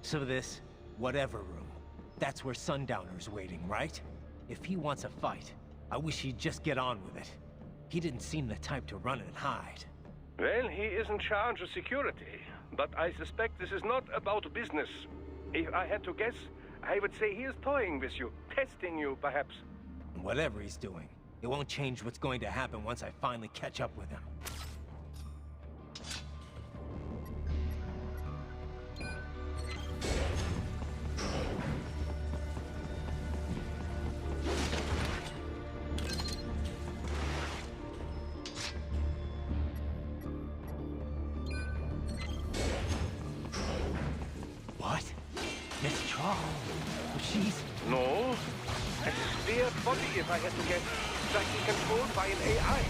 So this Whatever room. That's where Sundowner's waiting, right? If he wants a fight, I wish he'd just get on with it. He didn't seem the type to run and hide. Well, he is in charge of security, but I suspect this is not about business. If I had to guess, I would say he is toying with you, testing you, perhaps. Whatever he's doing, it won't change what's going to happen once I finally catch up with him. What? Miss Charles? She's... No. A spare body, if I had to guess. Exactly controlled by an AI.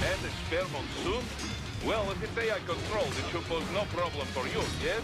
And a spare monsoon? Well, if it's AI controlled, it should pose no problem for you, yes?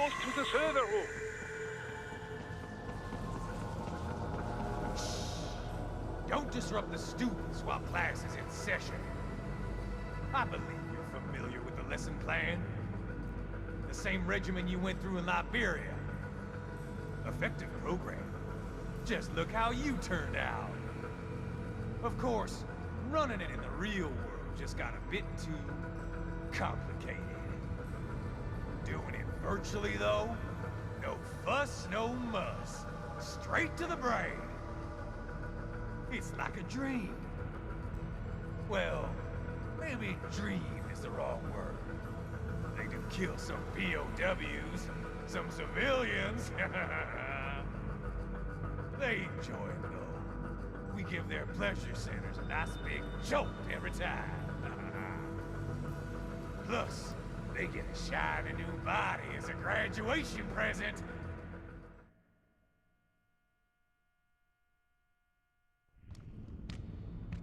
almost to the server room. Don't disrupt the students while class is in session. I believe you're familiar with the lesson plan. The same regimen you went through in Liberia. Effective program. Just look how you turned out. Of course, running it in the real world just got a bit too complicated. Doing it virtually, though, no fuss, no muss. Straight to the brain. It's like a dream. Well, maybe dream is the wrong word. They do kill some POWs, some civilians. They enjoy it, though. We give their pleasure centers a nice big jolt every time. Plus, they get a shiny new body as a graduation present.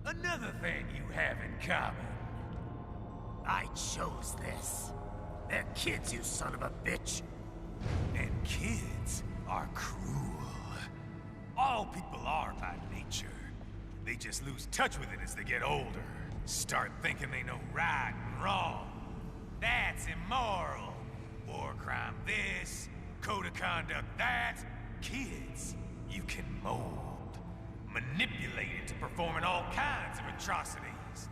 Another thing you have in common. I chose this. They're kids, you son of a bitch. And kids are cruel. All people are by nature. They just lose touch with it as they get older. Start thinking they know right and wrong. That's immoral. War crime this, code of conduct that. Kids, you can mold, manipulate into performing all kinds of atrocities.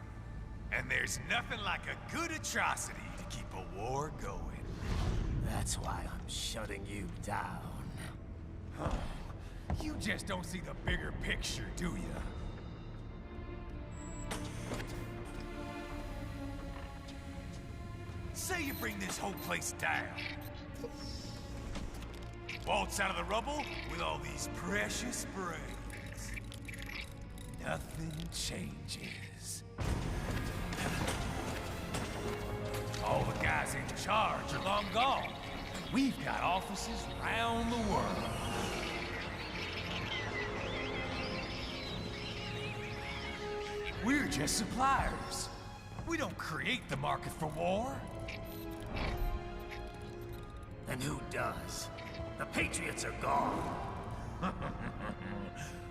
And there's nothing like a good atrocity to keep a war going. That's why I'm shutting you down. You just don't see the bigger picture, do you? Say you bring this whole place down. Waltz out of the rubble with all these precious brains. Nothing changes. All the guys in charge are long gone. We've got offices around the world. We're just suppliers. We don't create the market for war. And who does? The Patriots are gone.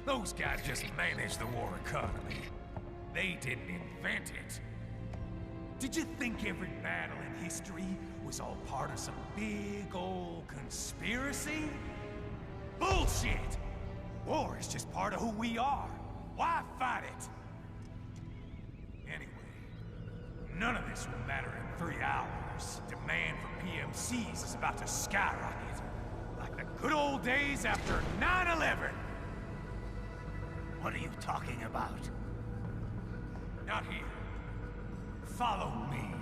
Those guys just manage the war economy. They didn't invent it. Did you think every battle in history was all part of some big old conspiracy? Bullshit! War is just part of who we are. Why fight it? Anyway, none of this will matter in 3 hours. Demand for PMCs is about to skyrocket. Like the good old days after 9/11. What are you talking about? Not here. Follow me.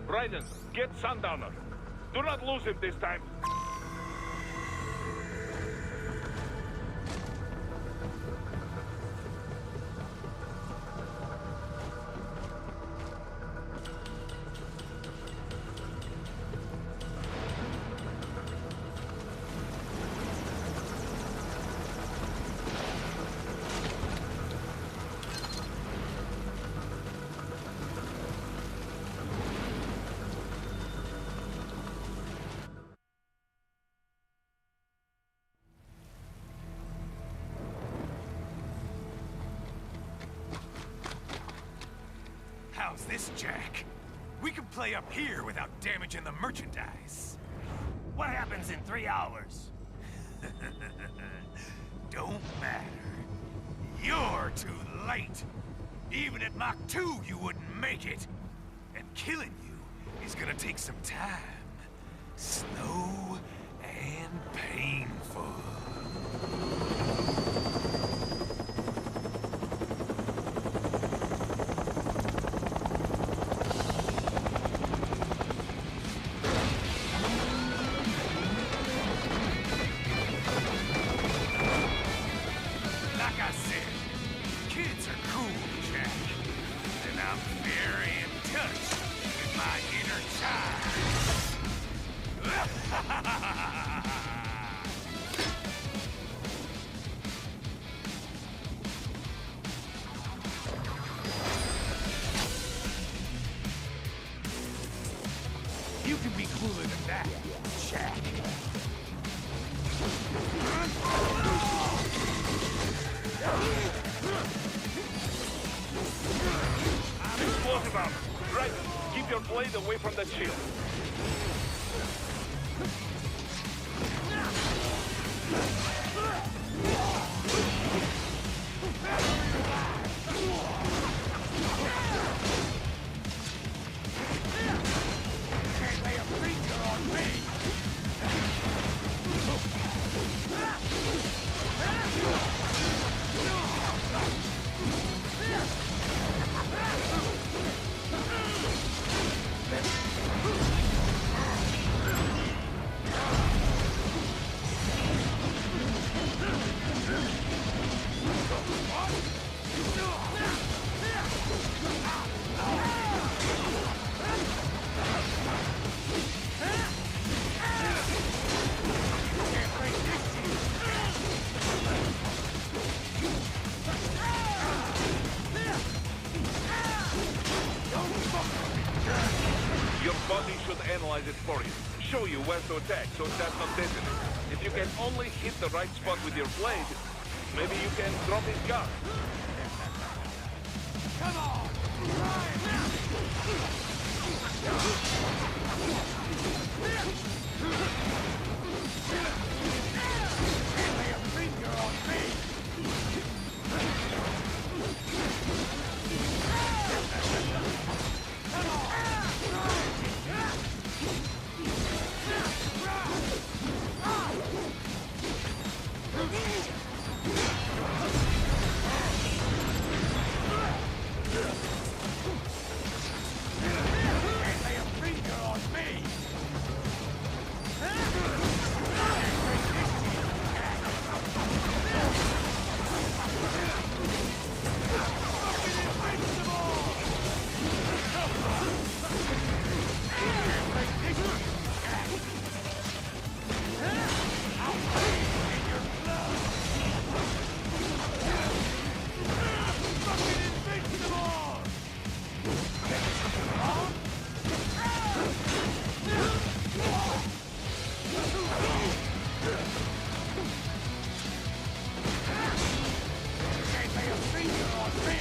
Raiden, get Sundowner. Do not lose him this time. How's this, Jack? We can play up here without damaging the merchandise. What happens in 3 hours? Don't matter. You're too late. Even at Mach 2, you wouldn't make it. And killing you is gonna take some time. Slow and painful. Very in touch with my inner child. check. Explosive armor. Right. Keep your blade away from that shield. Can't lay a finger on me. Your body should analyze it for you. Show you where to attack, so it does not detonate. If you can only hit the right spot with your blade, maybe you can drop his gun. Come on! Can't lay a finger on me. Can't lay a finger on me. Can't lay a finger on me.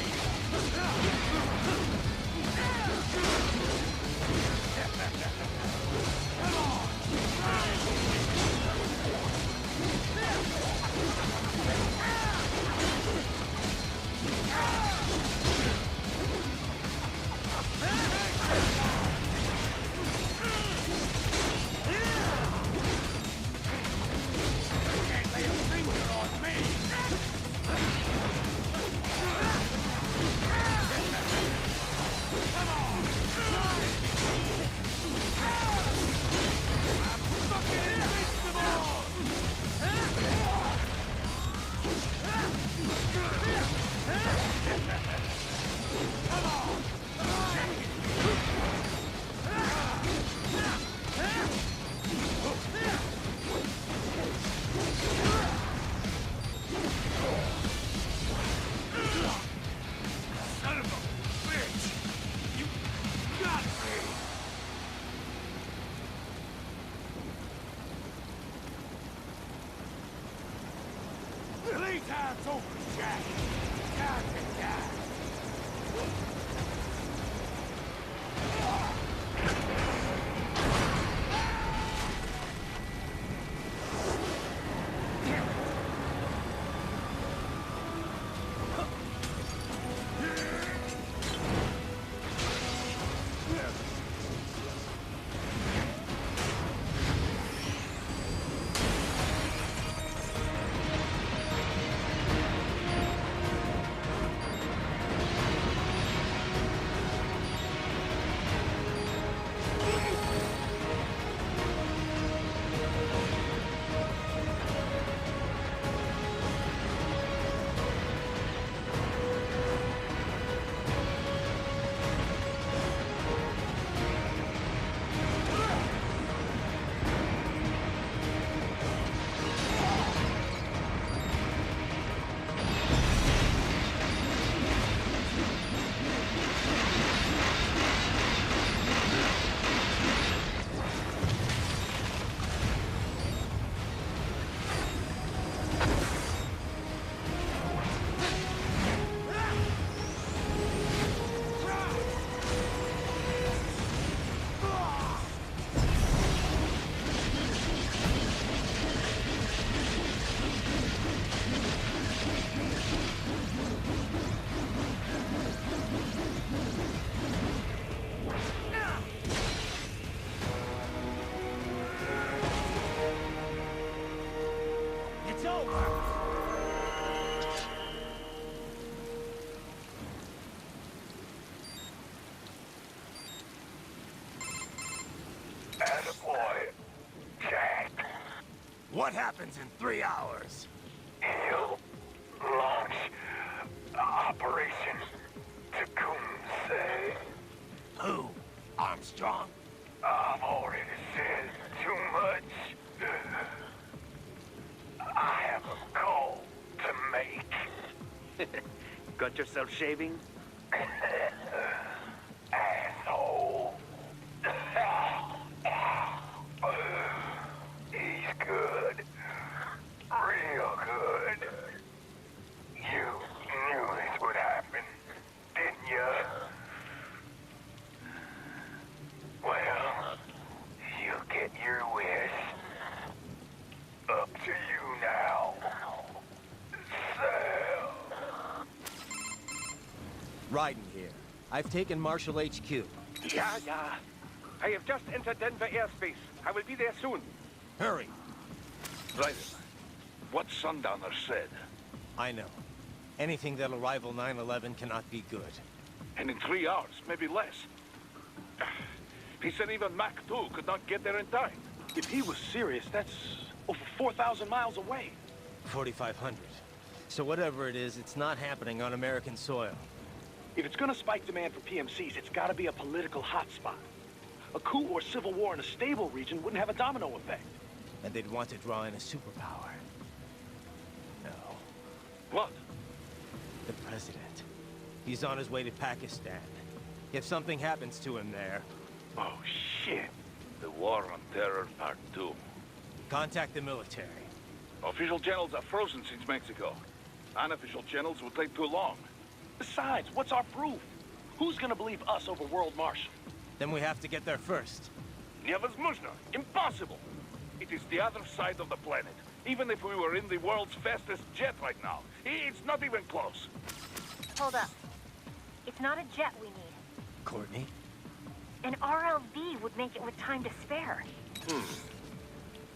Can't lay a finger on me. Son of a bitch! You got me! Playtime's over, Jack. Time to die. What happens in 3 hours? He'll launch Operation Tecumseh. Who? Armstrong? I've already said too much. I have a call to make. Got yourself shaving? Asshole. He's good. Real good. You knew this would happen, didn't you? Well, you get your wish. Up to you now. Sam. Raiden here. I've taken Marshall HQ. Yeah. I have just entered Denver airspace. I will be there soon. Hurry. Raiden, what Sundowner said. I know. Anything that'll rival 9/11 cannot be good. And in 3 hours, maybe less. He said even Mach 2 could not get there in time. If he was serious, that's over 4,000 miles away. 4,500. So whatever it is, it's not happening on American soil. If it's gonna spike demand for PMCs, it's gotta be a political hotspot. A coup or civil war in a stable region wouldn't have a domino effect. And they'd want to draw in a superpower. No. What? The president. He's on his way to Pakistan. If something happens to him there... Oh, shit. The War on Terror Part 2. Contact the military. Official channels are frozen since Mexico. Unofficial channels would take too long. Besides, what's our proof? Who's gonna believe us over World Marshal? Then we have to get there first. Невозможно. Impossible. It is the other side of the planet. Even if we were in the world's fastest jet right now, it's not even close. Hold up. It's not a jet we need. Courtney? An RLV would make it with time to spare.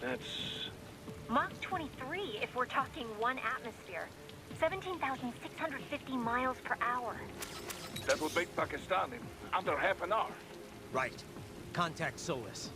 That's... Mach 23 if we're talking 1 atmosphere. 17,650 miles per hour. That would make Pakistan in under half an hour. Right. Contact Solus.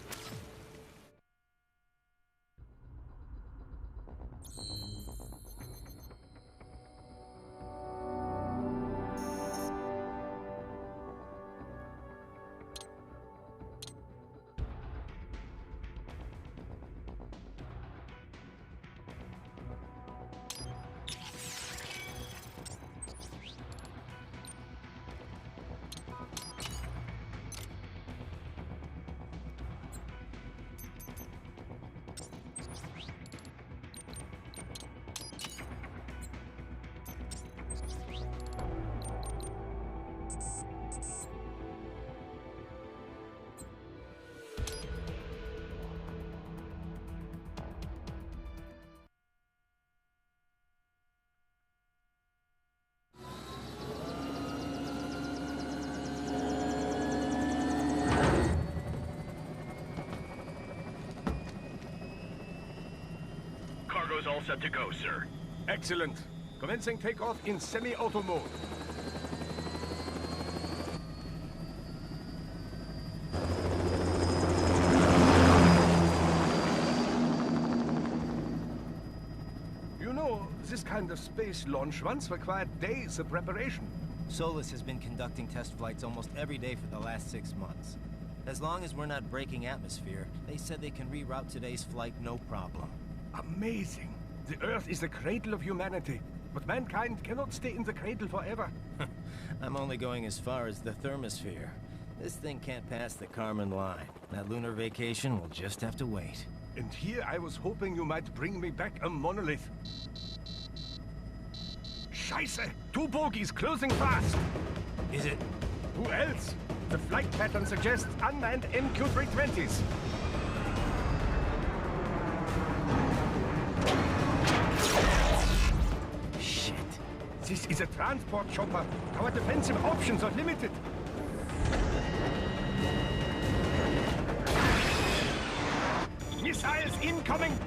Cargo's all set to go, sir. Excellent. Commencing takeoff in semi-auto mode. You know, this kind of space launch once required days of preparation. Solus has been conducting test flights almost every day for the last 6 months. As long as we're not breaking atmosphere, they said they can reroute today's flight no problem. Amazing. The Earth is the cradle of humanity, but mankind cannot stay in the cradle forever. I'm only going as far as the thermosphere. This thing can't pass the Kármán line. That lunar vacation will just have to wait. And here I was hoping you might bring me back a monolith. Scheiße! 2 bogies closing fast! Is it? Who else? The flight pattern suggests unmanned MQ-320s. Shit. This is a transport chopper. Our defensive options are limited. Missiles incoming!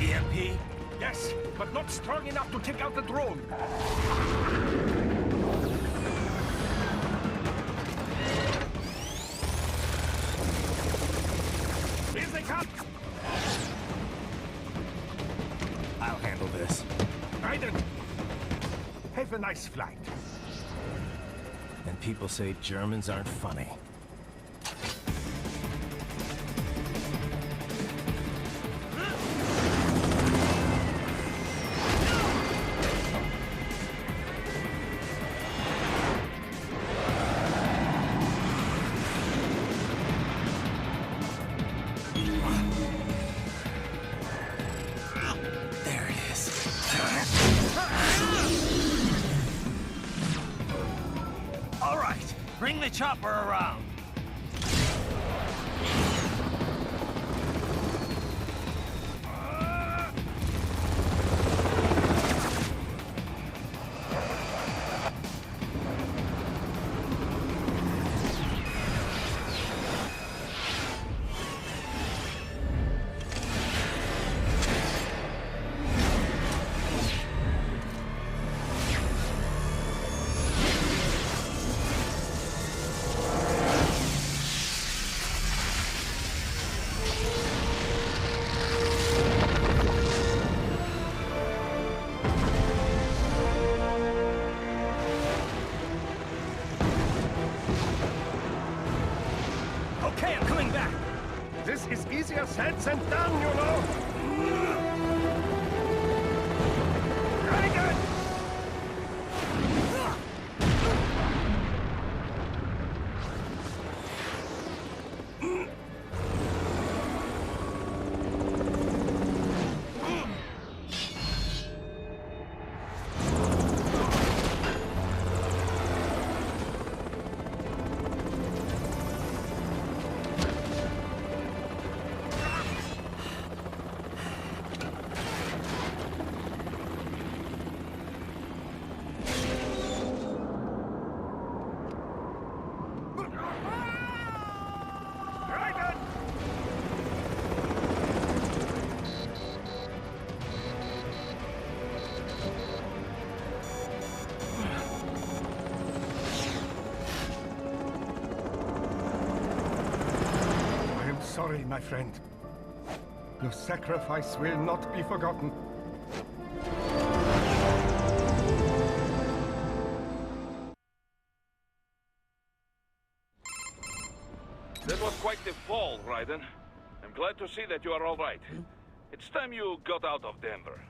EMP? Yes, but not strong enough. enough to take out the drone. Here they come! I'll handle this. Raiden! Have a nice flight. And people say Germans aren't funny. There it is. All right, bring the chopper around. Okay, I'm coming back. This is easier said than done, you know. Raiden! Sorry, my friend. Your sacrifice will not be forgotten. That was quite the fall, Raiden. I'm glad to see that you are all right. It's time you got out of Denver.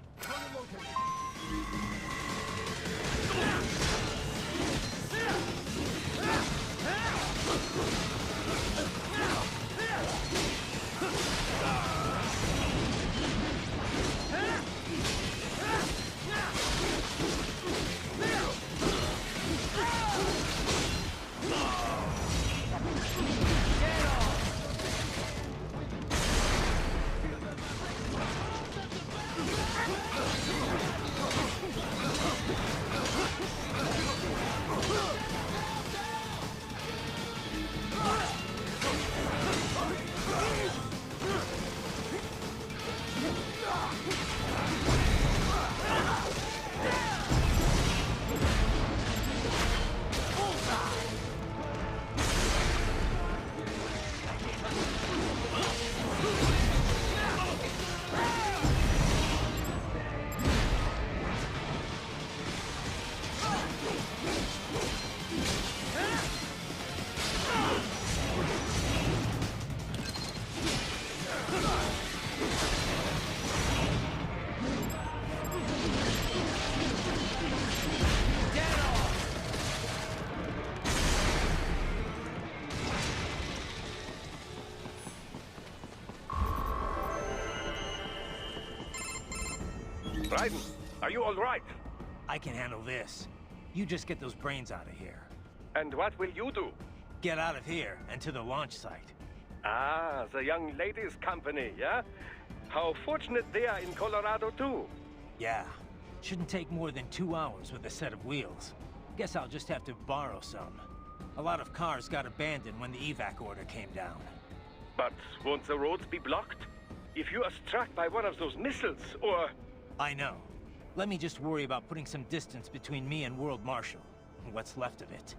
Raiden, are you all right? I can handle this. You just get those brains out of here. And what will you do? Get out of here and to the launch site. Ah, the young ladies' company, yeah? How fortunate they are in Colorado, too. Yeah. Shouldn't take more than 2 hours with a set of wheels. Guess I'll just have to borrow some. A lot of cars got abandoned when the evac order came down. But won't the roads be blocked? If you are struck by one of those missiles, or... I know. Let me just worry about putting some distance between me and World Marshal. What's left of it.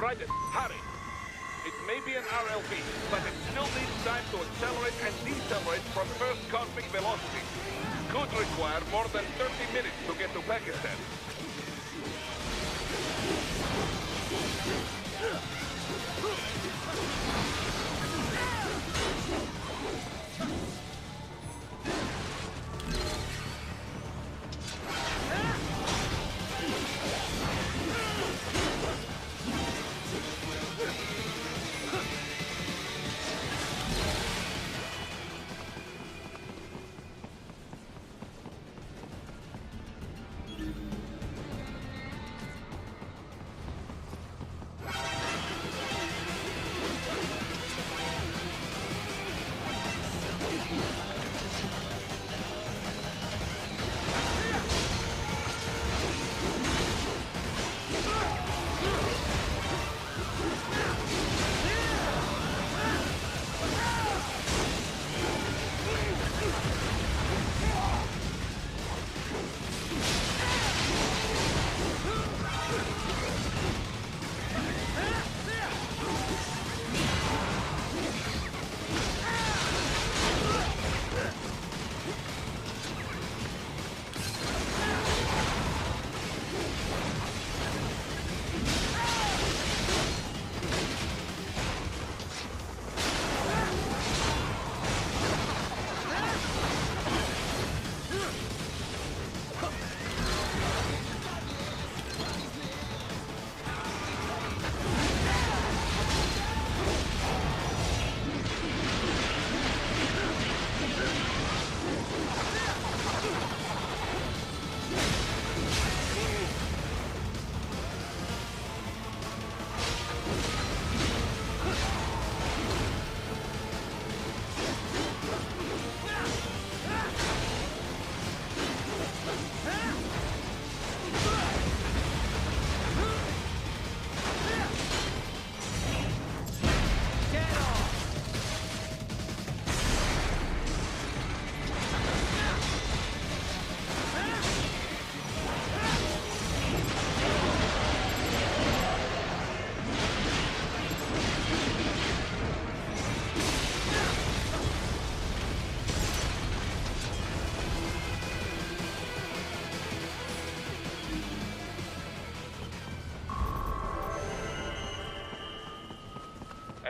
Raiden, hurry! It may be an RLV, but it still needs time to accelerate and decelerate from first cosmic velocity. Could require more than 30 minutes to get to Pakistan.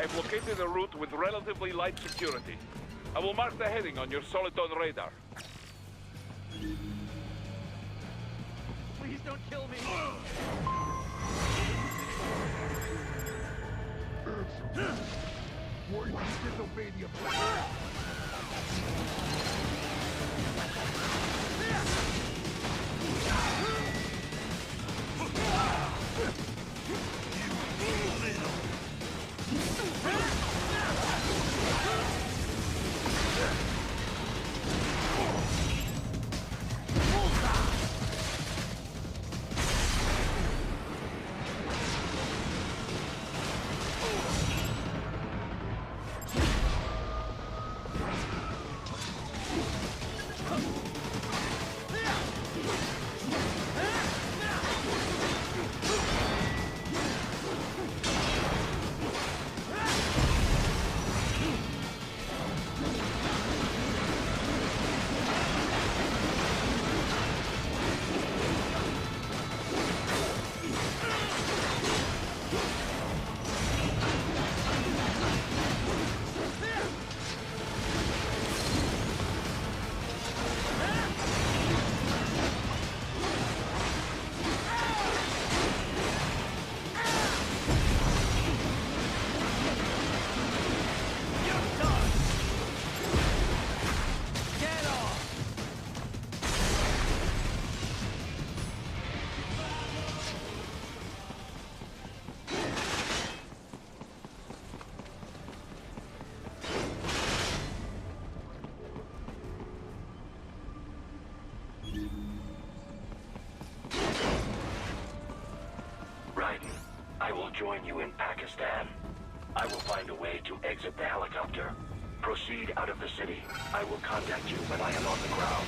I've located a route with relatively light security. I will mark the heading on your Soliton radar. Please don't kill me! Why did you disobey the appointment? Raiden, I will join you in Pakistan. I will find a way to exit the helicopter. Proceed out of the city. I will contact you when I am on the ground.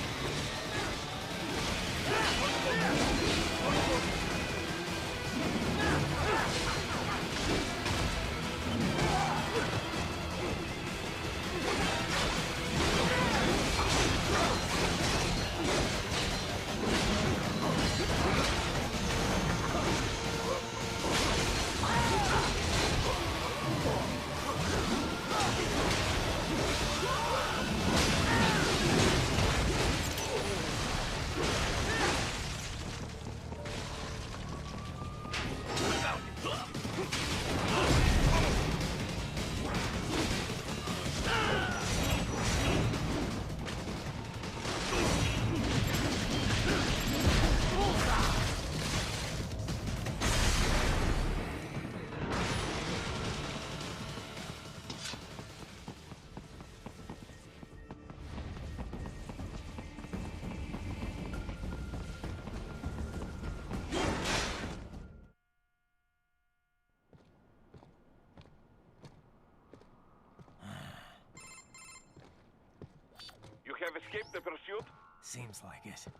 You have escaped the pursuit? Seems like it.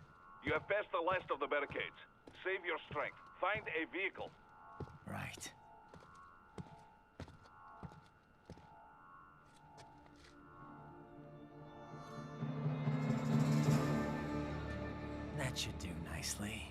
You have passed the last of the barricades. Save your strength. Find a vehicle. Right. That should do nicely.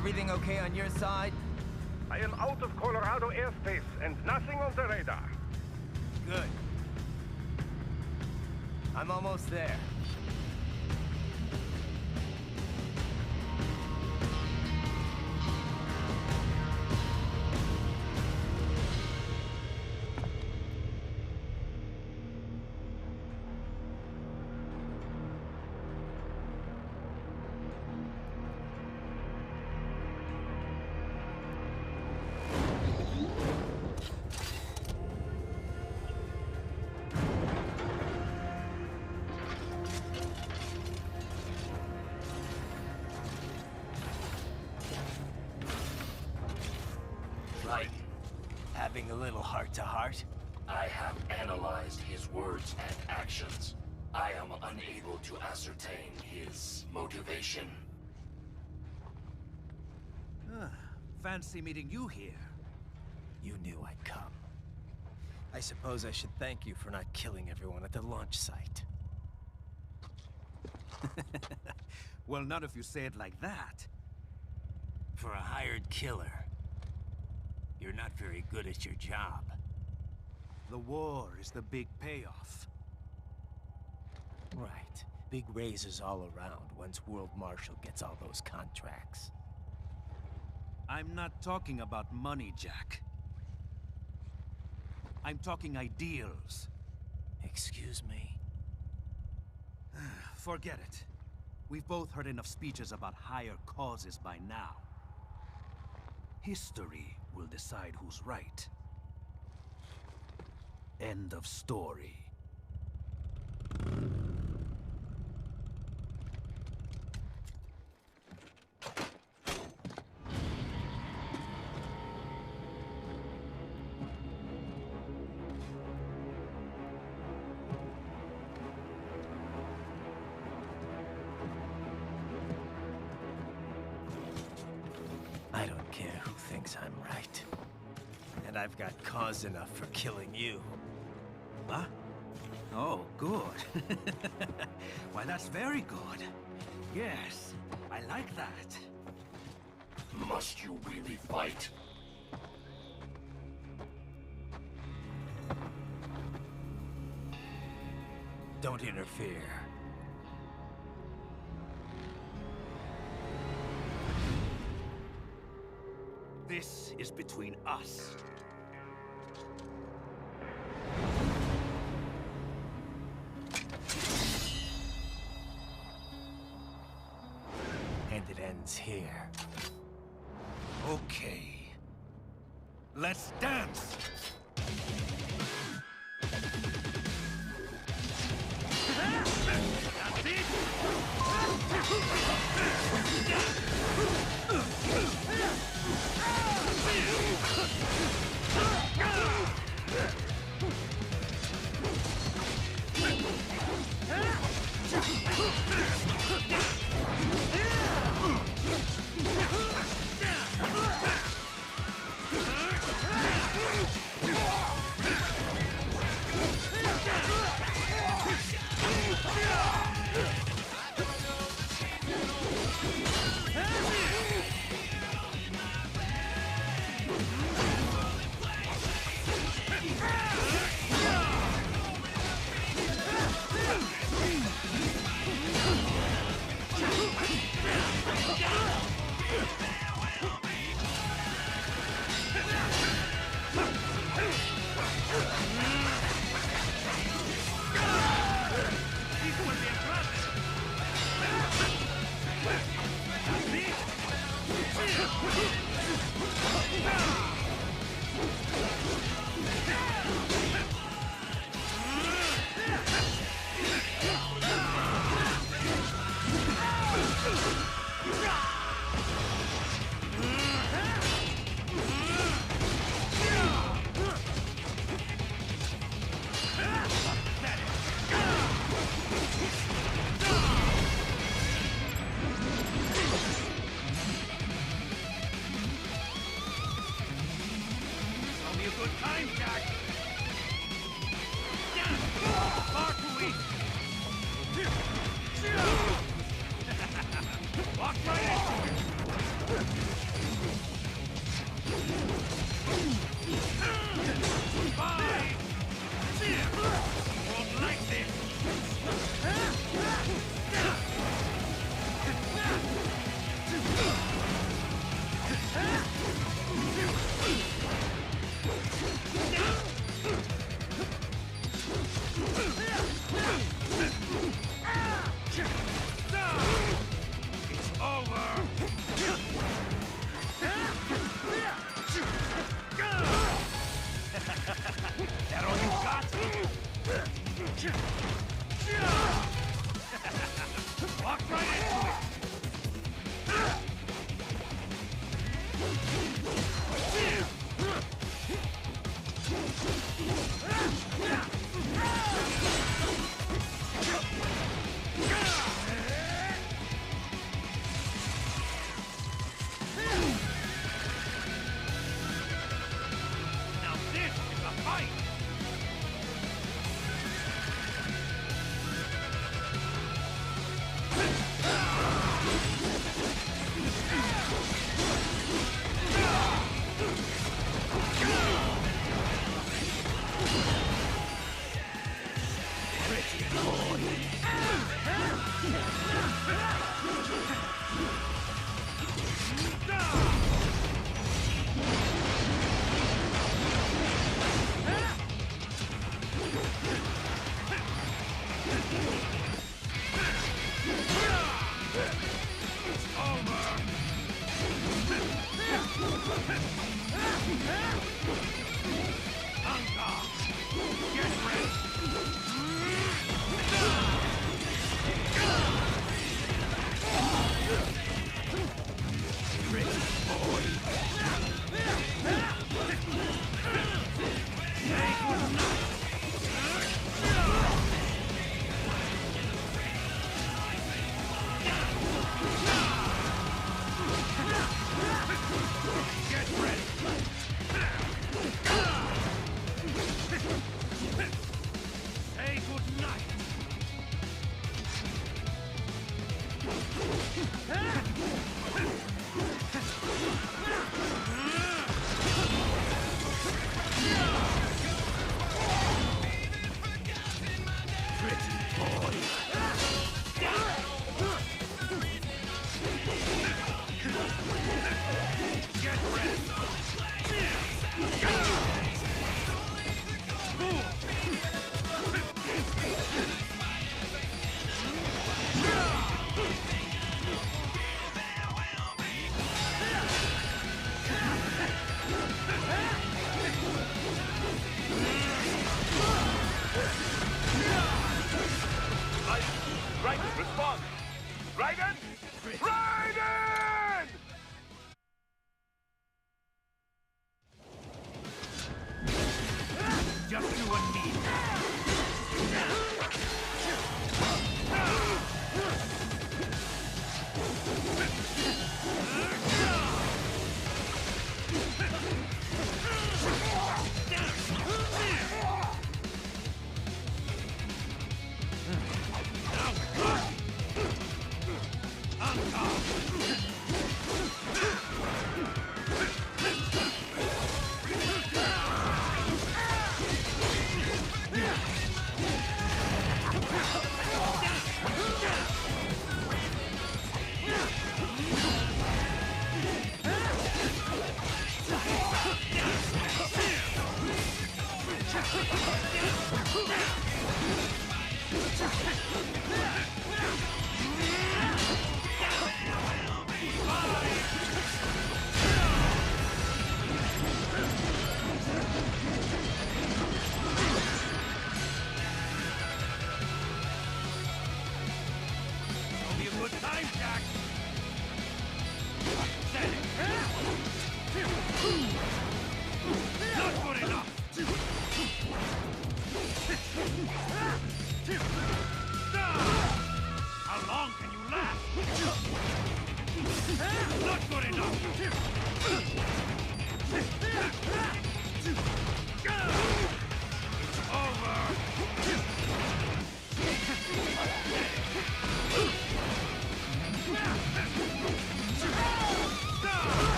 Everything okay on your side? I am out of Colorado airspace and nothing on the radar. Good. I'm almost there. Raiden, Having a little heart-to-heart? I have analyzed his words and actions. I am unable to ascertain his motivation. Fancy meeting you here. You knew I'd come. I suppose I should thank you for not killing everyone at the launch site. Well, not if you say it like that. For a hired killer, you're not very good at your job. The war is the big payoff. Right. Big raises all around once World Marshal gets all those contracts. I'm not talking about money, Jack. I'm talking ideals. Excuse me? Forget it. We've both heard enough speeches about higher causes by now. History will decide who's right. End of story. I don't care who thinks I'm right. And I've got cause enough for killing you. Huh? Oh, good. Why, that's very good. Yes, I like that. Must you really fight? Don't interfere. This is between us. And it ends here. Okay. Let's dance! That's it! Walk right into it! Raiden, respond! Raiden! Raiden! Just you and me.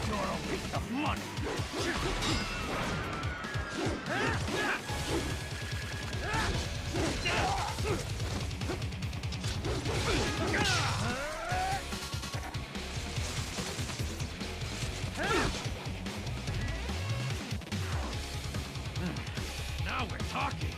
You're a waste of money. Now we're talking.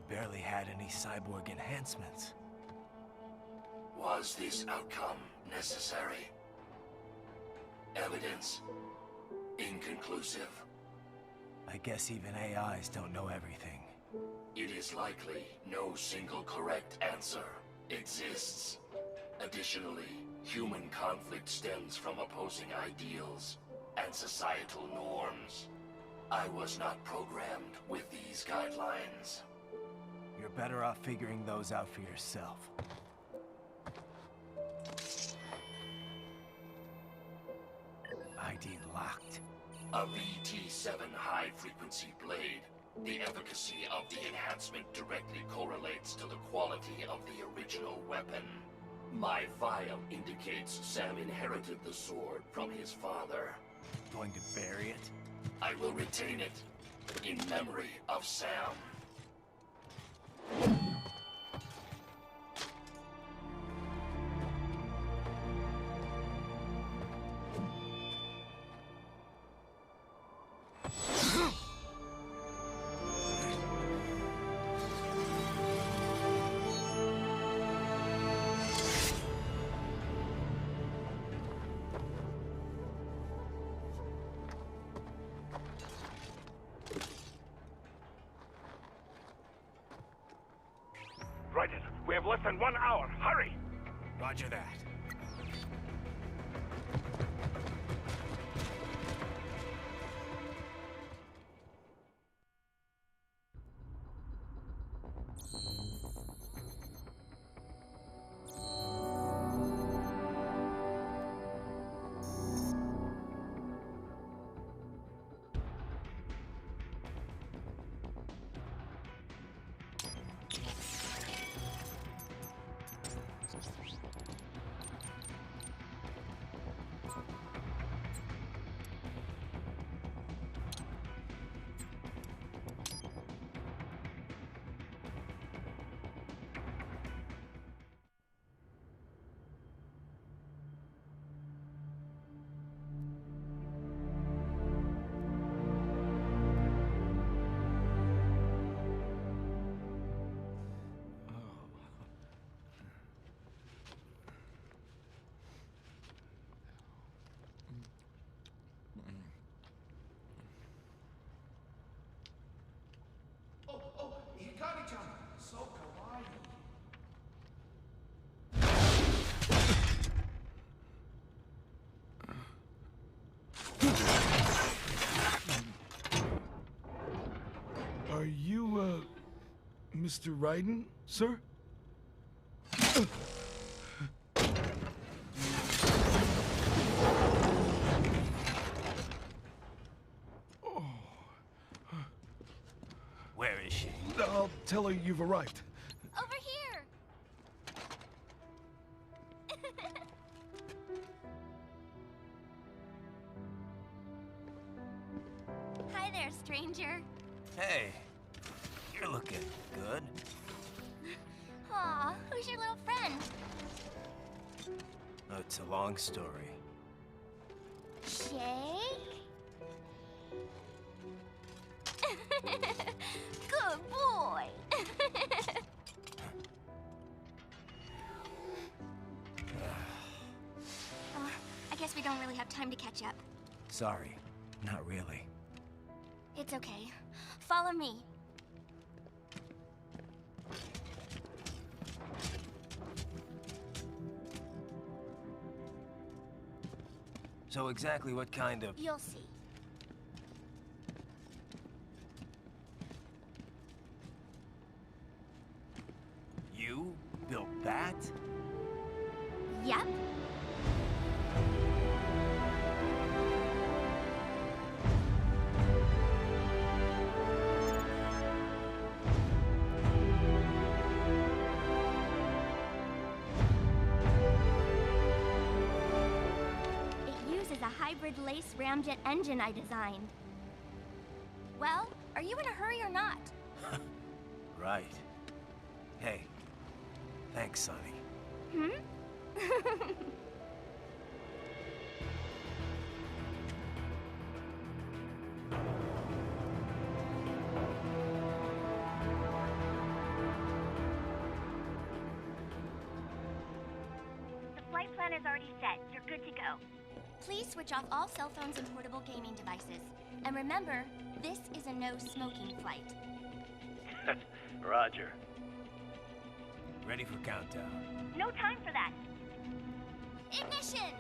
Barely had any cyborg enhancements. Was this outcome necessary? Evidence inconclusive. I guess even AIs don't know everything. It is likely no single correct answer exists. Additionally, human conflict stems from opposing ideals and societal norms. I was not programmed with these guidelines. You're better off figuring those out for yourself. ID locked. A VT7 high-frequency blade. The efficacy of the enhancement directly correlates to the quality of the original weapon. My file indicates Sam inherited the sword from his father. Going to bury it? I will retain it in memory of Sam. Raiden, we have less than 1 hour. Hurry! Roger that. Mr. Raiden, sir? Where is she? I'll tell her you've arrived. Over here! Hi there, stranger. Hey, you're looking good. Aw, who's your little friend? Oh, it's a long story. Shake? Good boy. I guess we don't really have time to catch up. Sorry, not really. It's okay. Follow me. So exactly what kind of... You'll see. You built that? Yep. Hybrid lace ramjet engine I designed. Well, are you in a hurry or not? Right. Hey, thanks, Sonny. Hmm? The flight plan is already set. You're good to go. Please switch off all cell phones and portable gaming devices. And remember, this is a no-smoking flight. Roger. Ready for countdown. No time for that. Ignition!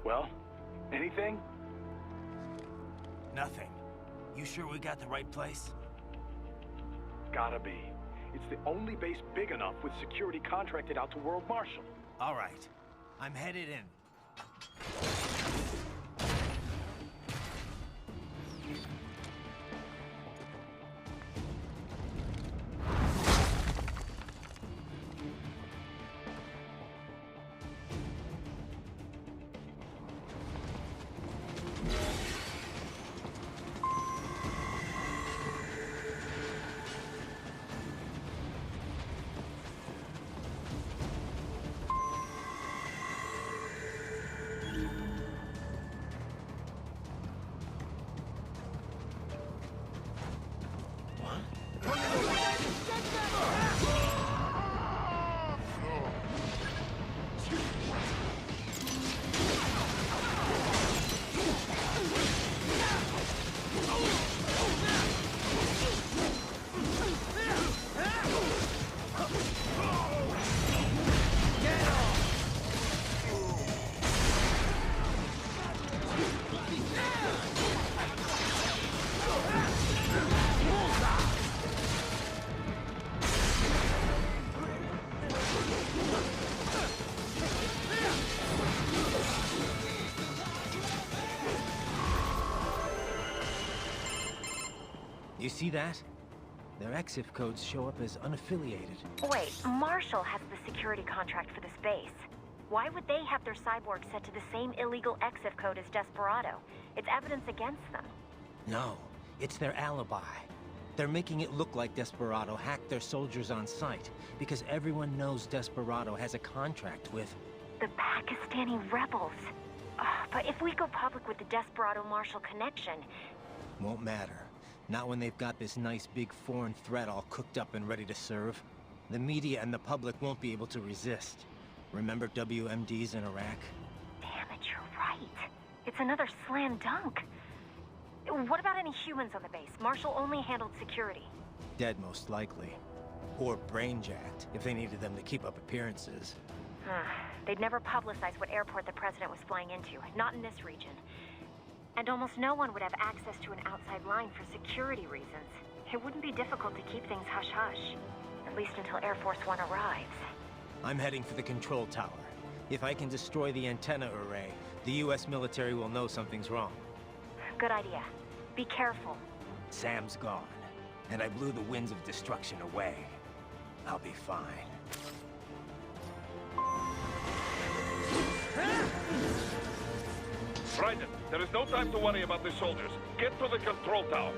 Well, anything? Nothing. You sure we got the right place? Gotta be. It's the only base big enough with security contracted out to World Marshal. All right. I'm headed in. You see that? Their EXIF codes show up as unaffiliated. Wait, Marshall has the security contract for this base. Why would they have their cyborg set to the same illegal EXIF code as Desperado? It's evidence against them. No, it's their alibi. They're making it look like Desperado hacked their soldiers on site, because everyone knows Desperado has a contract with... the Pakistani rebels. But if we go public with the Desperado-Marshall connection... Won't matter. Not when they've got this nice big foreign threat all cooked up and ready to serve. The media and the public won't be able to resist. Remember WMDs in Iraq? Damn it, you're right. It's another slam dunk. What about any humans on the base? Marshall only handled security. Dead, most likely. Or brain-jacked, if they needed them to keep up appearances. They'd never publicize what airport the president was flying into, not in this region. And almost no one would have access to an outside line for security reasons. It wouldn't be difficult to keep things hush-hush. At least until Air Force One arrives. I'm heading for the control tower. If I can destroy the antenna array, the US military will know something's wrong. Good idea. Be careful. Sam's gone, and I blew the winds of destruction away. I'll be fine. Raiden, there is no time to worry about the soldiers. Get to the control tower.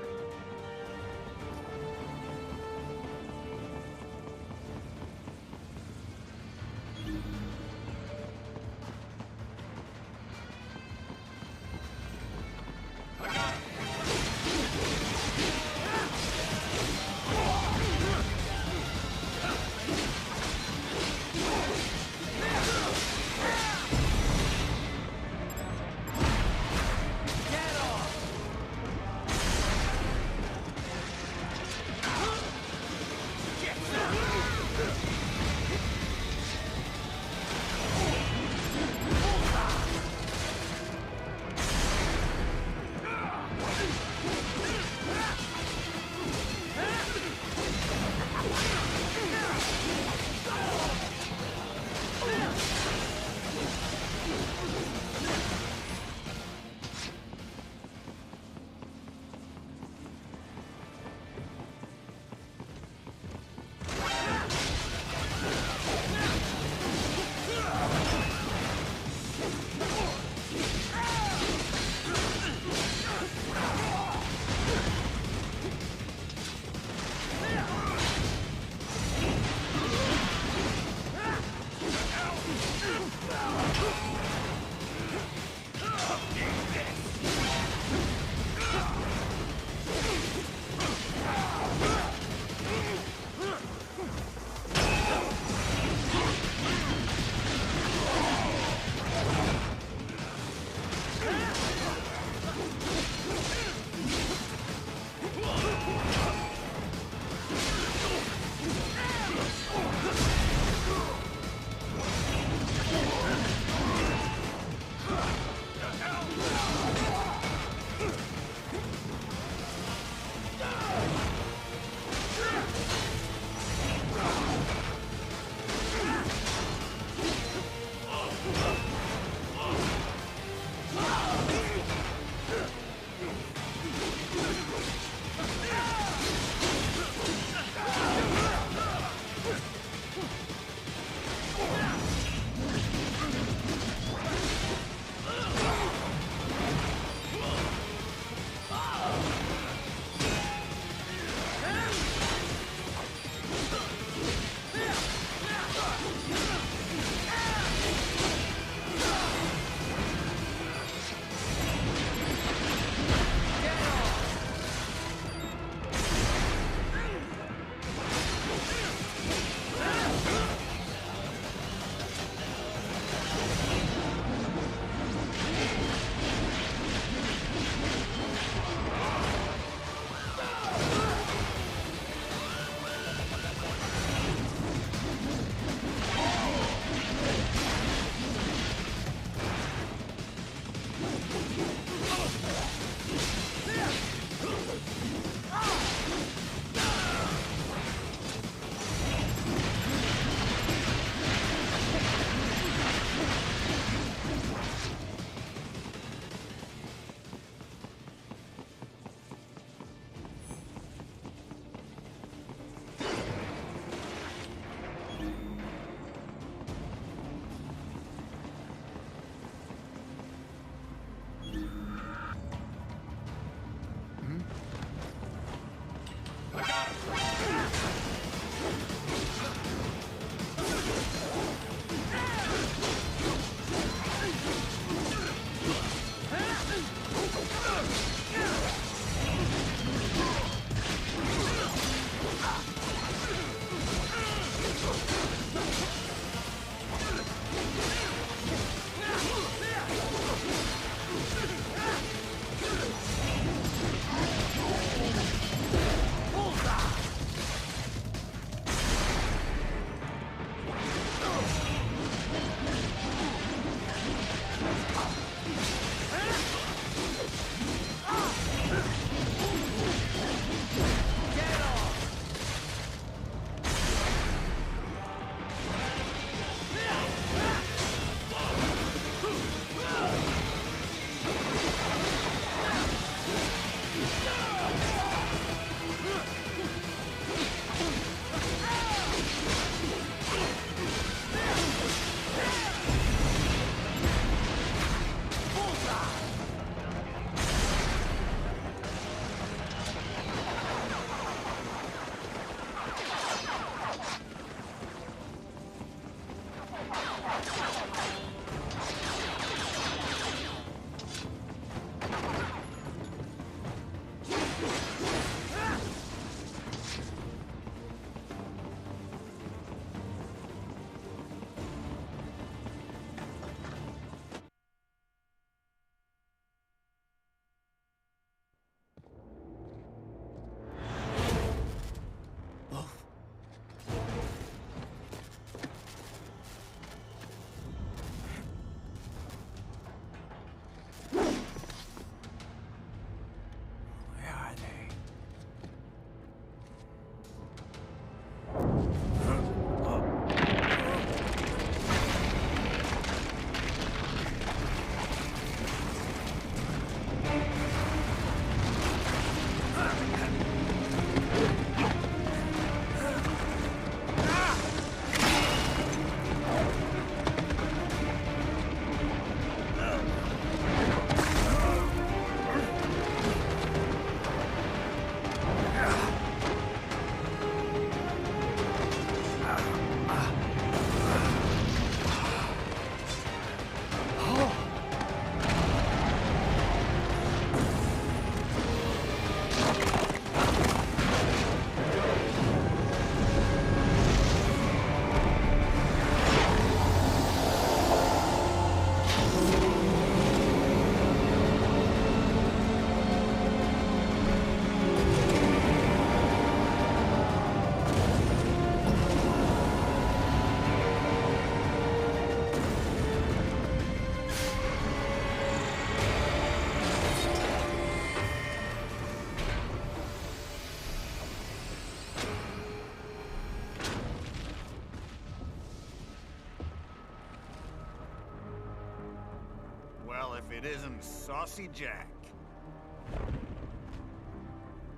it isn't Saucy Jack.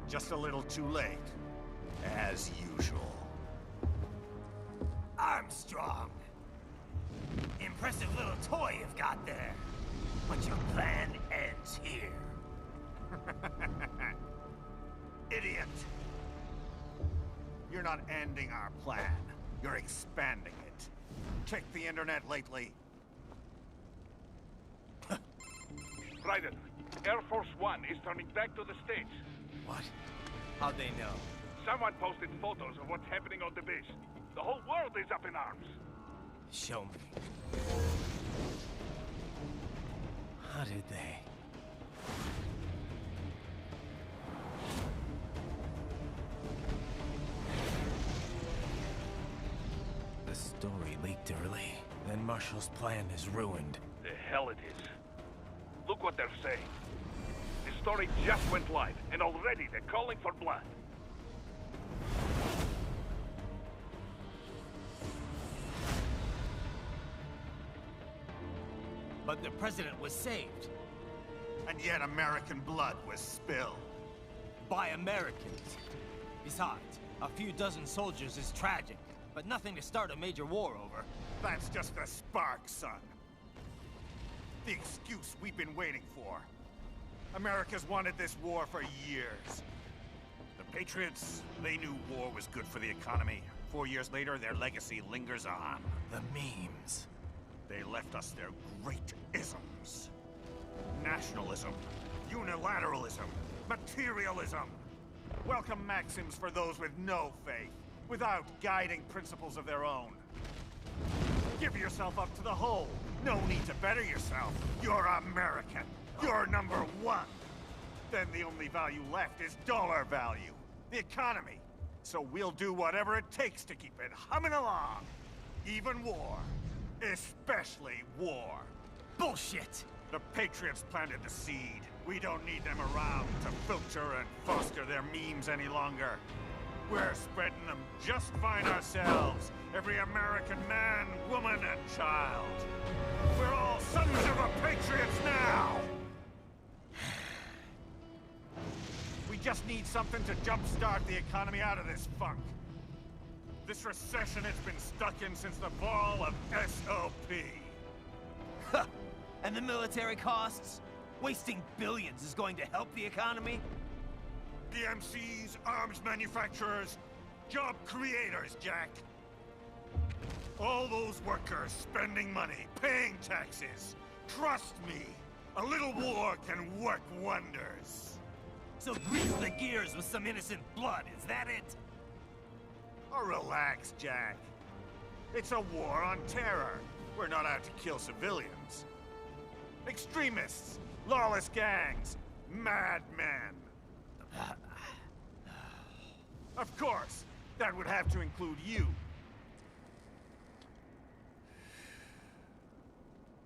Just a little too late, as usual. Armstrong! Impressive little toy you've got there. But your plan ends here. Idiot! You're not ending our plan. You're expanding it. Check the internet lately. Raiden, Air Force One is turning back to the States. What? How'd they know? Someone posted photos of what's happening on the base. The whole world is up in arms. Show me. How did they? The story leaked early. Then Marshall's plan is ruined. The hell it is. Look what they're saying. The story just went live, and already they're calling for blood. But the president was saved. And yet American blood was spilled. By Americans. Besides, a few dozen soldiers is tragic, but nothing to start a major war over. That's just the spark, son. The excuse we've been waiting for. America's wanted this war for years. The Patriots, they knew war was good for the economy. 4 years later, their legacy lingers on. The memes. They left us their great isms. Nationalism, unilateralism, materialism. Welcome maxims for those with no faith, without guiding principles of their own. Give yourself up to the whole. No need to better yourself. You're American. You're number one. Then the only value left is dollar value. The economy. So we'll do whatever it takes to keep it humming along. Even war. Especially war. Bullshit! The Patriots planted the seed. We don't need them around to filter and foster their memes any longer. We're spreading them just fine ourselves. Every American man, woman, and child. We're all sons of the Patriots now! We just need something to jumpstart the economy out of this funk. This recession it's been stuck in since the fall of SOP. And the military costs? Wasting billions is going to help the economy? DMCs, arms manufacturers, job creators, Jack. All those workers spending money, paying taxes. Trust me, a little war can work wonders. So grease the gears with some innocent blood, is that it? Oh, relax, Jack. It's a war on terror. We're not out to kill civilians. Extremists, lawless gangs, madmen. Of course, that would have to include you.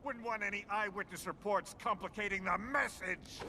Wouldn't want any eyewitness reports complicating the message.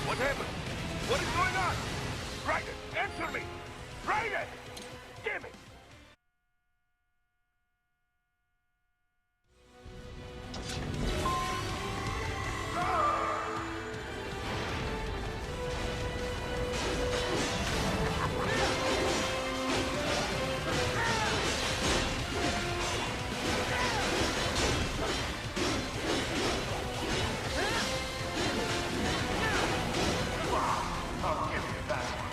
What happened? What is going on? Raiden, answer me! Raiden! Damn it! I'll give you that one.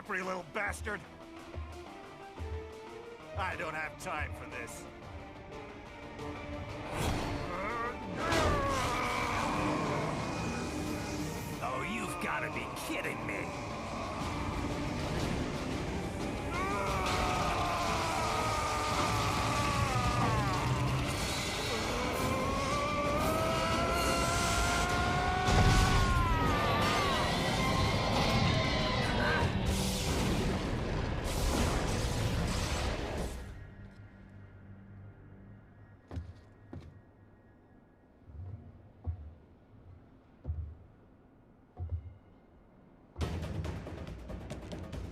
slippery little bastard! I don't have time for this. Oh, you've gotta be kidding me!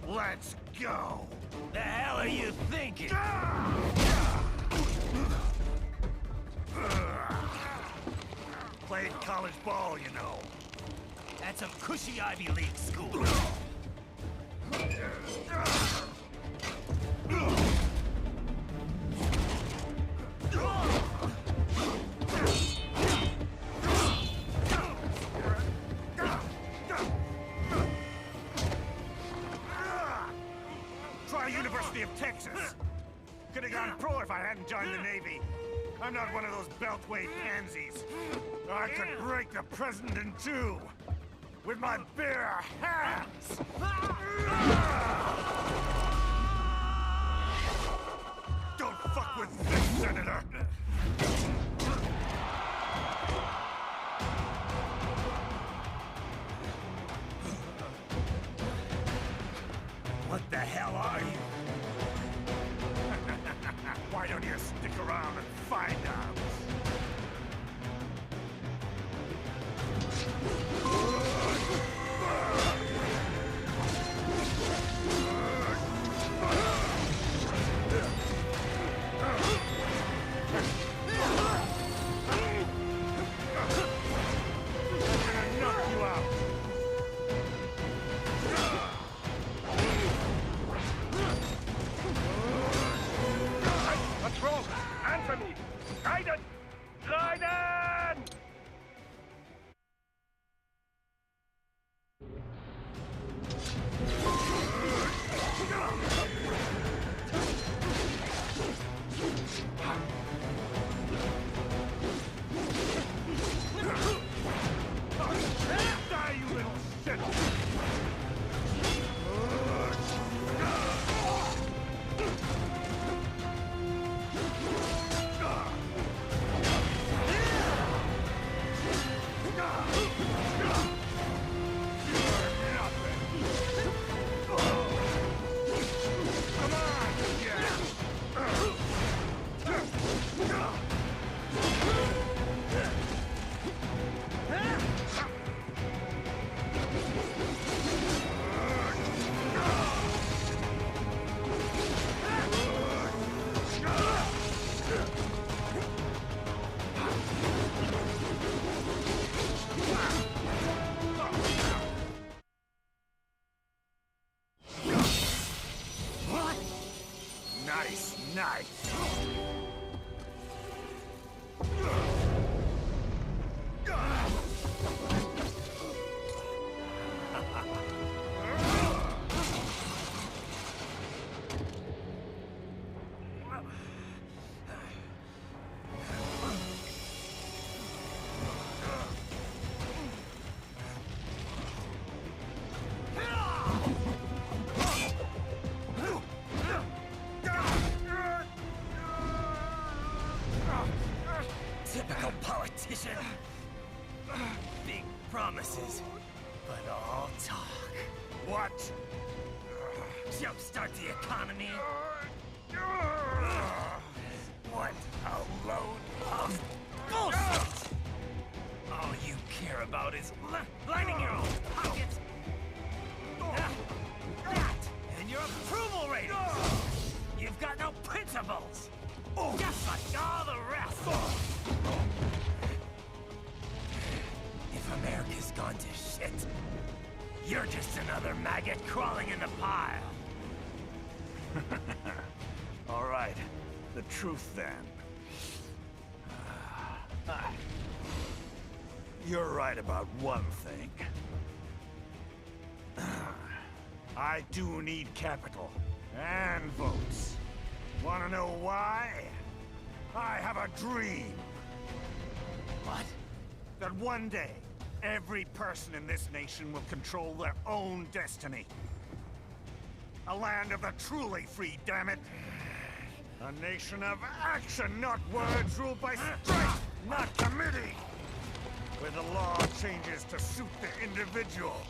Let's go! The hell are you thinking? Played college ball, you know. That's some cushy Ivy League school. Try University of Texas. Could have gone pro if I hadn't joined the Navy. I'm not one of those beltway pansies. I could break the president in two with my bare hands. Don't fuck with this, Senator. What the hell are you? Why don't you stick around and find out? What's wrong? Answer me! Raiden! Raiden! Die, you little shit! Nice, nice. Typical politician. Big promises, but all talk. What? Jumpstart the economy. What a load of bullshit! All you care about is lining your own pockets. That and your approval ratings. You've got no principles. Just like all the rest. If America's gone to shit, you're just another maggot crawling in the pile. All right, the truth then. You're right about one thing. I do need capital and votes. Wanna know why? I have a dream. What? That one day, every person in this nation will control their own destiny. A land of the truly free, damn it. A nation of action, not words, ruled by strength, not committee. Where the law changes to suit the individual,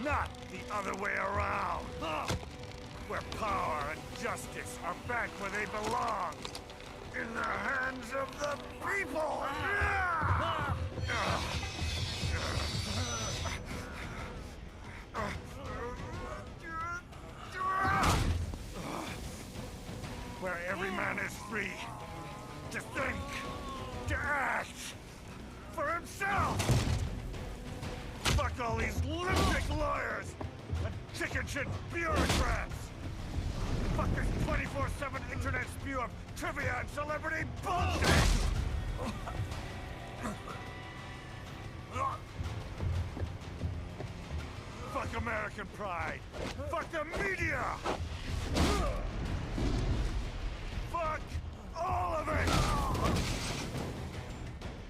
not the other way around. Where power and justice are back where they belong. In the hands of the people! Where every man is free to think, to act for himself! Fuck all these lunatic lawyers and chicken shit bureaucrats! Fuck this 24/7 internet spew of trivia and celebrity bullshit! Fuck American pride! Fuck the media! Fuck all of it!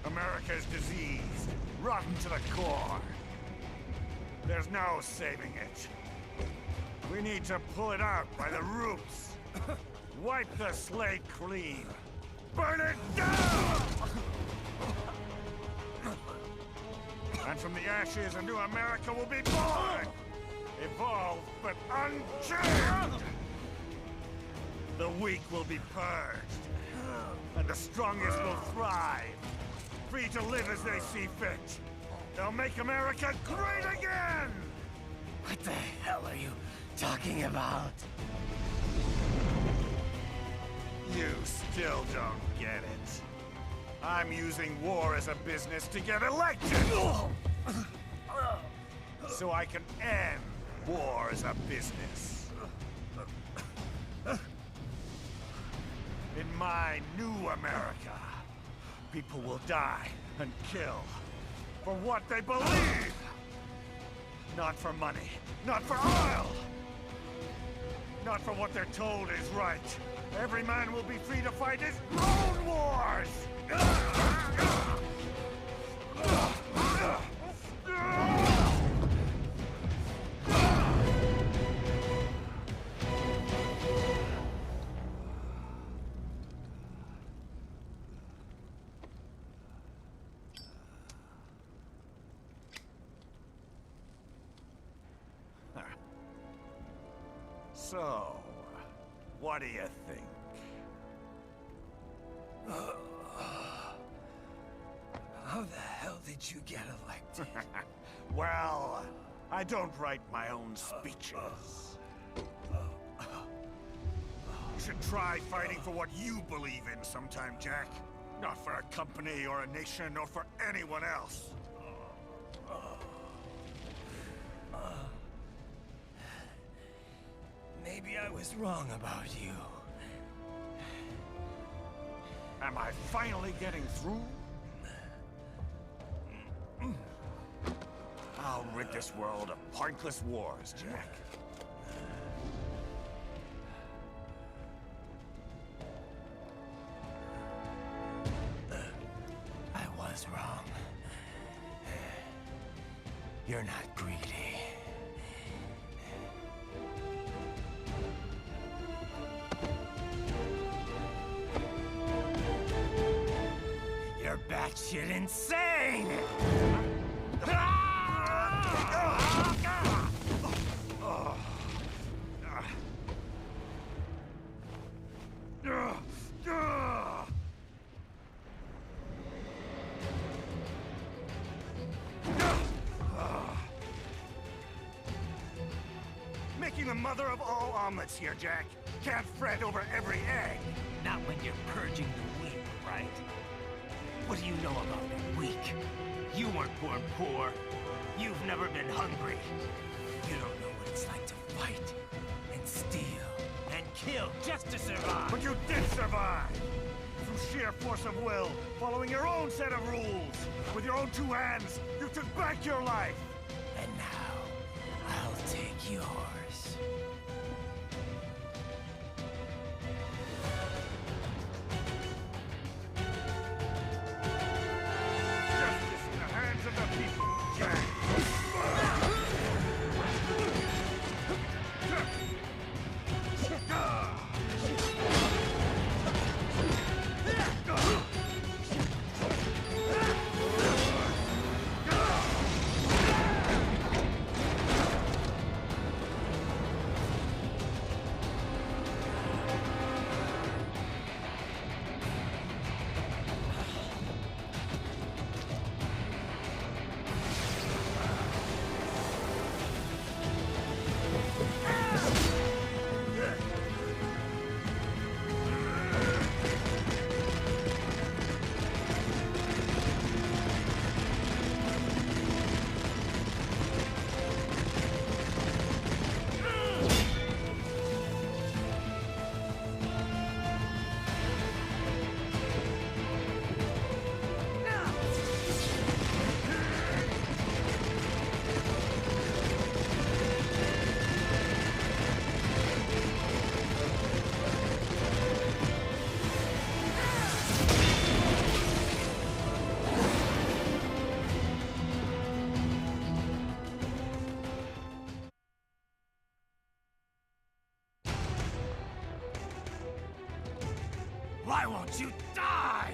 America is diseased, rotten to the core. There's no saving it. We need to pull it out by the roots. Wipe the slate clean. Burn it down! And from the ashes, a new America will be born! Evolved, but unchained! The weak will be purged. And the strongest will thrive. Free to live as they see fit. They'll make America great again! What the hell are you talking about? You still don't get it. I'm using war as a business to get elected! So I can end war as a business. In my new America, people will die and kill for what they believe! Not for money, not for oil! Not for what they're told is right. Every man will be free to fight his own wars! So, what do you think? How the hell did you get elected? Well, I don't write my own speeches. You should try fighting for what you believe in sometime, Jack. Not for a company or a nation or for anyone else. Maybe I was wrong about you. Am I finally getting through? I'll rid this world of pointless wars, Jack. I was wrong. You're not greedy. You're batshit insane! Making the mother of all omelets here, Jack. Can't fret over every egg. Not when you're purging the weak, right? What do you know about the weak? You weren't born poor. You've never been hungry. You don't know what it's like to fight, and steal, and kill just to survive. But you did survive! Through sheer force of will, following your own set of rules. With your own two hands, you took back your life! And now, I'll take yours. Why won't you die?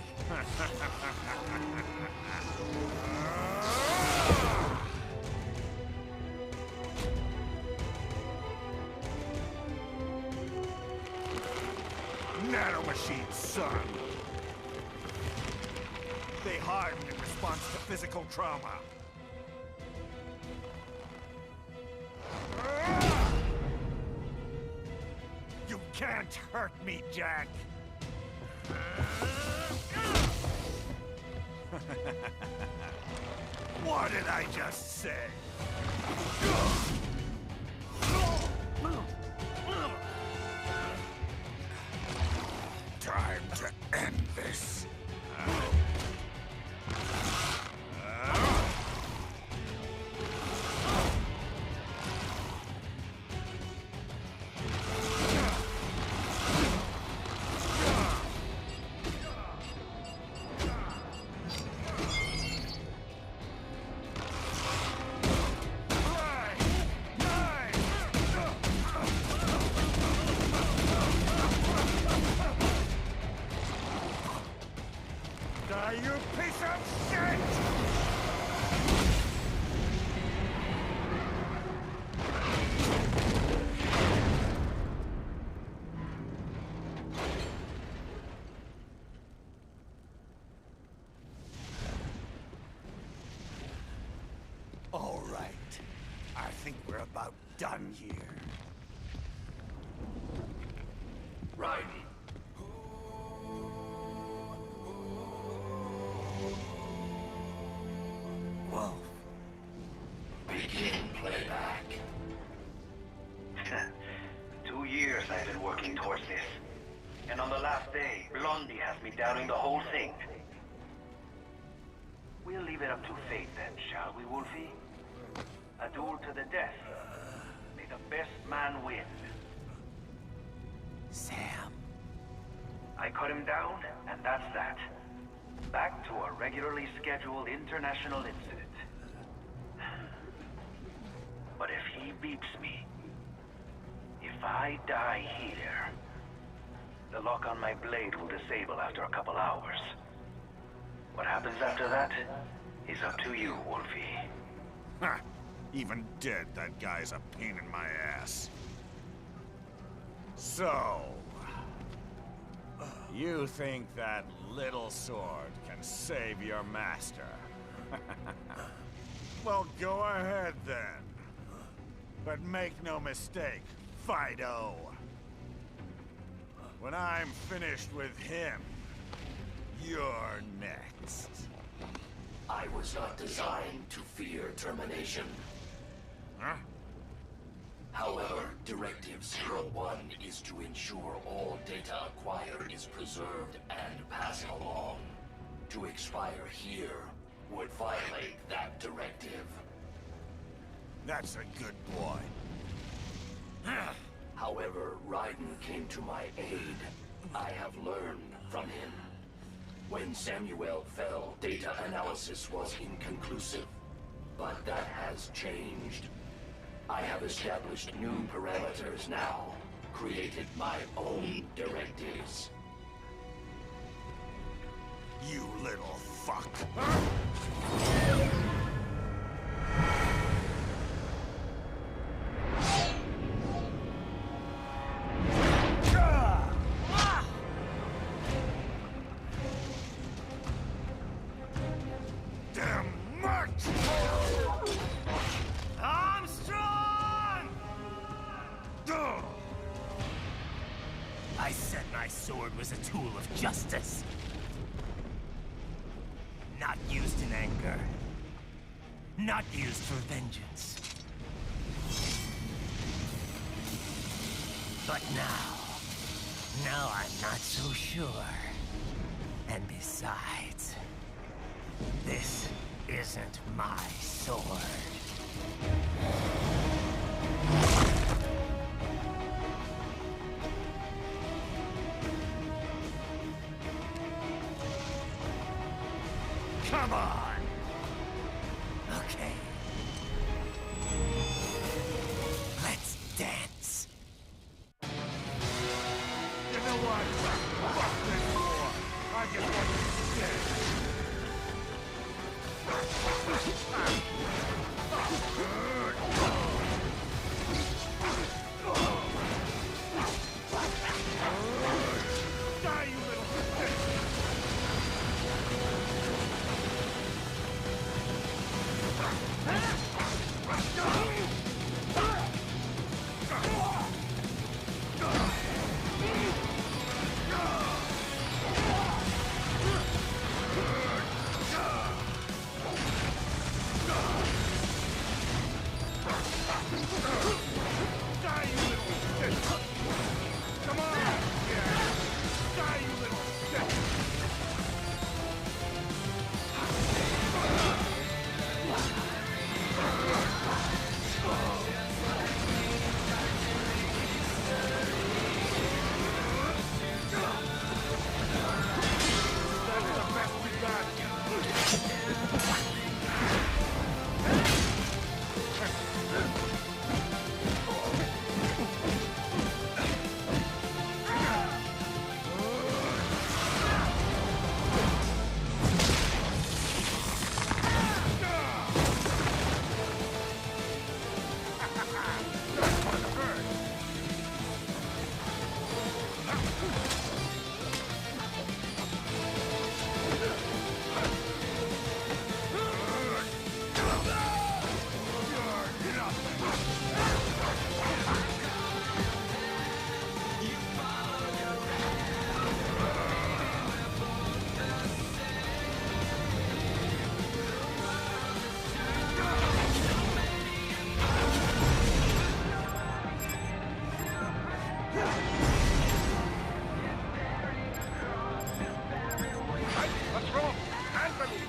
Nanomachine, son. They harden in response to physical trauma. You can't hurt me, Jack. What did I just say? Time to end this. Die, you piece of shit! All right. I think we're about done here. Raiden. Whoa. Begin playback. 2 years I've been working towards this. And on the last day, Blondie has me doubting the whole thing. We'll leave it up to fate then, shall we, Wolfie? A duel to the death. May the best man win. Sam. I cut him down, and that's that. Back to a regularly scheduled international incident. But if he beeps me, if I die here, the lock on my blade will disable after a couple hours. What happens after that is up to you, Wolfie. Ha! Even dead, that guy's a pain in my ass. So... you think that little sword can save your master? Well, go ahead then. But make no mistake, Fido. When I'm finished with him, you're next. I was not designed to fear termination. Huh? However, Directive 01 is to ensure all data acquired is preserved and passed along. To expire here would violate that directive. That's a good boy. However, Raiden came to my aid. I have learned from him. When Samuel fell, data analysis was inconclusive. But that has changed. I have established new parameters now, created my own directives. You little fuck. Damn much! Armstrong! I said my sword was a tool of justice. Not used in anger. Not used for vengeance. But now I'm not so sure. And besides, this isn't my sword. Come on! Okay. Let's dance. You know what? Fuck this war. Die, you little shit! Come on! Yeah! Die, you little shit! That's the best we got! What's wrong? Answer me!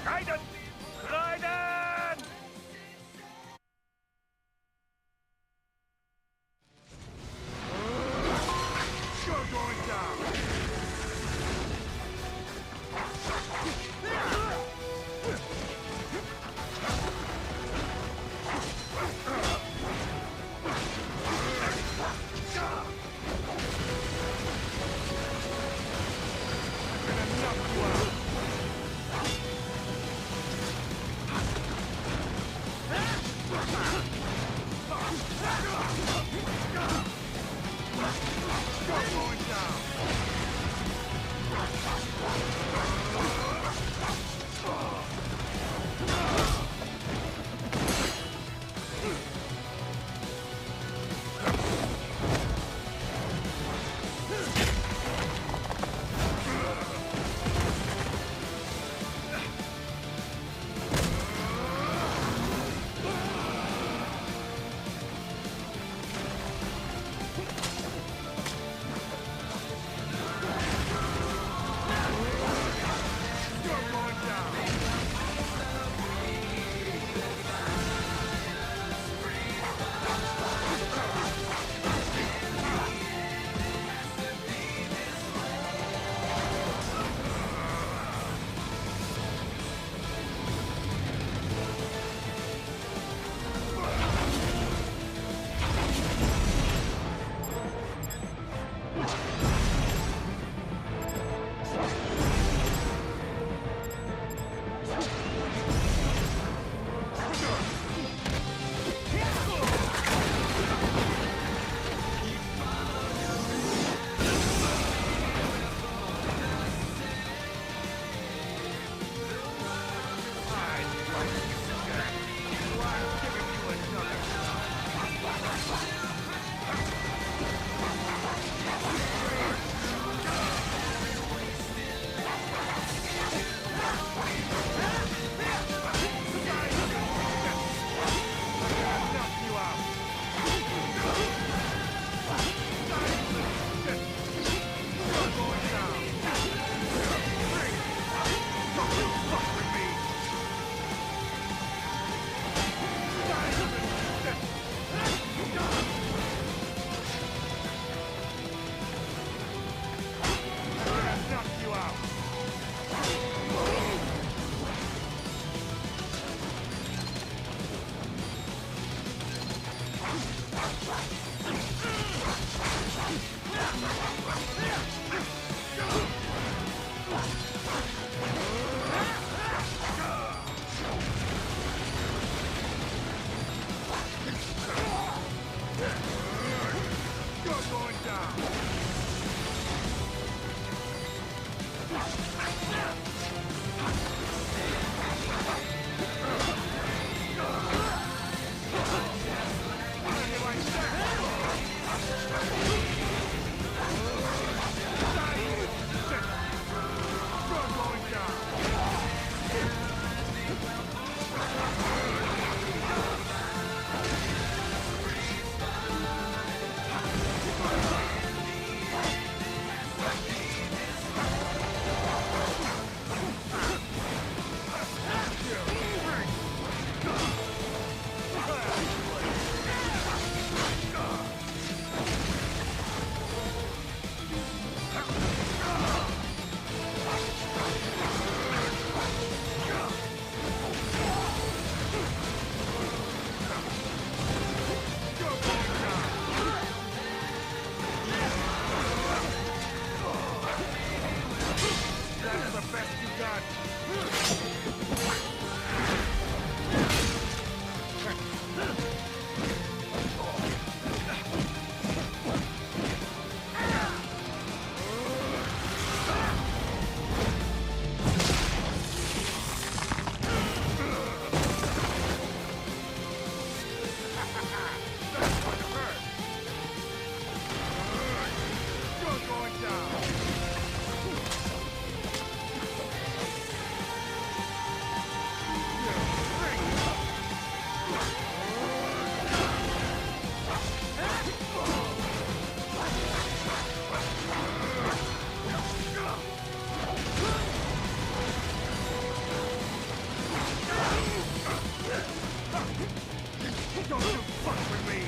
Raiden! Raiden! You're going down! Don't you fuck with me!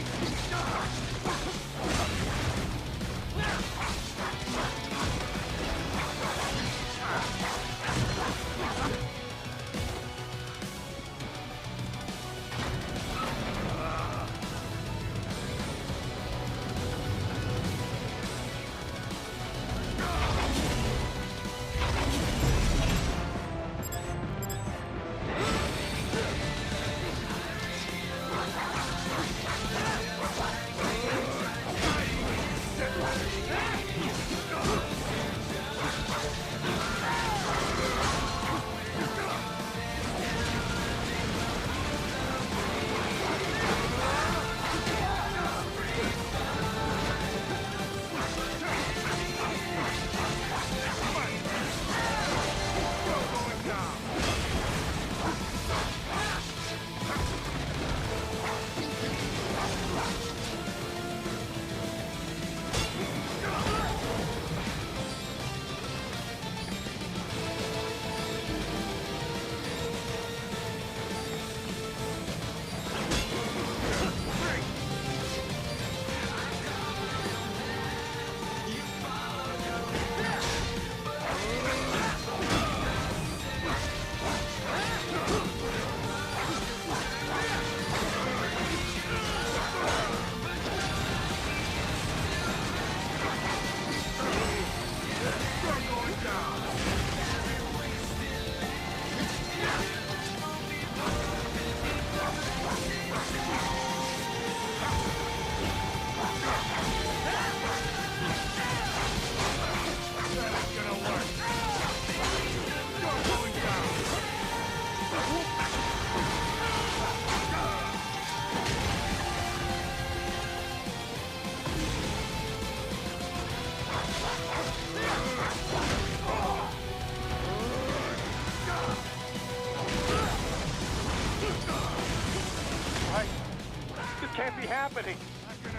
Can't be happening.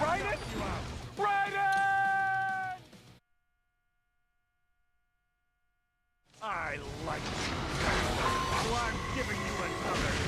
Raiden? Raiden! I like you. So I'm giving you another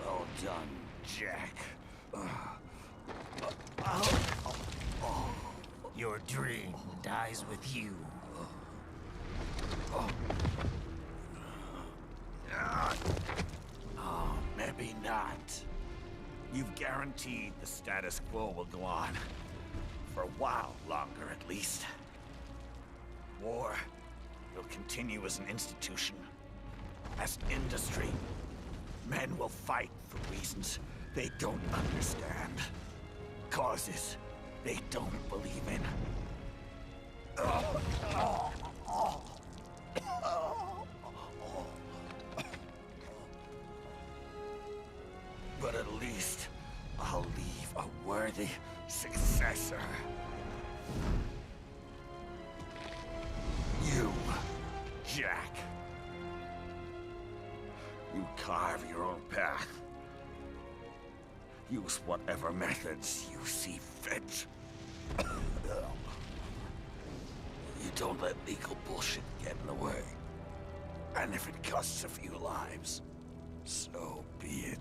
Well done, Jack. Your dream dies with you. Oh, maybe not. You've guaranteed the status quo will go on. For a while longer, at least. War will continue as an institution. As an industry. Men will fight for reasons they don't understand. Causes they don't believe in. But at least I'll leave a worthy successor. You, Jack. You carve your own path. Use whatever methods you see fit. You don't let legal bullshit get in the way. And if it costs a few lives, so be it.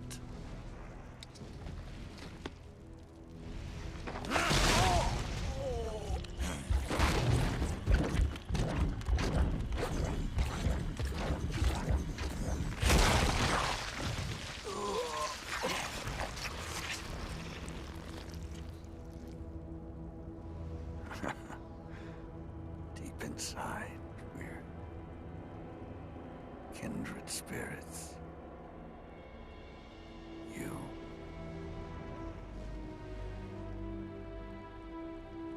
Deep inside, we're kindred spirits. You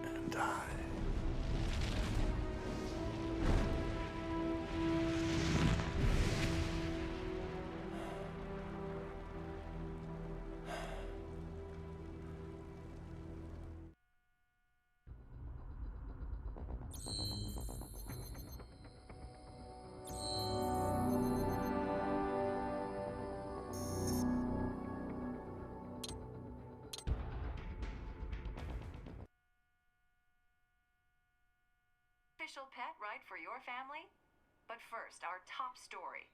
and I. Official pet right for your family? But first, our top story.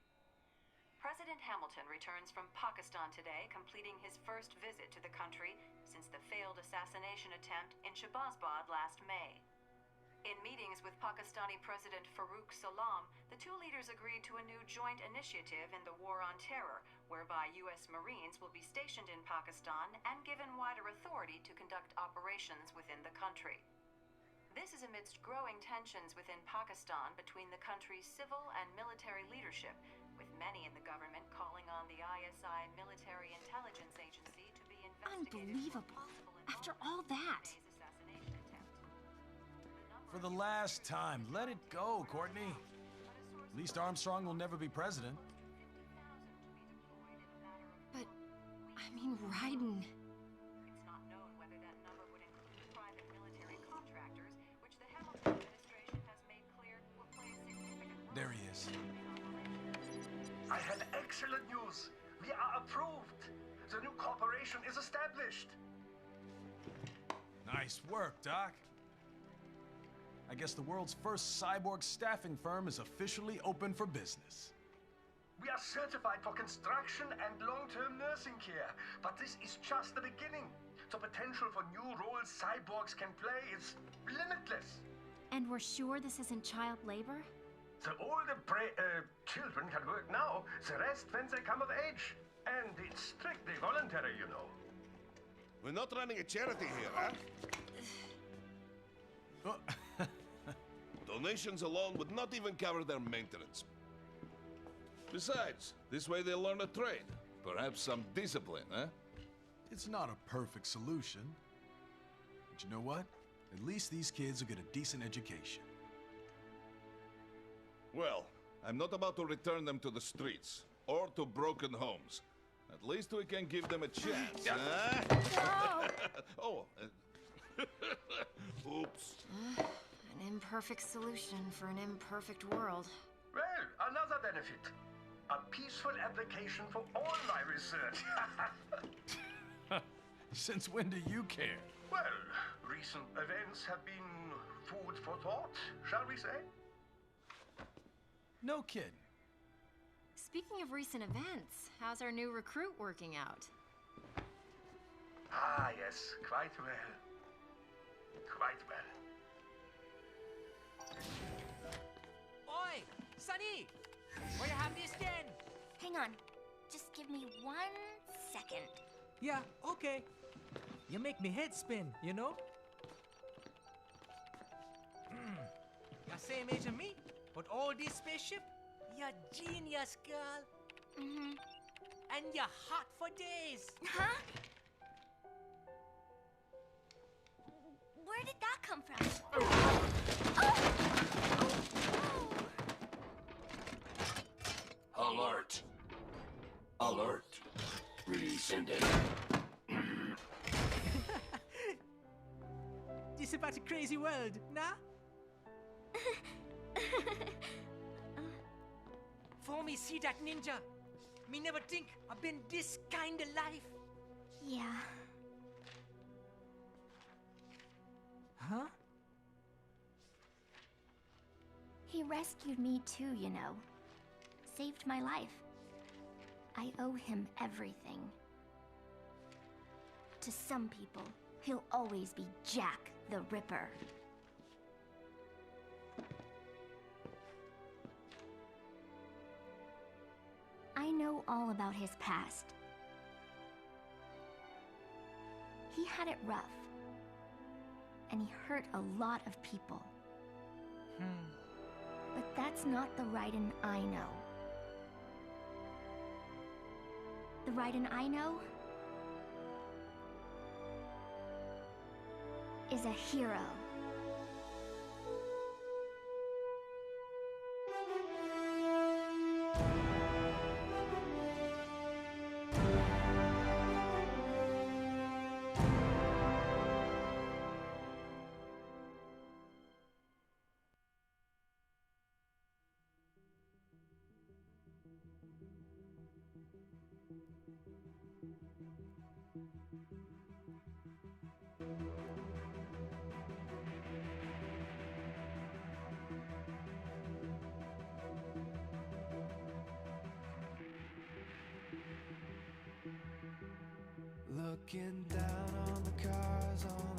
President Hamilton returns from Pakistan today, completing his first visit to the country since the failed assassination attempt in Shahbazbad last May. In meetings with Pakistani President Farooq Salam, the two leaders agreed to a new joint initiative in the War on Terror, whereby U.S. Marines will be stationed in Pakistan and given wider authority to conduct operations within the country. This is amidst growing tensions within Pakistan between the country's civil and military leadership, with many in the government calling on the ISI Military Intelligence Agency to be investigated. Unbelievable. After all that. For the last time, let it go, Courtney. At least Armstrong will never be president. But, I mean, Raiden. It's not known whether that number would include private military contractors, which the Hamilton administration has made clear will play a significant role. There he is. I have excellent news. We are approved. The new corporation is established. Nice work, Doc. I guess the world's first cyborg staffing firm is officially open for business. We are certified for construction and long-term nursing care, but this is just the beginning. The potential for new roles cyborgs can play is limitless. And we're sure this isn't child labor? The older children can work now, the rest when they come of age. And it's strictly voluntary, you know. We're not running a charity here, huh? Donations alone would not even cover their maintenance. Besides, this way they'll learn a trade. Perhaps some discipline, huh? It's not a perfect solution. But you know what? At least these kids will get a decent education. Well, I'm not about to return them to the streets or to broken homes. At least we can give them a chance, huh? Oh, oops. An imperfect solution for an imperfect world. Well, another benefit. A peaceful application for all my research. Since when do you care? Well, recent events have been food for thought, shall we say? No kidding. Speaking of recent events, how's our new recruit working out? Ah, yes, quite well. Quite well. Oi, Sonny! Where you have this then? Hang on. Just give me 1 second. Yeah, okay. You make me head spin, you know? You're same age as me, but all this spaceship, you're genius, girl. Mm-hmm. And you're hot for days. Huh? Where did that come from? Alert! Alert! Rescinding. This about a crazy world, nah? For me see that ninja, me never think I've been this kind of life. Yeah. Huh? He rescued me too, you know. Saved my life. I owe him everything. To some people, he'll always be Jack the Ripper. I know all about his past. He had it rough. And he hurt a lot of people. But that's not the Raiden I know. The Raiden I know is a hero. Looking down on the cars on